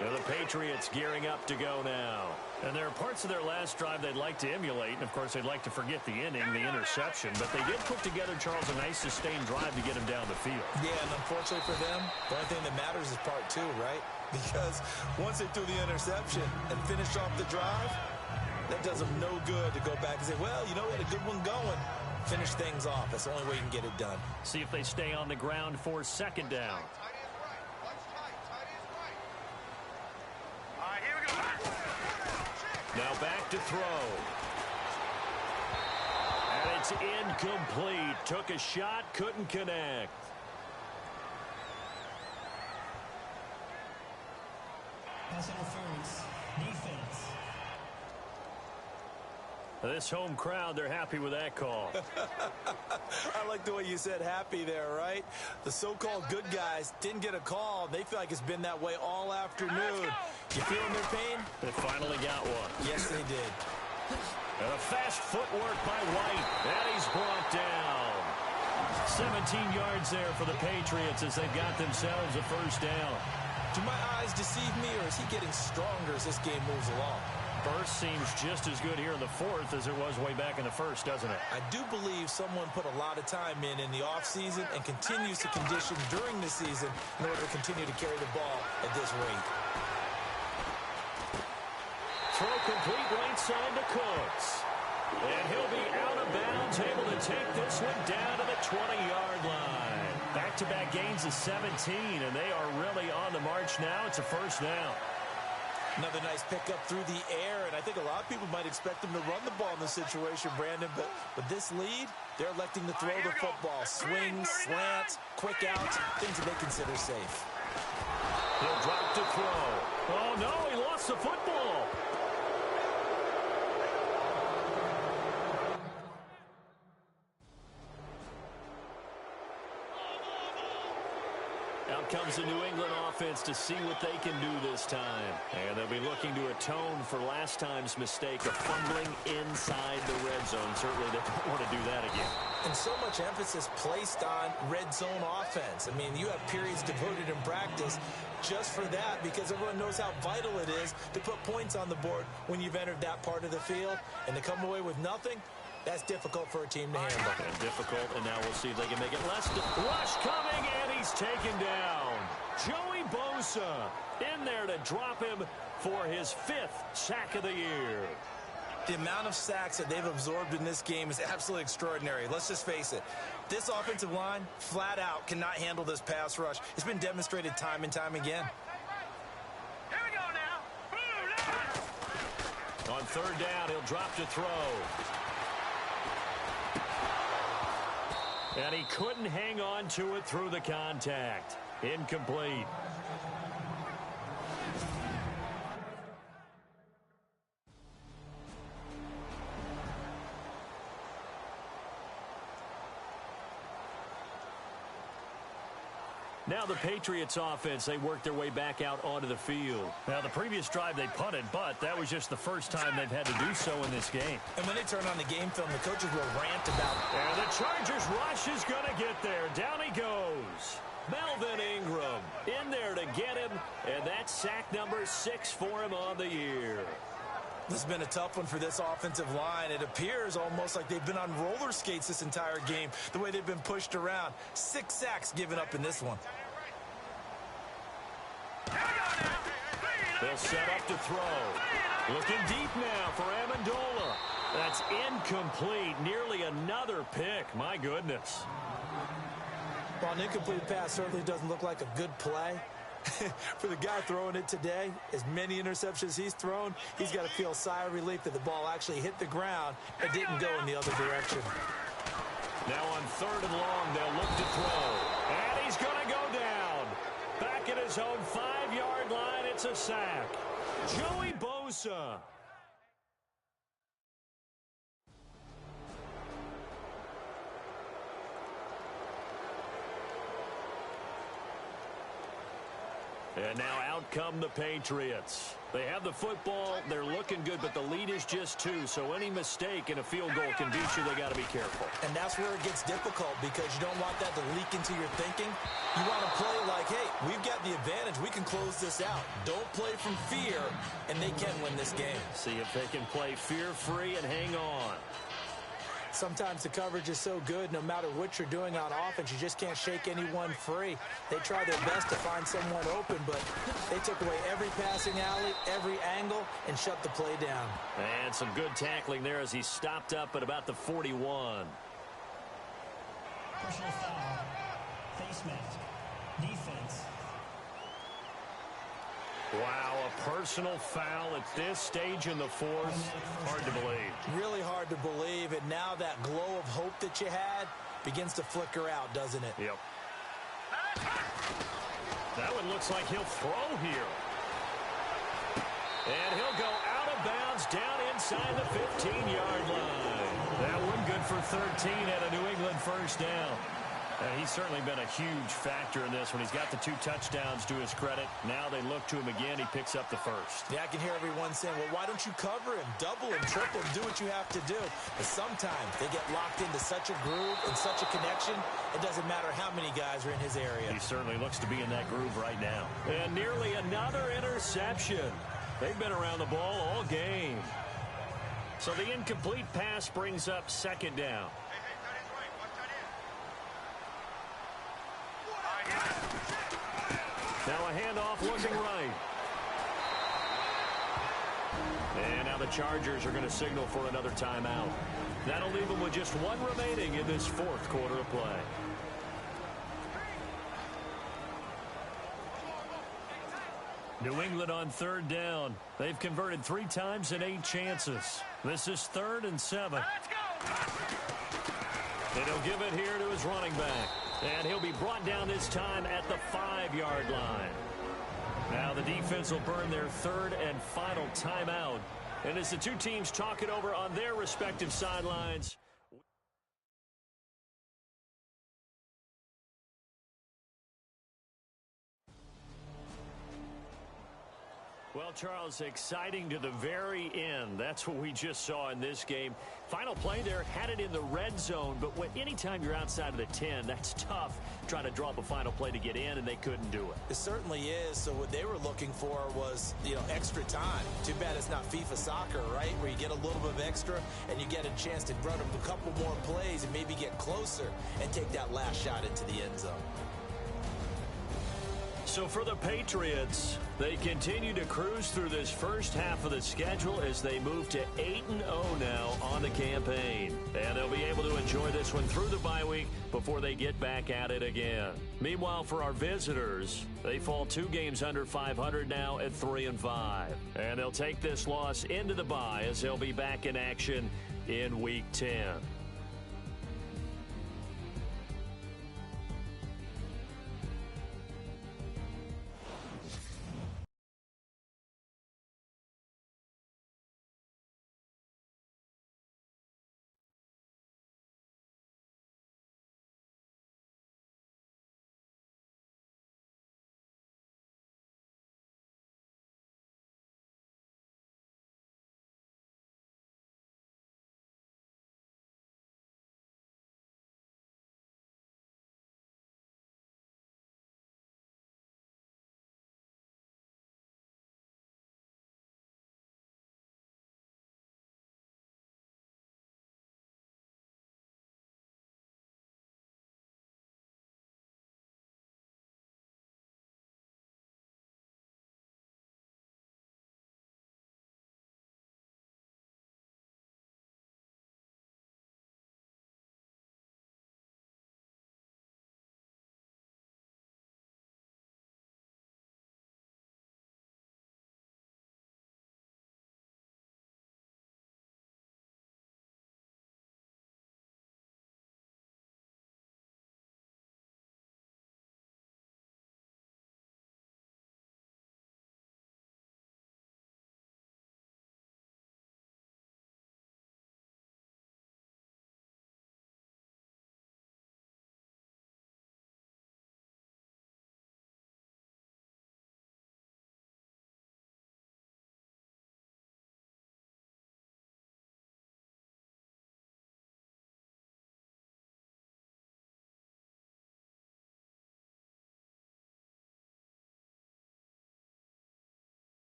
Now the Patriots gearing up to go now. And there are parts of their last drive they'd like to emulate. And, of course, they'd like to forget the inning, the interception. But they did put together, Charles, a nice sustained drive to get him down the field. Yeah, and unfortunately for them, the only thing that matters is part two, right? Because once they threw the interception and finished off the drive, that does them no good to go back and say, well, you know, we had a good one going. Finish things off. That's the only way you can get it done. See if they stay on the ground for second down. Now back to throw. And it's incomplete. Took a shot, couldn't connect. Pass interference. Defense. This home crowd, they're happy with that call. I like the way you said happy there, right? The so-called good guys didn't get a call. They feel like it's been that way all afternoon. You feeling their pain? They finally got one. Yes, they did. And a fast footwork by White. And he's brought down. 17 yards there for the Patriots as they've got themselves a first down. Do my eyes deceive me, or is he getting stronger as this game moves along? Burst seems just as good here in the fourth as it was way back in the first, doesn't it? I do believe someone put a lot of time in the offseason and continues to condition during the season in order to continue to carry the ball at this rate. throw complete right side to Cooks. And he'll be out of bounds, able to take this one down to the 20-yard line. Back-to-back gains of 17, and they are really on the march now. It's a first down. Another nice pickup through the air, and I think a lot of people might expect them to run the ball in this situation, Brandon, but with this lead, they're electing to throw the football. Swings, slants, quick outs, things that they consider safe. He'll drop to throw. Oh, no, he lost the football. Out comes the New England offense to see what they can do this time. And they'll be looking to atone for last time's mistake of fumbling inside the red zone. Certainly they don't want to do that again. And so much emphasis placed on red zone offense. I mean, you have periods devoted in practice just for that because everyone knows how vital it is to put points on the board when you've entered that part of the field. And to come away with nothing, that's difficult for a team to handle. And difficult, and now we'll see if they can make it less. Rush coming, and he's taken down. Joey Bosa in there to drop him for his 5th sack of the year. The amount of sacks that they've absorbed in this game is absolutely extraordinary. Let's just face it. This offensive line, flat out, cannot handle this pass rush. It's been demonstrated time and time again. Here we go now. On 3rd down, he'll drop to throw. And he couldn't hang on to it through the contact. Incomplete. Now the Patriots offense, they worked their way back out onto the field. Now the previous drive they punted, but that was just the first time they've had to do so in this game. And when they turn on the game film, the coaches will rant about it. And the Chargers rush is going to get there. Down he goes. Melvin Ingram in there to get him, and that's sack number 6 for him on the year. This has been a tough one for this offensive line. It appears almost like they've been on roller skates this entire game, the way they've been pushed around. 6 sacks given up in this one. They'll set up to throw. Looking deep now for Amendola. That's incomplete. Nearly another pick. My goodness. Well, an incomplete pass certainly doesn't look like a good play. For the guy throwing it today, as many interceptions he's thrown, he's got to feel a sigh of relief that the ball actually hit the ground and didn't go in the other direction. Now on 3rd and long, they'll look to throw. And he's going to go down. Back at his own 5-yard line, it's a sack. Joey Bosa. And now out come the Patriots. They have the football. They're looking good, but the lead is just 2. So any mistake in a field goal can beat you. They got to be careful. And that's where it gets difficult because you don't want that to leak into your thinking. You want to play like, hey, we've got the advantage. We can close this out. Don't play from fear, and they can win this game. See if they can play fear-free and hang on. Sometimes the coverage is so good, no matter what you're doing on offense, you just can't shake anyone free. They try their best to find someone open, but they took away every passing alley, every angle, and shut the play down. And some good tackling there as he stopped up at about the 41. Personal foul. Face mask. Defense. Wow, a personal foul at this stage in the 4th. Hard to believe. Really hard to believe, and now that glow of hope that you had begins to flicker out, doesn't it? Yep. That one looks like he'll throw here. And he'll go out of bounds down inside the 15-yard line. That one good for 13 at a New England first down. He's certainly been a huge factor in this one. He's got the 2 touchdowns to his credit. Now they look to him again. He picks up the first. Yeah, I can hear everyone saying, well, why don't you cover him, double him, triple him, do what you have to do. But sometimes they get locked into such a groove and such a connection, it doesn't matter how many guys are in his area. He certainly looks to be in that groove right now. And nearly another interception. They've been around the ball all game. So the incomplete pass brings up 2nd down. Now a handoff looking right. And now the Chargers are going to signal for another timeout. That'll leave them with just one remaining in this fourth quarter of play. New England on third down. They've converted 3 times in 8 chances. This is 3rd and 7. Let's go. And he'll give it here to his running back. And he'll be brought down this time at the 5-yard line. Now the defense will burn their 3rd and final timeout. And as the two teams talk it over on their respective sidelines. Well, Charles, exciting to the very end. That's what we just saw in this game. Final play there, had it in the red zone, but anytime you're outside of the 10, that's tough trying to draw up a final play to get in, and they couldn't do it. It certainly is. So what they were looking for was, extra time. Too bad it's not FIFA soccer, right, where you get a little bit of extra and you get a chance to run a couple more plays and maybe get closer and take that last shot into the end zone. So for the Patriots, they continue to cruise through this first half of the schedule as they move to 8-0 now on the campaign. And they'll be able to enjoy this one through the bye week before they get back at it again. Meanwhile, for our visitors, they fall 2 games under 500 now at 3-5. And they'll take this loss into the bye as they'll be back in action in Week 10.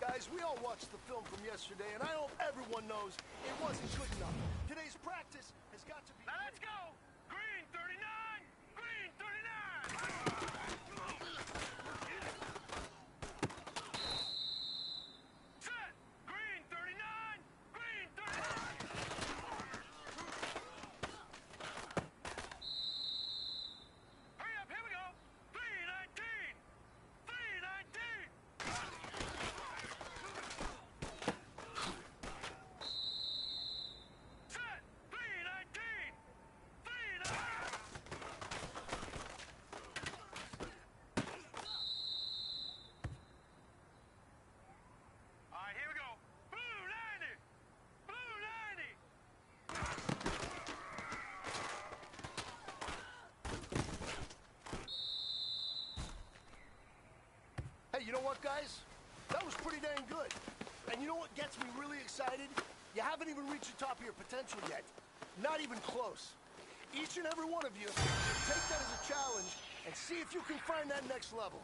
Guys, we all watched the film from yesterday, and I hope everyone knows it wasn't good enough. Today's practice has got to be... Now let's go. Green 39. Green 39. Set. Green 39. Green 39. Hurry up. Here we go. 319. 319. Set. 319. 319. All right, here we go. Blue 90. Blue 90. Hey, you know what, guys? That was pretty dang good. And you know what gets me really excited? You haven't even reached the top of your potential yet. Not even close. Each and every one of you should take that as a challenge and see if you can find that next level.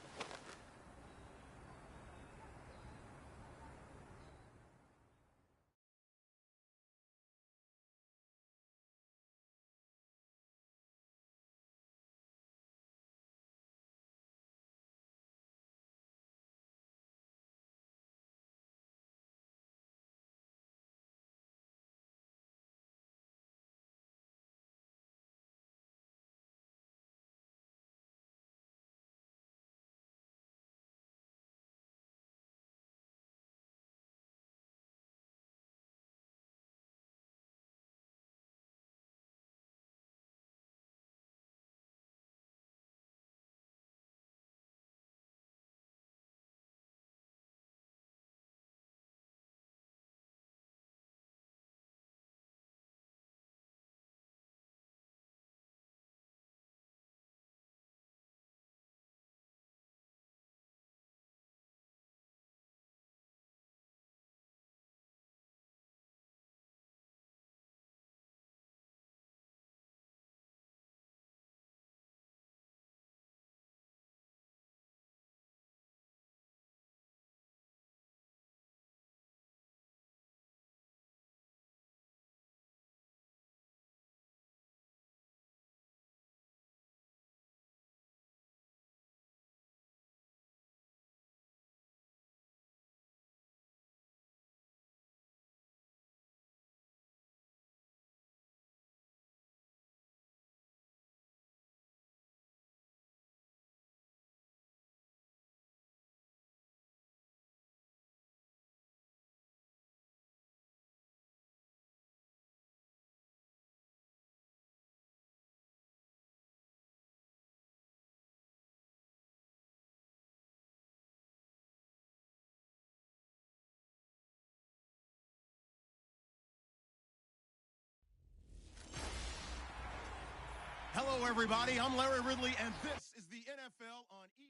Hello, everybody. I'm Larry Ridley, and this is the NFL on EA.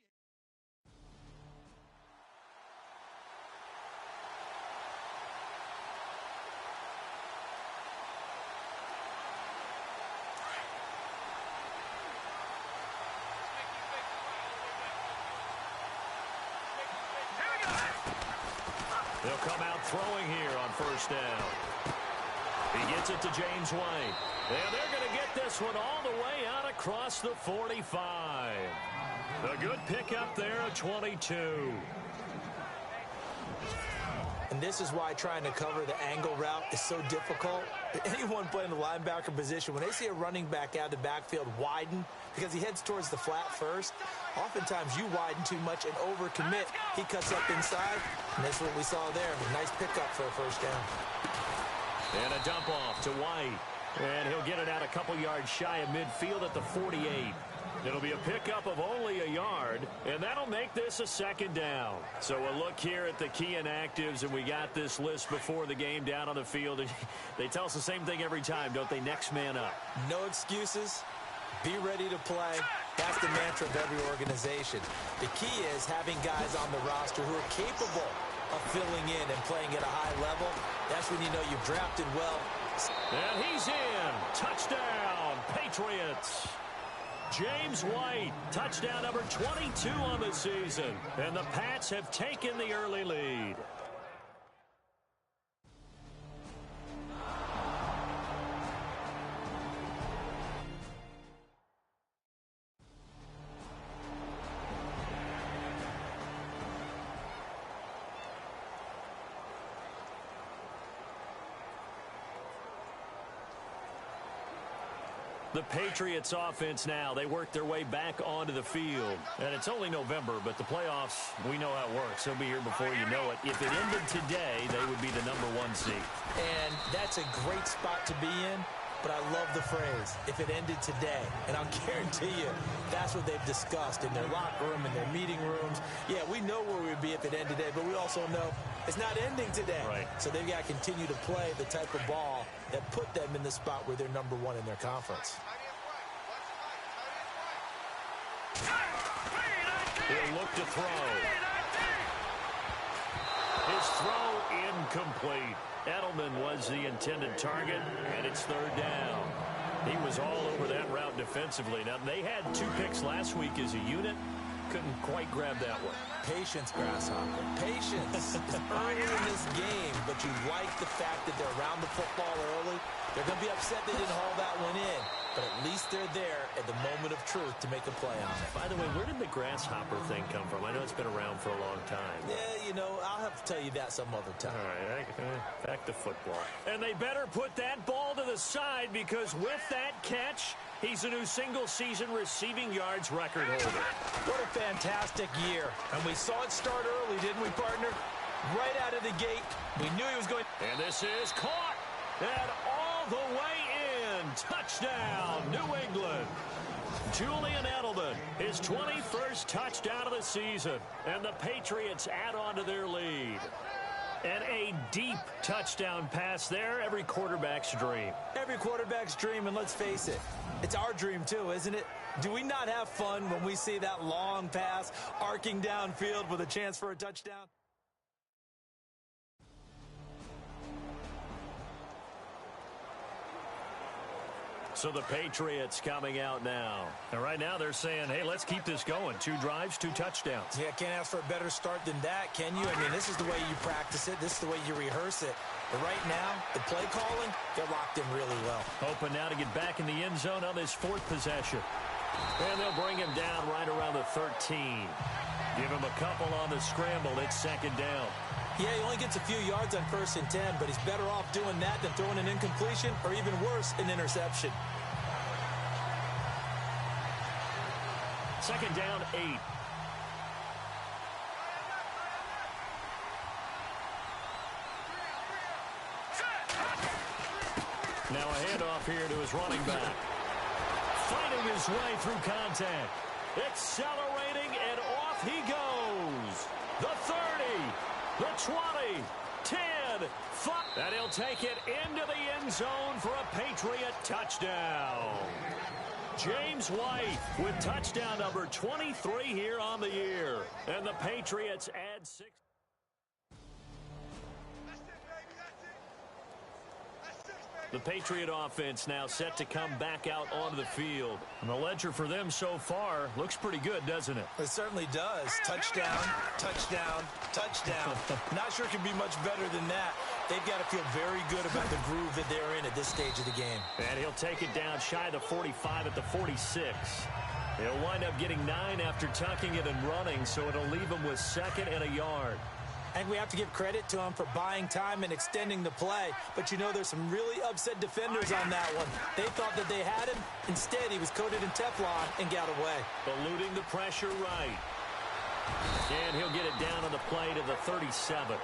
They'll come out throwing here on first down. He gets it to James White. And they're going to get this one all the way out across the 45. A good pickup there at 22. And this is why trying to cover the angle route is so difficult. Anyone playing the linebacker position, when they see a running back out of the backfield widen because he heads towards the flat first, oftentimes you widen too much and overcommit. He cuts up inside, and that's what we saw there. A nice pickup for a first down. And a dump off to White. And he'll get it out a couple yards shy of midfield at the 48. It'll be a pickup of only a yard, and that'll make this a second down. So a look here at the key inactives, and we got this list before the game down on the field. They tell us the same thing every time, don't they? Next man up. No excuses. Be ready to play. That's the mantra of every organization. The key is having guys on the roster who are capable of filling in and playing at a high level. That's when you know you've drafted well. And he's in. Touchdown, Patriots. James White, touchdown number 22 on the season. And the Pats have taken the early lead. The Patriots offense now, they work their way back onto the field. And it's only November, but the playoffs, we know how it works. They'll be here before you know it. If it ended today, they would be the #1 seed. And that's a great spot to be in. But I love the phrase, if it ended today. And I'll guarantee you, that's what they've discussed in their locker room, in their meeting rooms. Yeah, we know where we'd be if it ended today, but we also know it's not ending today. Right. So they've got to continue to play the type of ball that put them in the spot where they're #1 in their conference. He'll look to throw. His throw incomplete. Edelman was the intended target, and it's third down. He was all over that route defensively. Now, they had 2 picks last week as a unit. Couldn't quite grab that one. Patience, Grasshopper. Patience is early in this game, but you like the fact that they're around the football early. They're going to be upset they didn't haul that one in, but at least they're there at the moment of truth to make a play on it. By the way, where did the grasshopper thing come from? I know it's been around for a long time. Yeah, you know, I'll have to tell you that some other time. All right, back to football. And they better put that ball to the side because with that catch, he's a new single-season receiving yards record holder. What a fantastic year. And we saw it start early, didn't we, partner? Right out of the gate, we knew he was going. And this is caught. And all the way in. Touchdown, New England. Julian Edelman, his 21st touchdown of the season. And the Patriots add on to their lead. And a deep touchdown pass there, every quarterback's dream. Every quarterback's dream, and let's face it, it's our dream too, isn't it? Do we not have fun when we see that long pass arcing downfield with a chance for a touchdown? So the Patriots coming out now. And right now they're saying, hey, let's keep this going. 2 drives, 2 touchdowns. Yeah, can't ask for a better start than that, can you? I mean, this is the way you practice it. This is the way you rehearse it. But right now, the play calling, they're locked in really well. Open now to get back in the end zone on this 4th possession. And they'll bring him down right around the 13. Give him a couple on the scramble. It's 2nd down. Yeah, he only gets a few yards on 1st and 10, but he's better off doing that than throwing an incompletion or even worse, an interception. 2nd down, 8. Now a handoff here to his running back. Fighting his way through contact. Accelerating, and off he goes. The 30, the 20, 10, 5. And he'll take it into the end zone for a Patriot touchdown. James White with touchdown number 23 here on the year. And the Patriots add 6. The Patriot offense now set to come back out onto the field. And the ledger for them so far looks pretty good, doesn't it? It certainly does. Touchdown, touchdown, touchdown. Not sure it can be much better than that. They've got to feel very good about the groove that they're in at this stage of the game. And he'll take it down shy of the 45 at the 46. He'll wind up getting 9 after tucking it and running, so it'll leave him with 2nd and a yard. And we have to give credit to him for buying time and extending the play. But, you know, there's some really upset defenders on that one. They thought that they had him. Instead, he was coated in Teflon and got away. Eluding the pressure right. And he'll get it down on the play to the 37.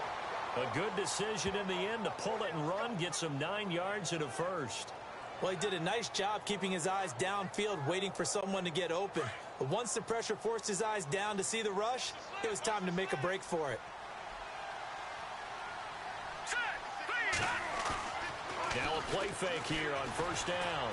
A good decision in the end to pull it and run, gets him 9 yards and a first. Well, he did a nice job keeping his eyes downfield, waiting for someone to get open. But once the pressure forced his eyes down to see the rush, it was time to make a break for it. Now a play fake here on first down.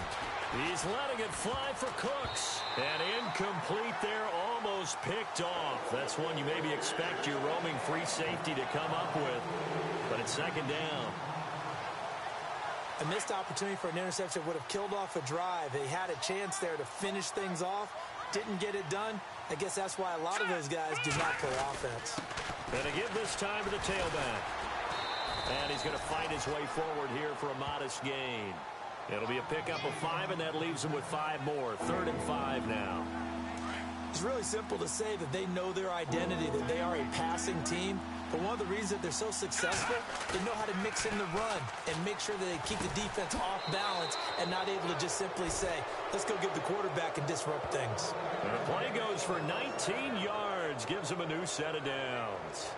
He's letting it fly for Cooks. And incomplete there, almost picked off. That's one you maybe expect your roaming free safety to come up with. But it's 2nd down. A missed opportunity for an interception would have killed off a drive. They had a chance there to finish things off. Didn't get it done. I guess that's why a lot of those guys do not play offense. And to give this time to the tailback. And he's going to fight his way forward here for a modest gain. It'll be a pickup of 5, and that leaves him with 5 more. 3rd and 5 now. It's really simple to say that they know their identity, that they are a passing team. But one of the reasons that they're so successful, they know how to mix in the run and make sure that they keep the defense off balance and not able to just simply say, let's go get the quarterback and disrupt things. And the play goes for 19 yards, gives him a new set of downs.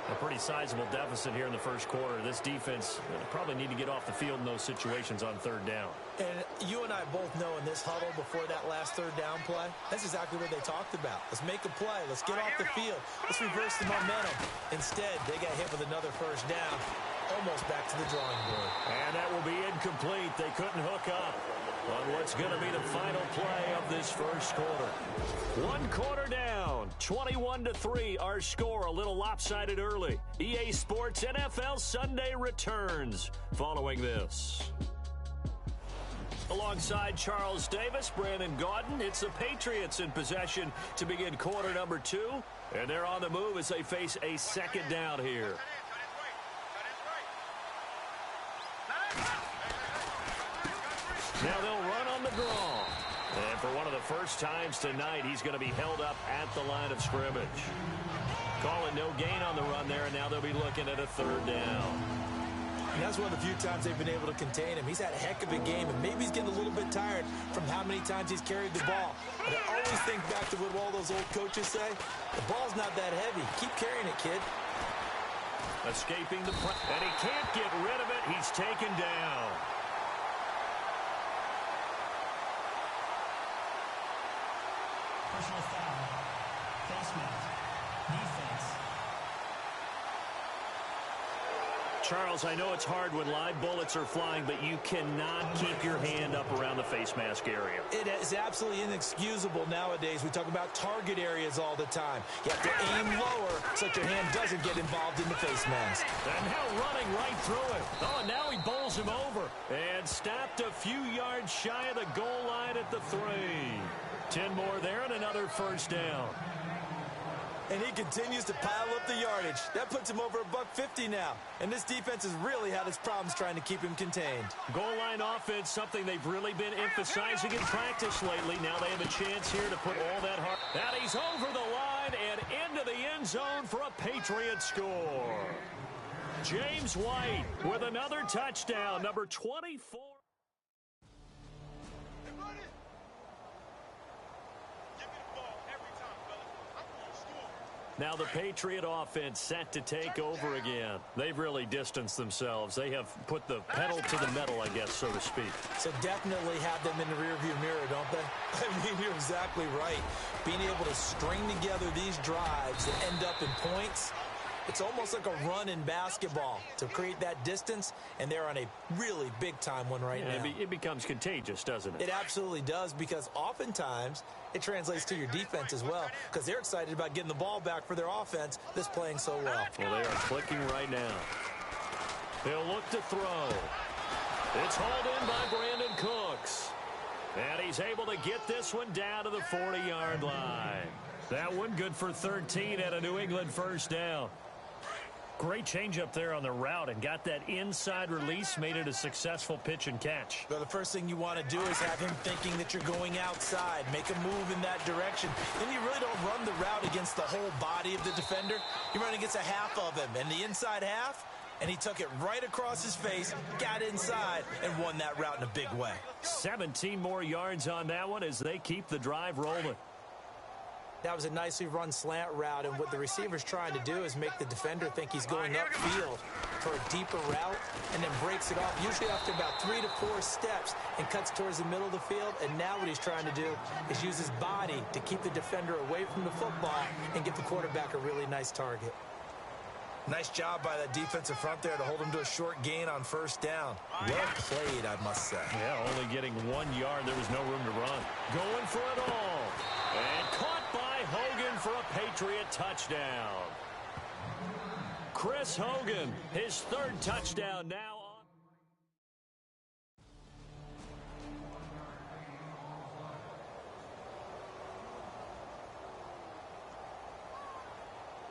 A pretty sizable deficit here in the first quarter. This defense probably need to get off the field in those situations on 3rd down. And you and I both know in this huddle before that last 3rd down play, that's exactly what they talked about. Let's make a play. Let's get off the field. Let's reverse the momentum. Instead, they got hit with another first down, almost back to the drawing board. And that will be incomplete. They couldn't hook up on what's going to be the final play of this first quarter. 1 quarter down, 21-3, our score, a little lopsided early. EA Sports NFL Sunday returns following this. Alongside Charles Davis, Brandon Gaudin, it's the Patriots in possession to begin quarter number 2. And they're on the move as they face a 2nd down here. Now they'll run on the draw. And for one of the first times tonight, he's going to be held up at the line of scrimmage. Calling no gain on the run there, and now they'll be looking at a 3rd down. And that's one of the few times they've been able to contain him. He's had a heck of a game, and maybe he's getting a little bit tired from how many times he's carried the ball. But I always think back to what all those old coaches say. The ball's not that heavy. Keep carrying it, kid. Escaping the press, and he can't get rid of it. He's taken down. Personal foul. Face mask. Defense. Charles, I know it's hard when live bullets are flying, but you cannot keep your hand up around the face mask area. It is absolutely inexcusable nowadays. We talk about target areas all the time. You have to aim lower so that your hand doesn't get involved in the face mask. And now running right through it. Oh, and now he bowls him over. And stopped a few yards shy of the goal line at the 3. 10 more there and another first down. And he continues to pile up the yardage. That puts him over $150 now. And this defense has really had its problems trying to keep him contained. Goal line offense, something they've really been emphasizing in practice lately. Now they have a chance here to put all that heart. And he's over the line and into the end zone for a Patriot score. James White with another touchdown, number 24. Now the Patriot offense set to take over again. They've really distanced themselves. They have put the pedal to the metal, I guess, so to speak. So definitely have them in the rearview mirror, don't they? I mean, you're exactly right. Being able to string together these drives that end up in points, It's almost like a run in basketball to create that distance, and they're on a really big-time one right now. It becomes contagious, doesn't it? It absolutely does, because oftentimes it translates to your defense as well, because they're excited about getting the ball back for their offense that's playing so well. Well, they are clicking right now. They'll look to throw. It's hauled in by Brandon Cooks. And he's able to get this one down to the 40-yard line. That one good for 13 at a New England first down. Great change up there on the route and got that inside release, made it a successful pitch and catch. Well, the first thing you want to do is have him thinking that you're going outside, make a move in that direction. Then you really don't run the route against the whole body of the defender. You run against a half of him, and the inside half, and he took it right across his face, got inside, and won that route in a big way. 17 more yards on that one as they keep the drive rolling. That was a nicely run slant route, and what the receiver's trying to do is make the defender think he's going upfield for a deeper route, and then breaks it off, usually after about 3 to 4 steps, and cuts towards the middle of the field. And now what he's trying to do is use his body to keep the defender away from the football and give the quarterback a really nice target. Nice job by that defensive front there to hold him to a short gain on first down. Well played, I must say. Yeah, only getting 1 yard. There was no room to run. Going for it all. And caught by Hogan for a Patriot touchdown. Chris Hogan, his 3rd touchdown now on.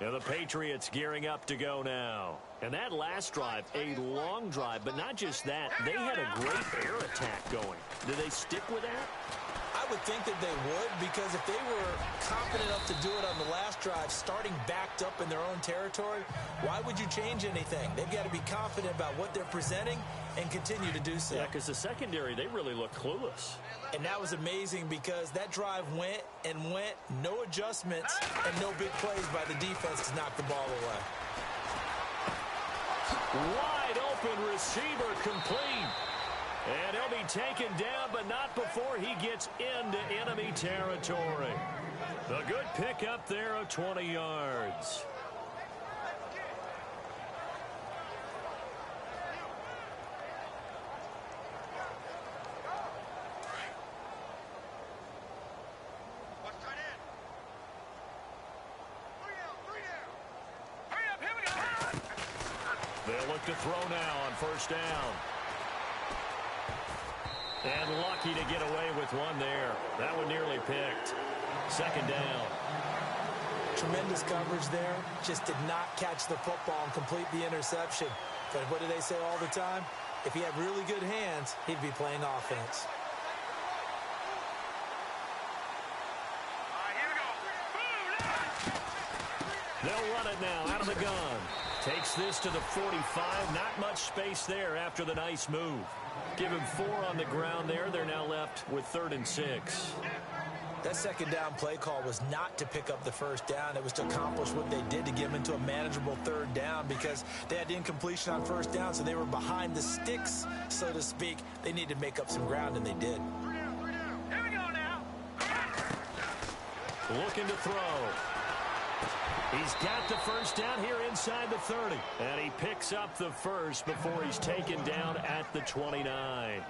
Yeah, the Patriots gearing up to go now. And that last drive, a long drive, but not just that. They had a great air attack going. Did they stick with that? I would think that they would, because if they were confident enough to do it on the last drive, starting backed up in their own territory, why would you change anything? They've got to be confident about what they're presenting and continue to do so. Yeah, because the secondary, they really look clueless. And that was amazing, because that drive went and went, no adjustments, and no big plays by the defense to knock the ball away. Wide open receiver complete. And he'll be taken down, but not before he gets into enemy territory. A good pickup there of 20 yards. They'll look to throw now on first down. And lucky to get away with one there. That one nearly picked. 2nd down. Tremendous coverage there. Just did not catch the football and complete the interception. But what do they say all the time? If he had really good hands, he'd be playing offense. They'll run it now out of the gun. Takes this to the 45. Not much space there after the nice move. Give him 4 on the ground there. They're now left with 3rd and 6. That 2nd down play call was not to pick up the first down. It was to accomplish what they did, to get them into a manageable 3rd down, because they had incompletion on first down, so they were behind the sticks, so to speak. They needed to make up some ground, and they did. Here we go now. Looking to throw. He's got the first down here inside the 30. And he picks up the first before he's taken down at the 29.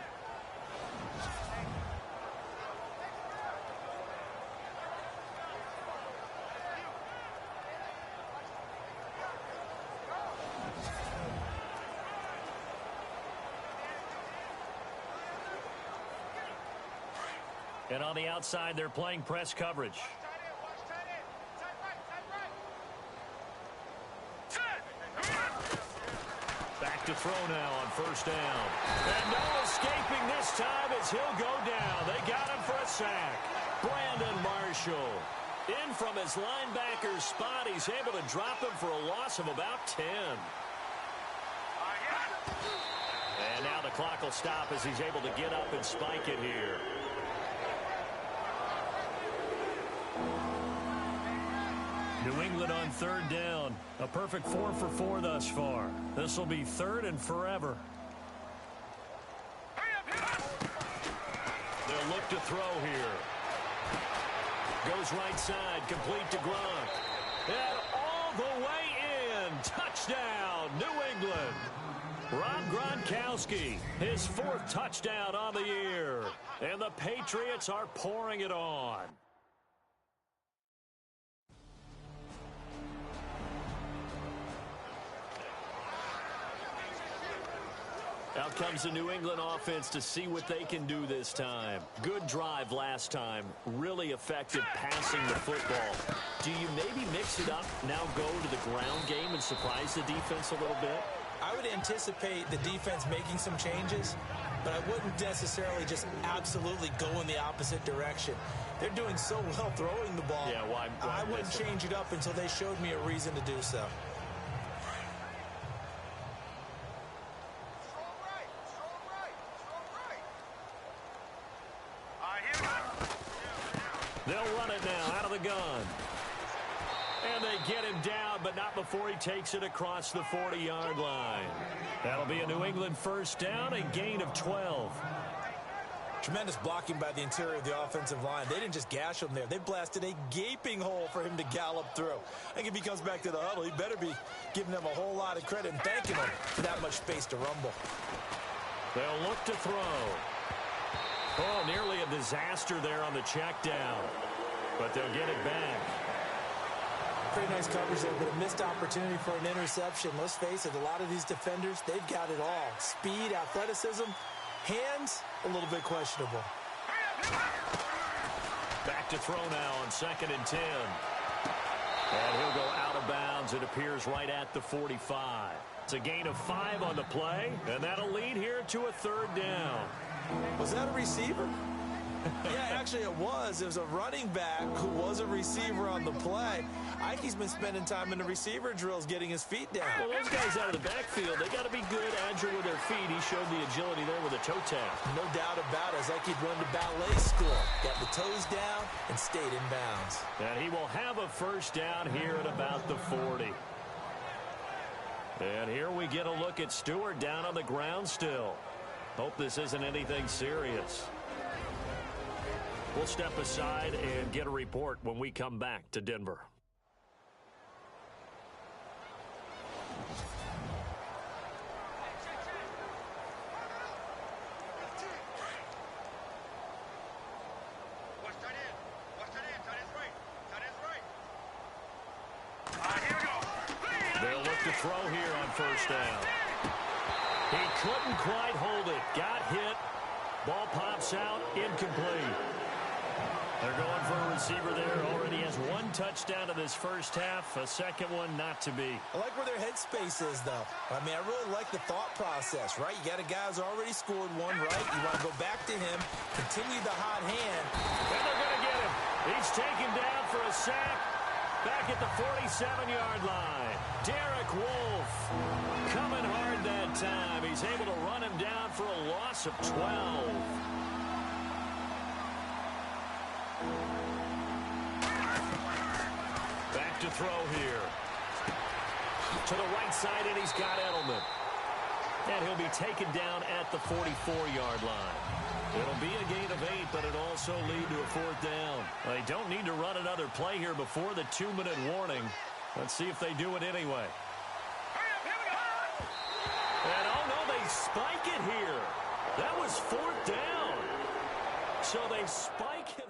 And on the outside, they're playing press coverage. Back to throw now on first down. And no escaping this time as he'll go down. They got him for a sack. Brandon Marshall in from his linebacker spot. He's able to drop him for a loss of about 10. And now the clock will stop as he's able to get up and spike it here. New England on 3rd down. A perfect 4 for 4 thus far. This will be 3rd and forever. They'll look to throw here. Goes right side, complete to Gronk. And all the way in New England. Rob Gronkowski, his 4th touchdown on the year. And the Patriots are pouring it on. Out comes the New England offense to see what they can do this time. Good drive last time. Really effective passing the football. Do you maybe mix it up, now go to the ground game and surprise the defense a little bit? I would anticipate the defense making some changes, but I wouldn't necessarily just absolutely go in the opposite direction. They're doing so well throwing the ball. Yeah, why I wouldn't change it up until they showed me a reason to do so. They'll run it now out of the gun. And they get him down, but not before he takes it across the 40-yard line. That'll be a New England first down, a gain of 12. Tremendous blocking by the interior of the offensive line. They didn't just gash him there. They blasted a gaping hole for him to gallop through. I think if he comes back to the huddle, he better be giving them a whole lot of credit and thanking them for that much space to rumble. They'll look to throw. Oh, nearly a disaster there on the check down. But they'll get it back. Pretty nice coverage there, but a missed opportunity for an interception. Let's face it, a lot of these defenders, they've got it all. Speed, athleticism, hands, a little bit questionable. Back to throw now on 2nd and 10. And he'll go out of bounds. It appears right at the 45. It's a gain of 5 on the play, and that'll lead here to a 3rd down. Was that a receiver? Yeah, actually it was. It was a running back who was a receiver on the play. Ike's been spending time in the receiver drills getting his feet down. Well, those guys out of the backfield, they got to be good, agile with their feet. He showed the agility there with a toe tap. No doubt about it. It's like he'd run to ballet school. Got the toes down and stayed in bounds. And he will have a first down here at about the 40. And here we get a look at Stewart down on the ground still. Hope this isn't anything serious. We'll step aside and get a report when we come back to Denver. They'll look to throw here on first down. He couldn't quite hold it. Got hit. Ball pops out. Incomplete. They're going for a receiver there. Already has 1 touchdown in this first half. A second one not to be. I like where their headspace is, though. I mean, I really like the thought process, right? You got a guy who's already scored 1, right? You want to go back to him, continue the hot hand. And they're going to get him. He's taken down for a sack. Back at the 47-yard line. Derek Wolfe coming hard that time. He's able to run him down for a loss of 12. Back to throw here. To the right side, and he's got Edelman. And he'll be taken down at the 44-yard line. It'll be a gain of 8, but it'll also lead to a 4th down. They don't need to run another play here before the 2-minute warning. Let's see if they do it anyway. And oh no, they spike it here. That was 4th down. So they spike it.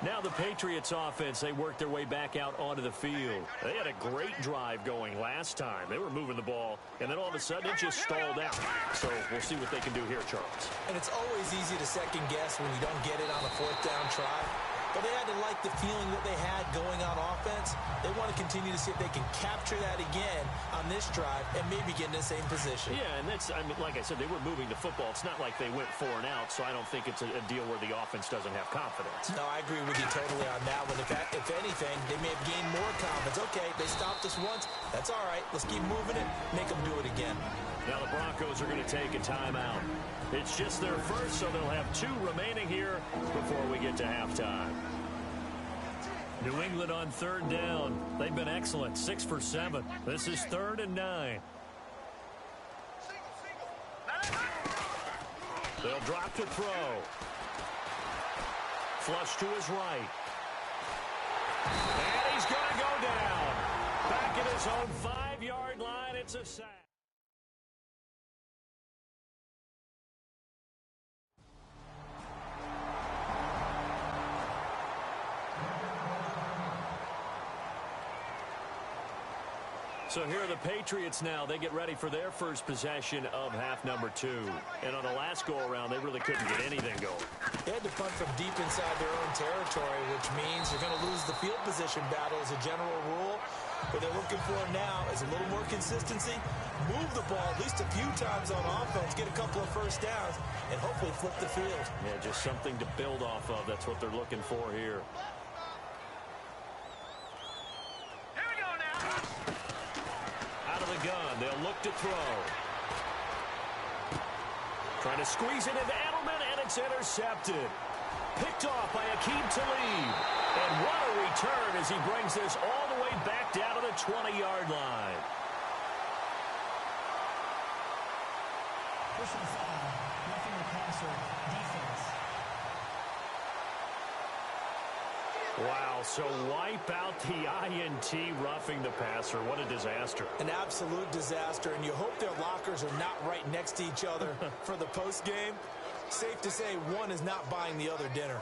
Now the Patriots offense, they worked their way back out onto the field. They had a great drive going last time. They were moving the ball, and then all of a sudden it just stalled out. So we'll see what they can do here, Charles. And it's always easy to second guess when you don't get it on a 4th down try. But they had to like the feeling that they had going on offense. They want to continue to see if they can capture that again on this drive and maybe get in the same position. Yeah, and that's, I mean, like I said, they were moving the football. It's not like they went 4 and out, so I don't think it's a deal where the offense doesn't have confidence. No, I agree with you totally on that one. If anything, they may have gained more confidence. Okay, they stopped us once. That's all right. Let's keep moving it. Make them do it again. Now the Broncos are going to take a timeout. It's just their first, so they'll have 2 remaining here before we get to halftime. New England on 3rd down. They've been excellent, 6 for 7. This is 3rd and 9. They'll drop to throw. flush to his right. And he's going to go down. Back at his own 5-yard line, it's a sack. So here are the Patriots now. They get ready for their first possession of half number 2. And on the last go-around, they really couldn't get anything going. They had to punt from deep inside their own territory, which means they're going to lose the field position battle as a general rule. What they're looking for now is a little more consistency, move the ball at least a few times on offense, get a couple of first downs, and hopefully flip the field. Yeah, just something to build off of. That's what they're looking for here. Here we go now. Out of the gun, they'll look to throw. Trying to squeeze it into Edelman, and it's intercepted. Picked off by Akeem Talib. And what a return as he brings this all the way back down to the 20-yard line. Personal foul. Roughing the passer. Defense. Wow, so wipe out the INT roughing the passer. What a disaster. An absolute disaster, and you hope their lockers are not right next to each other for the postgame. Safe to say one is not buying the other dinner.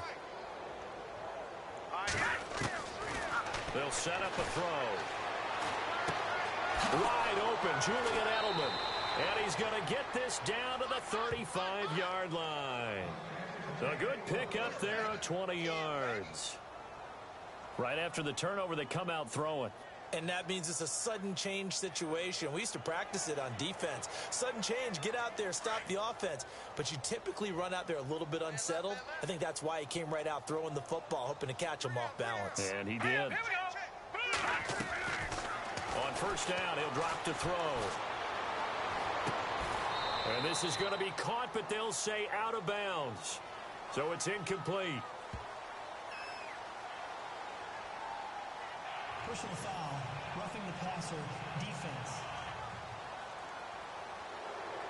They'll set up a throw. Wide open, Julian Edelman. And he's going to get this down to the 35-yard line. A good pickup there of 20 yards. Right after the turnover, they come out throwing. And that means it's a sudden change situation. We used to practice it on defense. Sudden change, get out there, stop the offense. But you typically run out there a little bit unsettled. I think that's why he came right out throwing the football, hoping to catch him off balance. And he did. Here we go. On first down, he'll drop to throw. And this is going to be caught, but they'll say out of bounds. So it's incomplete. Personal foul. Roughing the passer. Defense.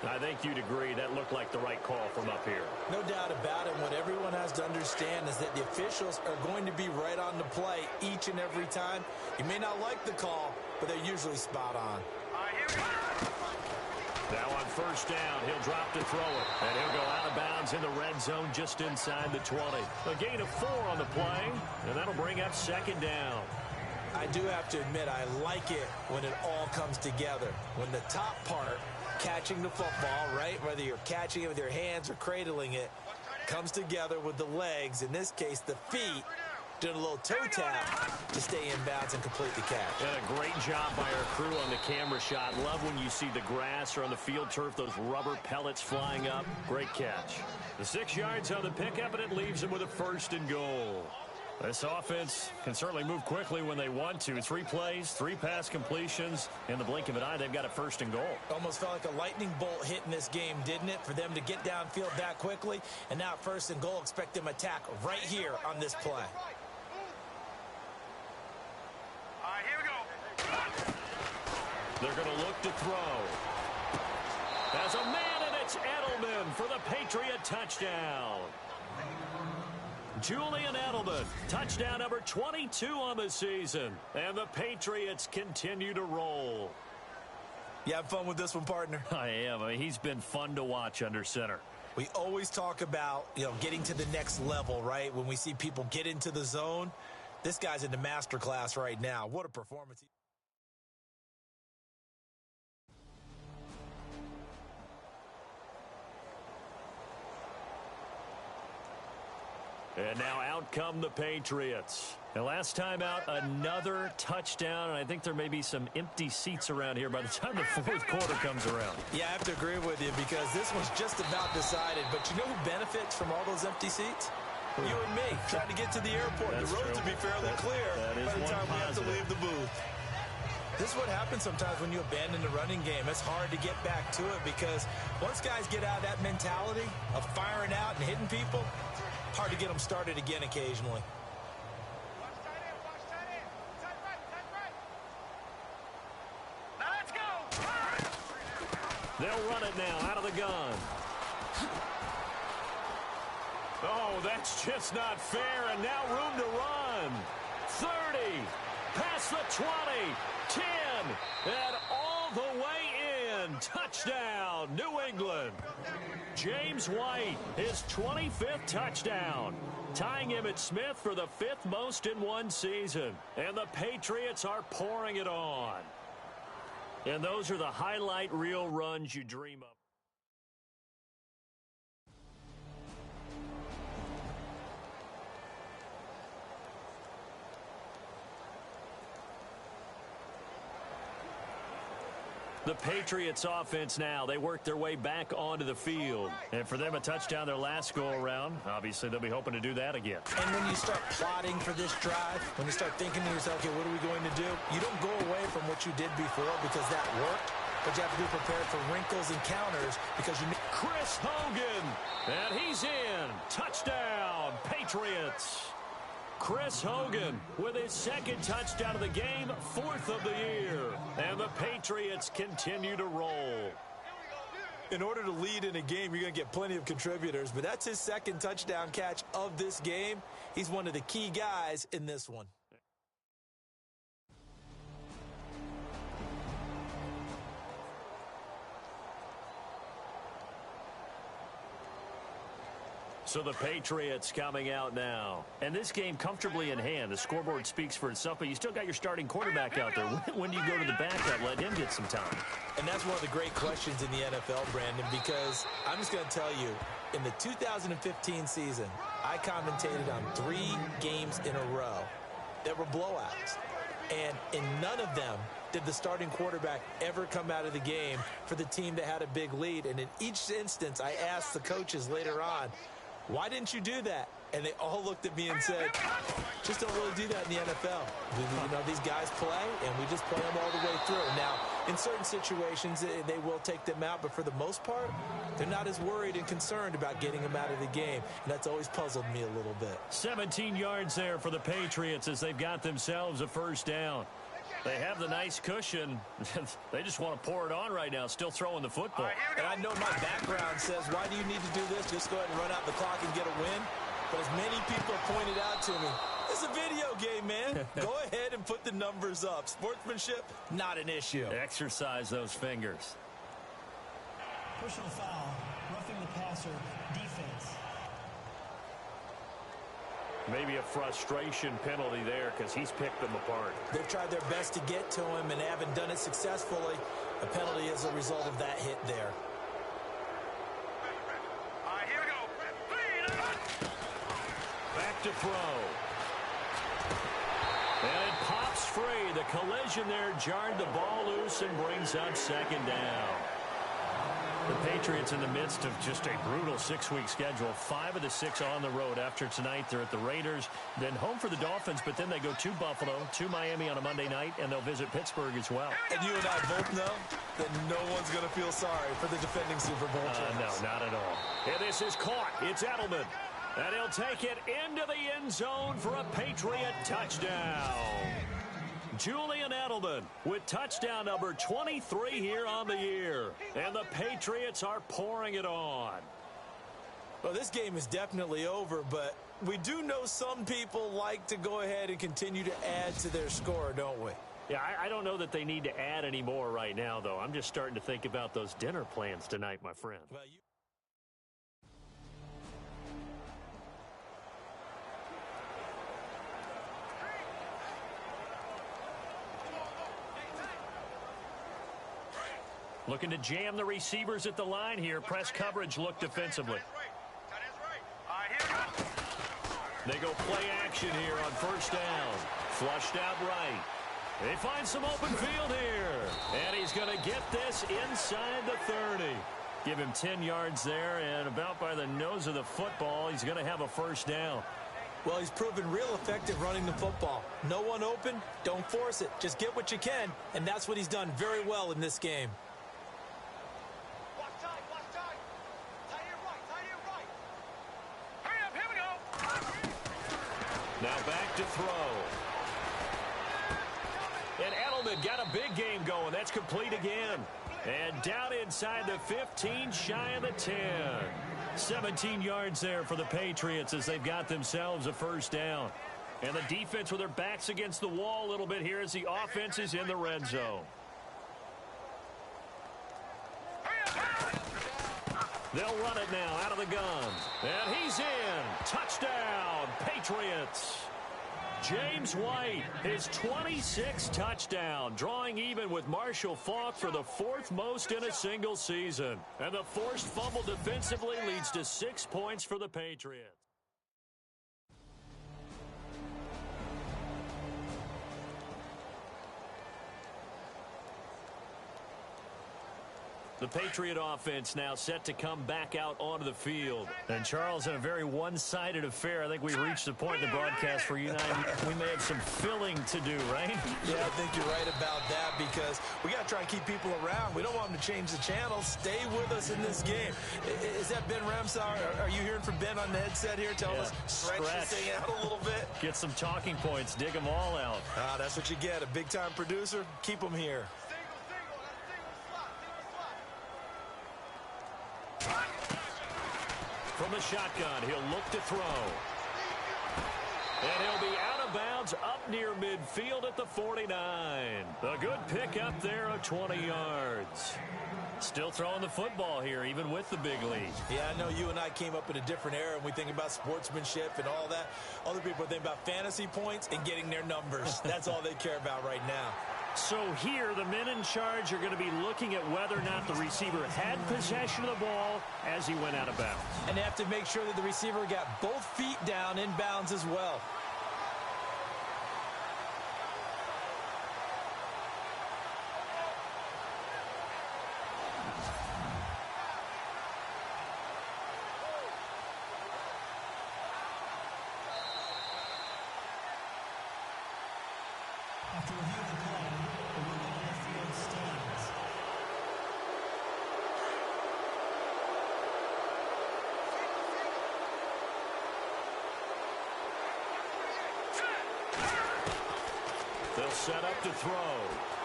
I think you'd agree that looked like the right call from up here. No doubt about it. What everyone has to understand is that the officials are going to be right on the play each and every time. You may not like the call, but they're usually spot on. Here we go. Now on first down, he'll drop to throw it. And he'll go out of bounds in the red zone just inside the 20. A gain of 4 on the play, and that'll bring up second down. I do have to admit, I like it when it all comes together. When the top part, catching the football, right, whether you're catching it with your hands or cradling it, comes together with the legs, in this case the feet, doing a little toe tap to stay in bounds and complete the catch. And a great job by our crew on the camera shot. Love when you see the grass or on the field turf, those rubber pellets flying up. Great catch. The 6 yards on the pickup, and it leaves them with a 1st and goal. This offense can certainly move quickly when they want to. 3 plays, 3 pass completions. In the blink of an eye, they've got a 1st and goal. Almost felt like a lightning bolt hit in this game, didn't it? For them to get downfield that quickly. And now 1st and goal, expect them to attack right here on this play. Here we go. They're going to look to throw. As a man, and it's Edelman for the Patriot touchdown. Julian Edelman, touchdown number 22 on the season. And the Patriots continue to roll. You have fun with this one, partner? I am. I mean, he's been fun to watch under center. We always talk about, getting to the next level, right? When we see people get into the zone, this guy's in the master class right now. What a performance. And now out come the Patriots. And last time out, another touchdown. And I think there may be some empty seats around here by the time the 4th quarter comes around. Yeah, I have to agree with you because this one's just about decided. But you know who benefits from all those empty seats? You and me, trying to get to the airport. That's the roads true. will be fairly clear by the time we have to leave the booth. This is what happens sometimes when you abandon the running game. It's hard to get back to it because once guys get out of that mentality of firing out and hitting people, hard to get them started again occasionally. Now let's go. They'll run it now out of the gun. Oh, that's just not fair, and now room to run. 30, past the 20, 10, and all the way in. Touchdown, New England. James White, his 25th touchdown, tying Emmitt Smith for the 5th most in one season. And the Patriots are pouring it on. And those are the highlight reel runs you dream of. The Patriots offense now, they work their way back onto the field. And for them, a touchdown their last go-around. Obviously, they'll be hoping to do that again. And when you start plotting for this drive, when you start thinking to yourself, okay, what are we going to do? You don't go away from what you did before because that worked, but you have to be prepared for wrinkles and counters because you need... Chris Hogan, and he's in. Touchdown, Patriots. Chris Hogan with his 2nd touchdown of the game, 4th of the year. And the Patriots continue to roll. In order to lead in a game, you're going to get plenty of contributors, but that's his 2nd touchdown catch of this game. He's one of the key guys in this one. So the Patriots coming out now. And this game comfortably in hand. The scoreboard speaks for itself, but you still got your starting quarterback out there. When do you go to the backup, let him get some time? And that's one of the great questions in the NFL, Brandon, because I'm just going to tell you, in the 2015 season, I commentated on 3 games in a row that were blowouts. And in none of them did the starting quarterback ever come out of the game for the team that had a big lead. And in each instance, I asked the coaches later on, why didn't you do that? And they all looked at me and said, just don't really do that in the NFL. You know, these guys play, and we just play them all the way through. Now, in certain situations, they will take them out, but for the most part, they're not as worried and concerned about getting them out of the game. And that's always puzzled me a little bit. 17 yards there for the Patriots as they've got themselves a 1st down. They have the nice cushion. They just want to pour it on right now, still throwing the football. And I know my background says, why do you need to do this? Just go ahead and run out the clock and get a win. But as many people have pointed out to me, it's a video game, man. Go ahead and put the numbers up. Sportsmanship, not an issue. Exercise those fingers. Personal foul, roughing the passer, defense. Maybe a frustration penalty there because he's picked them apart. They've tried their best to get to him and haven't done it successfully. A penalty is a result of that hit there. All right, here we go. Back to throw. And it pops free. The collision there jarred the ball loose and brings up 2nd down. The Patriots in the midst of just a brutal 6-week schedule. 5 of the 6 on the road. After tonight, they're at the Raiders, then home for the Dolphins, but then they go to Buffalo, to Miami on a Monday night, and they'll visit Pittsburgh as well. And you and I both know that no one's going to feel sorry for the defending Super Bowl champs. No, not at all. And this is caught. It's Edelman. And he'll take it into the end zone for a Patriot touchdown. Julian Edelman with touchdown number 23 here on the year. And the Patriots are pouring it on. Well, this game is definitely over, but we do know some people like to go ahead and continue to add to their score, don't we? Yeah, I don't know that they need to add any more right now, though. I'm just starting to think about those dinner plans tonight, my friend. Well, Looking to jam the receivers at the line here. Press coverage look defensively. They go play action here on 1st down. Flushed out right. They find some open field here. And he's going to get this inside the 30. Give him 10 yards there, and about by the nose of the football, he's going to have a 1st down. Well, he's proven real effective running the football. No one open, don't force it. Just get what you can, and that's what he's done very well in this game. Now back to throw. And Edelman got a big game going. That's complete again. And down inside the 15, shy of the 10. 17 yards there for the Patriots as they've got themselves a first down. And the defense with their backs against the wall a little bit here as the offense is in the red zone. They'll run it now out of the gun. And he's in. Touchdown, Patriots. James White, his 26th touchdown, drawing even with Marshall Faulk for the 4th most in a single season. And the forced fumble defensively leads to 6 points for the Patriots. The Patriot offense now set to come back out onto the field. And, Charles, in a very one-sided affair, I think we reached the point in the broadcast where you and I, we may have some filling to do, right? Yeah, I think you're right about that because we got to try and keep people around. We don't want them to change the channel. Stay with us in this game. Is that Ben Ramsauer? Are you hearing from Ben on the headset here? Tell us, stretch this thing out a little bit. Get some talking points. Dig them all out. That's what you get. A big-time producer. Keep them here. From the shotgun, he'll look to throw. And he'll be out of bounds up near midfield at the 49. A good pickup there of 20 yards. Still throwing the football here, even with the big lead. Yeah, I know you and I came up in a different era, and we think about sportsmanship and all that. Other people think about fantasy points and getting their numbers. That's all they care about right now. So here, the men in charge are going to be looking at whether or not the receiver had possession of the ball as he went out of bounds. And they have to make sure that the receiver got both feet down in bounds as well. After review of the play, the ruling on the field stands. They'll set up to throw.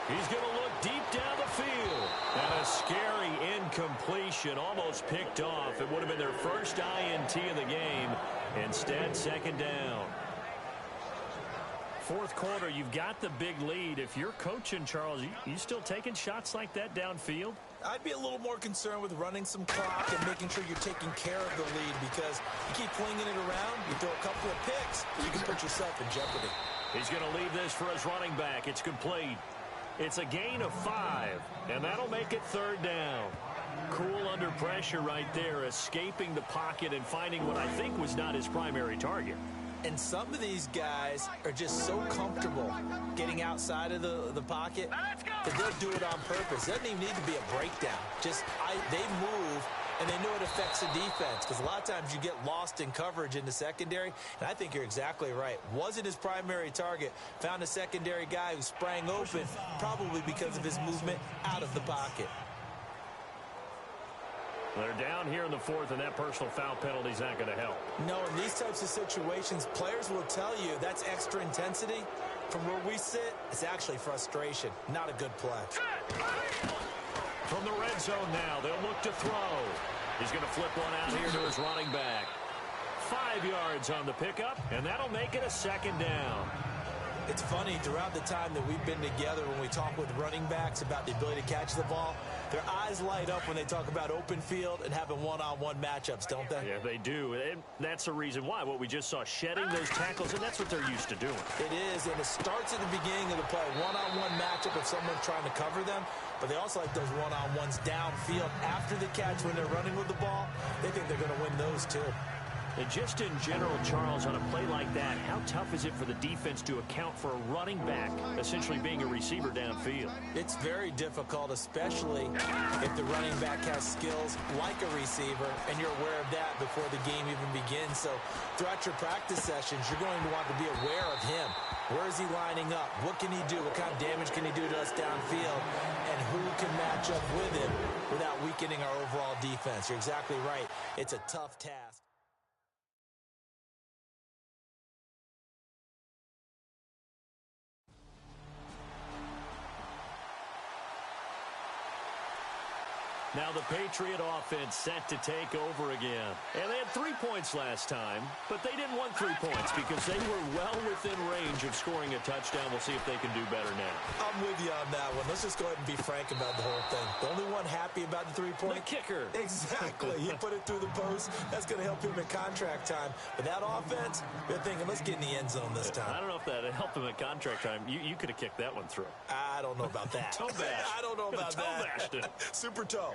He's going to look deep down the field. And a scary incompletion, almost picked off. It would have been their first INT of the game. Instead, second down. Fourth quarter, you've got the big lead. If you're coaching, Charles, you still taking shots like that downfield? I'd be a little more concerned with running some clock and making sure you're taking care of the lead because you keep flinging it around, you throw a couple of picks, you can put yourself in jeopardy. He's going to leave this for his running back. It's complete. It's a gain of 5, and that'll make it third down. Cool under pressure right there, escaping the pocket and finding what I think was not his primary target. And some of these guys are just so comfortable getting outside of the pocket that they'll do it on purpose. It doesn't even need to be a breakdown. Just they move, and they know it affects the defense because a lot of times you get lost in coverage in the secondary, and I think you're exactly right. Wasn't his primary target. Found a secondary guy who sprang open, probably because of his movement out of the pocket. They're down here in the fourth, and that personal foul penalty is not going to help. No, in these types of situations, players will tell you that's extra intensity. From where we sit, it's actually frustration, not a good play. From the red zone now, they'll look to throw. He's going to flip one out here to his running back. 5 yards on the pickup, and that'll make it a second down. It's funny, throughout the time that we've been together, when we talk with running backs about the ability to catch the ball, their eyes light up when they talk about open field and having one-on-one matchups, don't they? Yeah, they do. And that's the reason why. What we just saw, shedding those tackles, and that's what they're used to doing. It is, and it starts at the beginning of the play. One-on-one matchup if someone's trying to cover them, but they also like those one-on-ones downfield after the catch when they're running with the ball. They think they're going to win those, too. And just in general, Charles, on a play like that, how tough is it for the defense to account for a running back essentially being a receiver downfield? It's very difficult, especially if the running back has skills like a receiver, and you're aware of that before the game even begins. So throughout your practice sessions, you're going to want to be aware of him. Where is he lining up? What can he do? What kind of damage can he do to us downfield? And who can match up with him without weakening our overall defense? You're exactly right. It's a tough task. Now the Patriot offense set to take over again. And they had 3 points last time, but they didn't want 3 points because they were well within range of scoring a touchdown. We'll see if they can do better now. I'm with you on that one. Let's just go ahead and be frank about the whole thing. The only one happy about the 3-point? The kicker. Exactly. He put it through the post. That's going to help him at contract time. But that offense, they're thinking, let's get in the end zone this time. I don't know if that helped him at contract time. You could have kicked that one through. I don't know about that. Toe bash. I don't know about toe that. Bashed it. Super toe.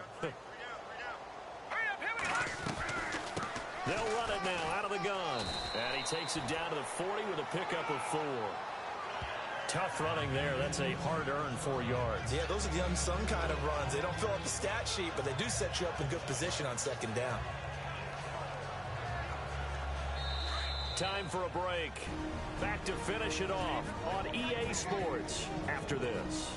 They'll run it now out of the gun. And he takes it down to the 40 with a pickup of 4. Tough running there. That's a hard-earned 4 yards. Yeah, those are the unsung kind of runs. They don't fill up the stat sheet, but they do set you up in good position on second down. Time for a break. Back to finish it off on EA Sports after this.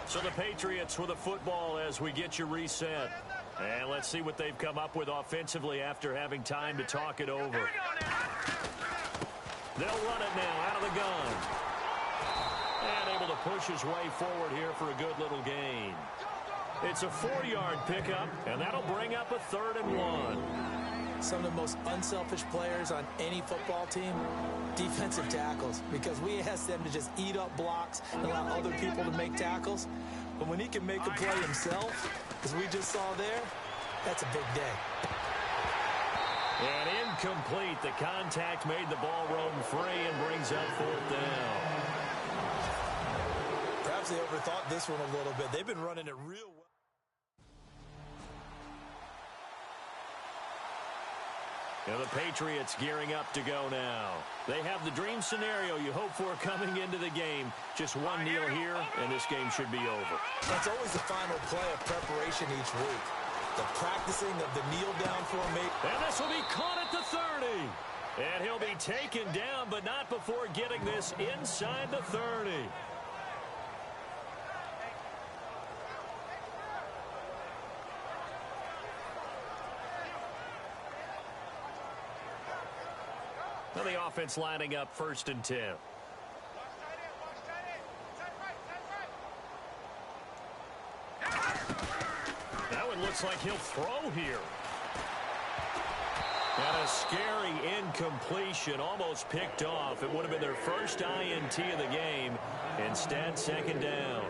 So the Patriots with a football as we get you reset. And let's see what they've come up with offensively after having time to talk it over. They'll run it now out of the gun. And able to push his way forward here for a good little gain. It's a 4-yard pickup, and that'll bring up a 3rd and 1. Some of the most unselfish players on any football team, defensive tackles, because we ask them to just eat up blocks and allow other people to make tackles. But when he can make a play himself, as we just saw there, that's a big day. And incomplete. The contact made the ball roam free and brings up 4th down. Perhaps they overthought this one a little bit. They've been running it real well. And the Patriots gearing up to go now. They have the dream scenario you hope for coming into the game. Just one kneel here, and this game should be over. That's always the final play of preparation each week. The practicing of the kneel-down formation. And this will be caught at the 30. And he'll be taken down, but not before getting this inside the 30. Now the offense lining up 1st and 10. That one looks like he'll throw here. And a scary incompletion, almost picked off. It would have been their first INT of the game. Instead, 2nd down.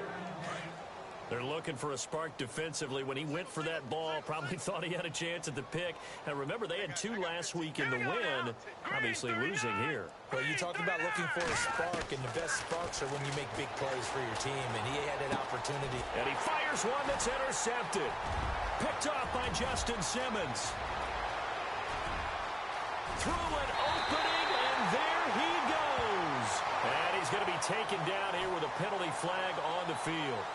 They're looking for a spark defensively. When he went for that ball, probably thought he had a chance at the pick. And remember, they had 2 last week in the win. Obviously losing here. Well, you talked about looking for a spark, and the best sparks are when you make big plays for your team. And he had an opportunity. And he fires one that's intercepted. Picked off by Justin Simmons. Through an opening, and there he goes. And he's going to be taken down here with a penalty flag on the field.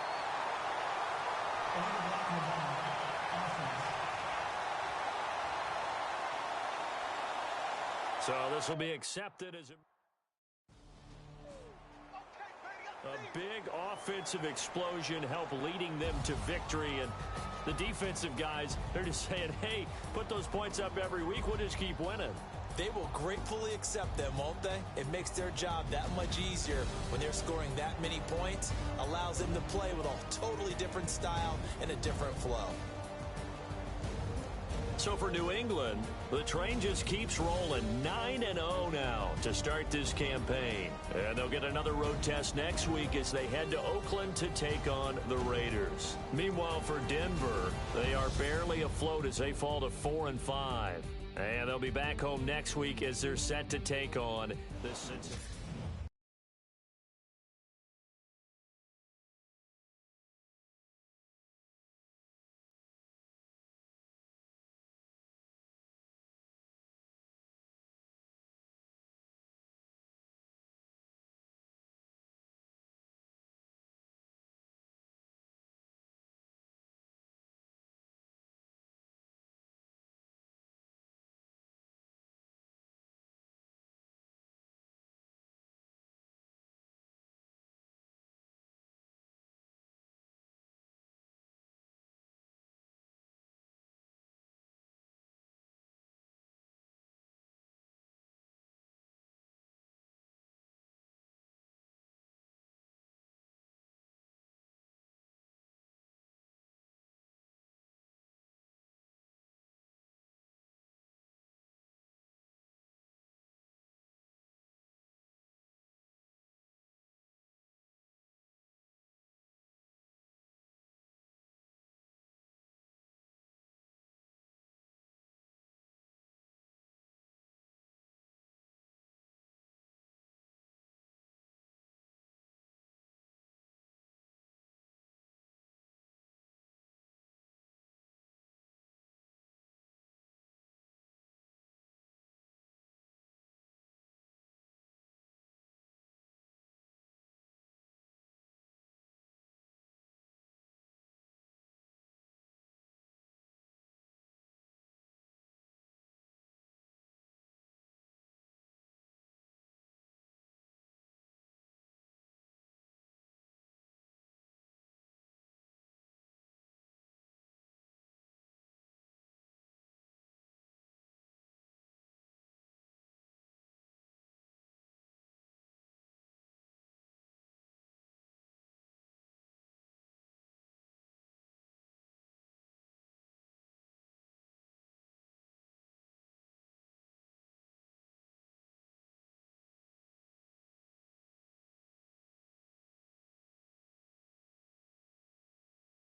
So this will be accepted as a big offensive explosion, help leading them to victory. And the defensive guys, they're just saying, hey, put those points up every week. We'll just keep winning. They will gratefully accept them, won't they? It makes their job that much easier when they're scoring that many points. Allows them to play with a totally different style and a different flow. So for New England, the train just keeps rolling. 9-0 now to start this campaign. And they'll get another road test next week as they head to Oakland to take on the Raiders. Meanwhile, for Denver, they are barely afloat as they fall to 4-5. And they'll be back home next week as they're set to take on the Cincinnati.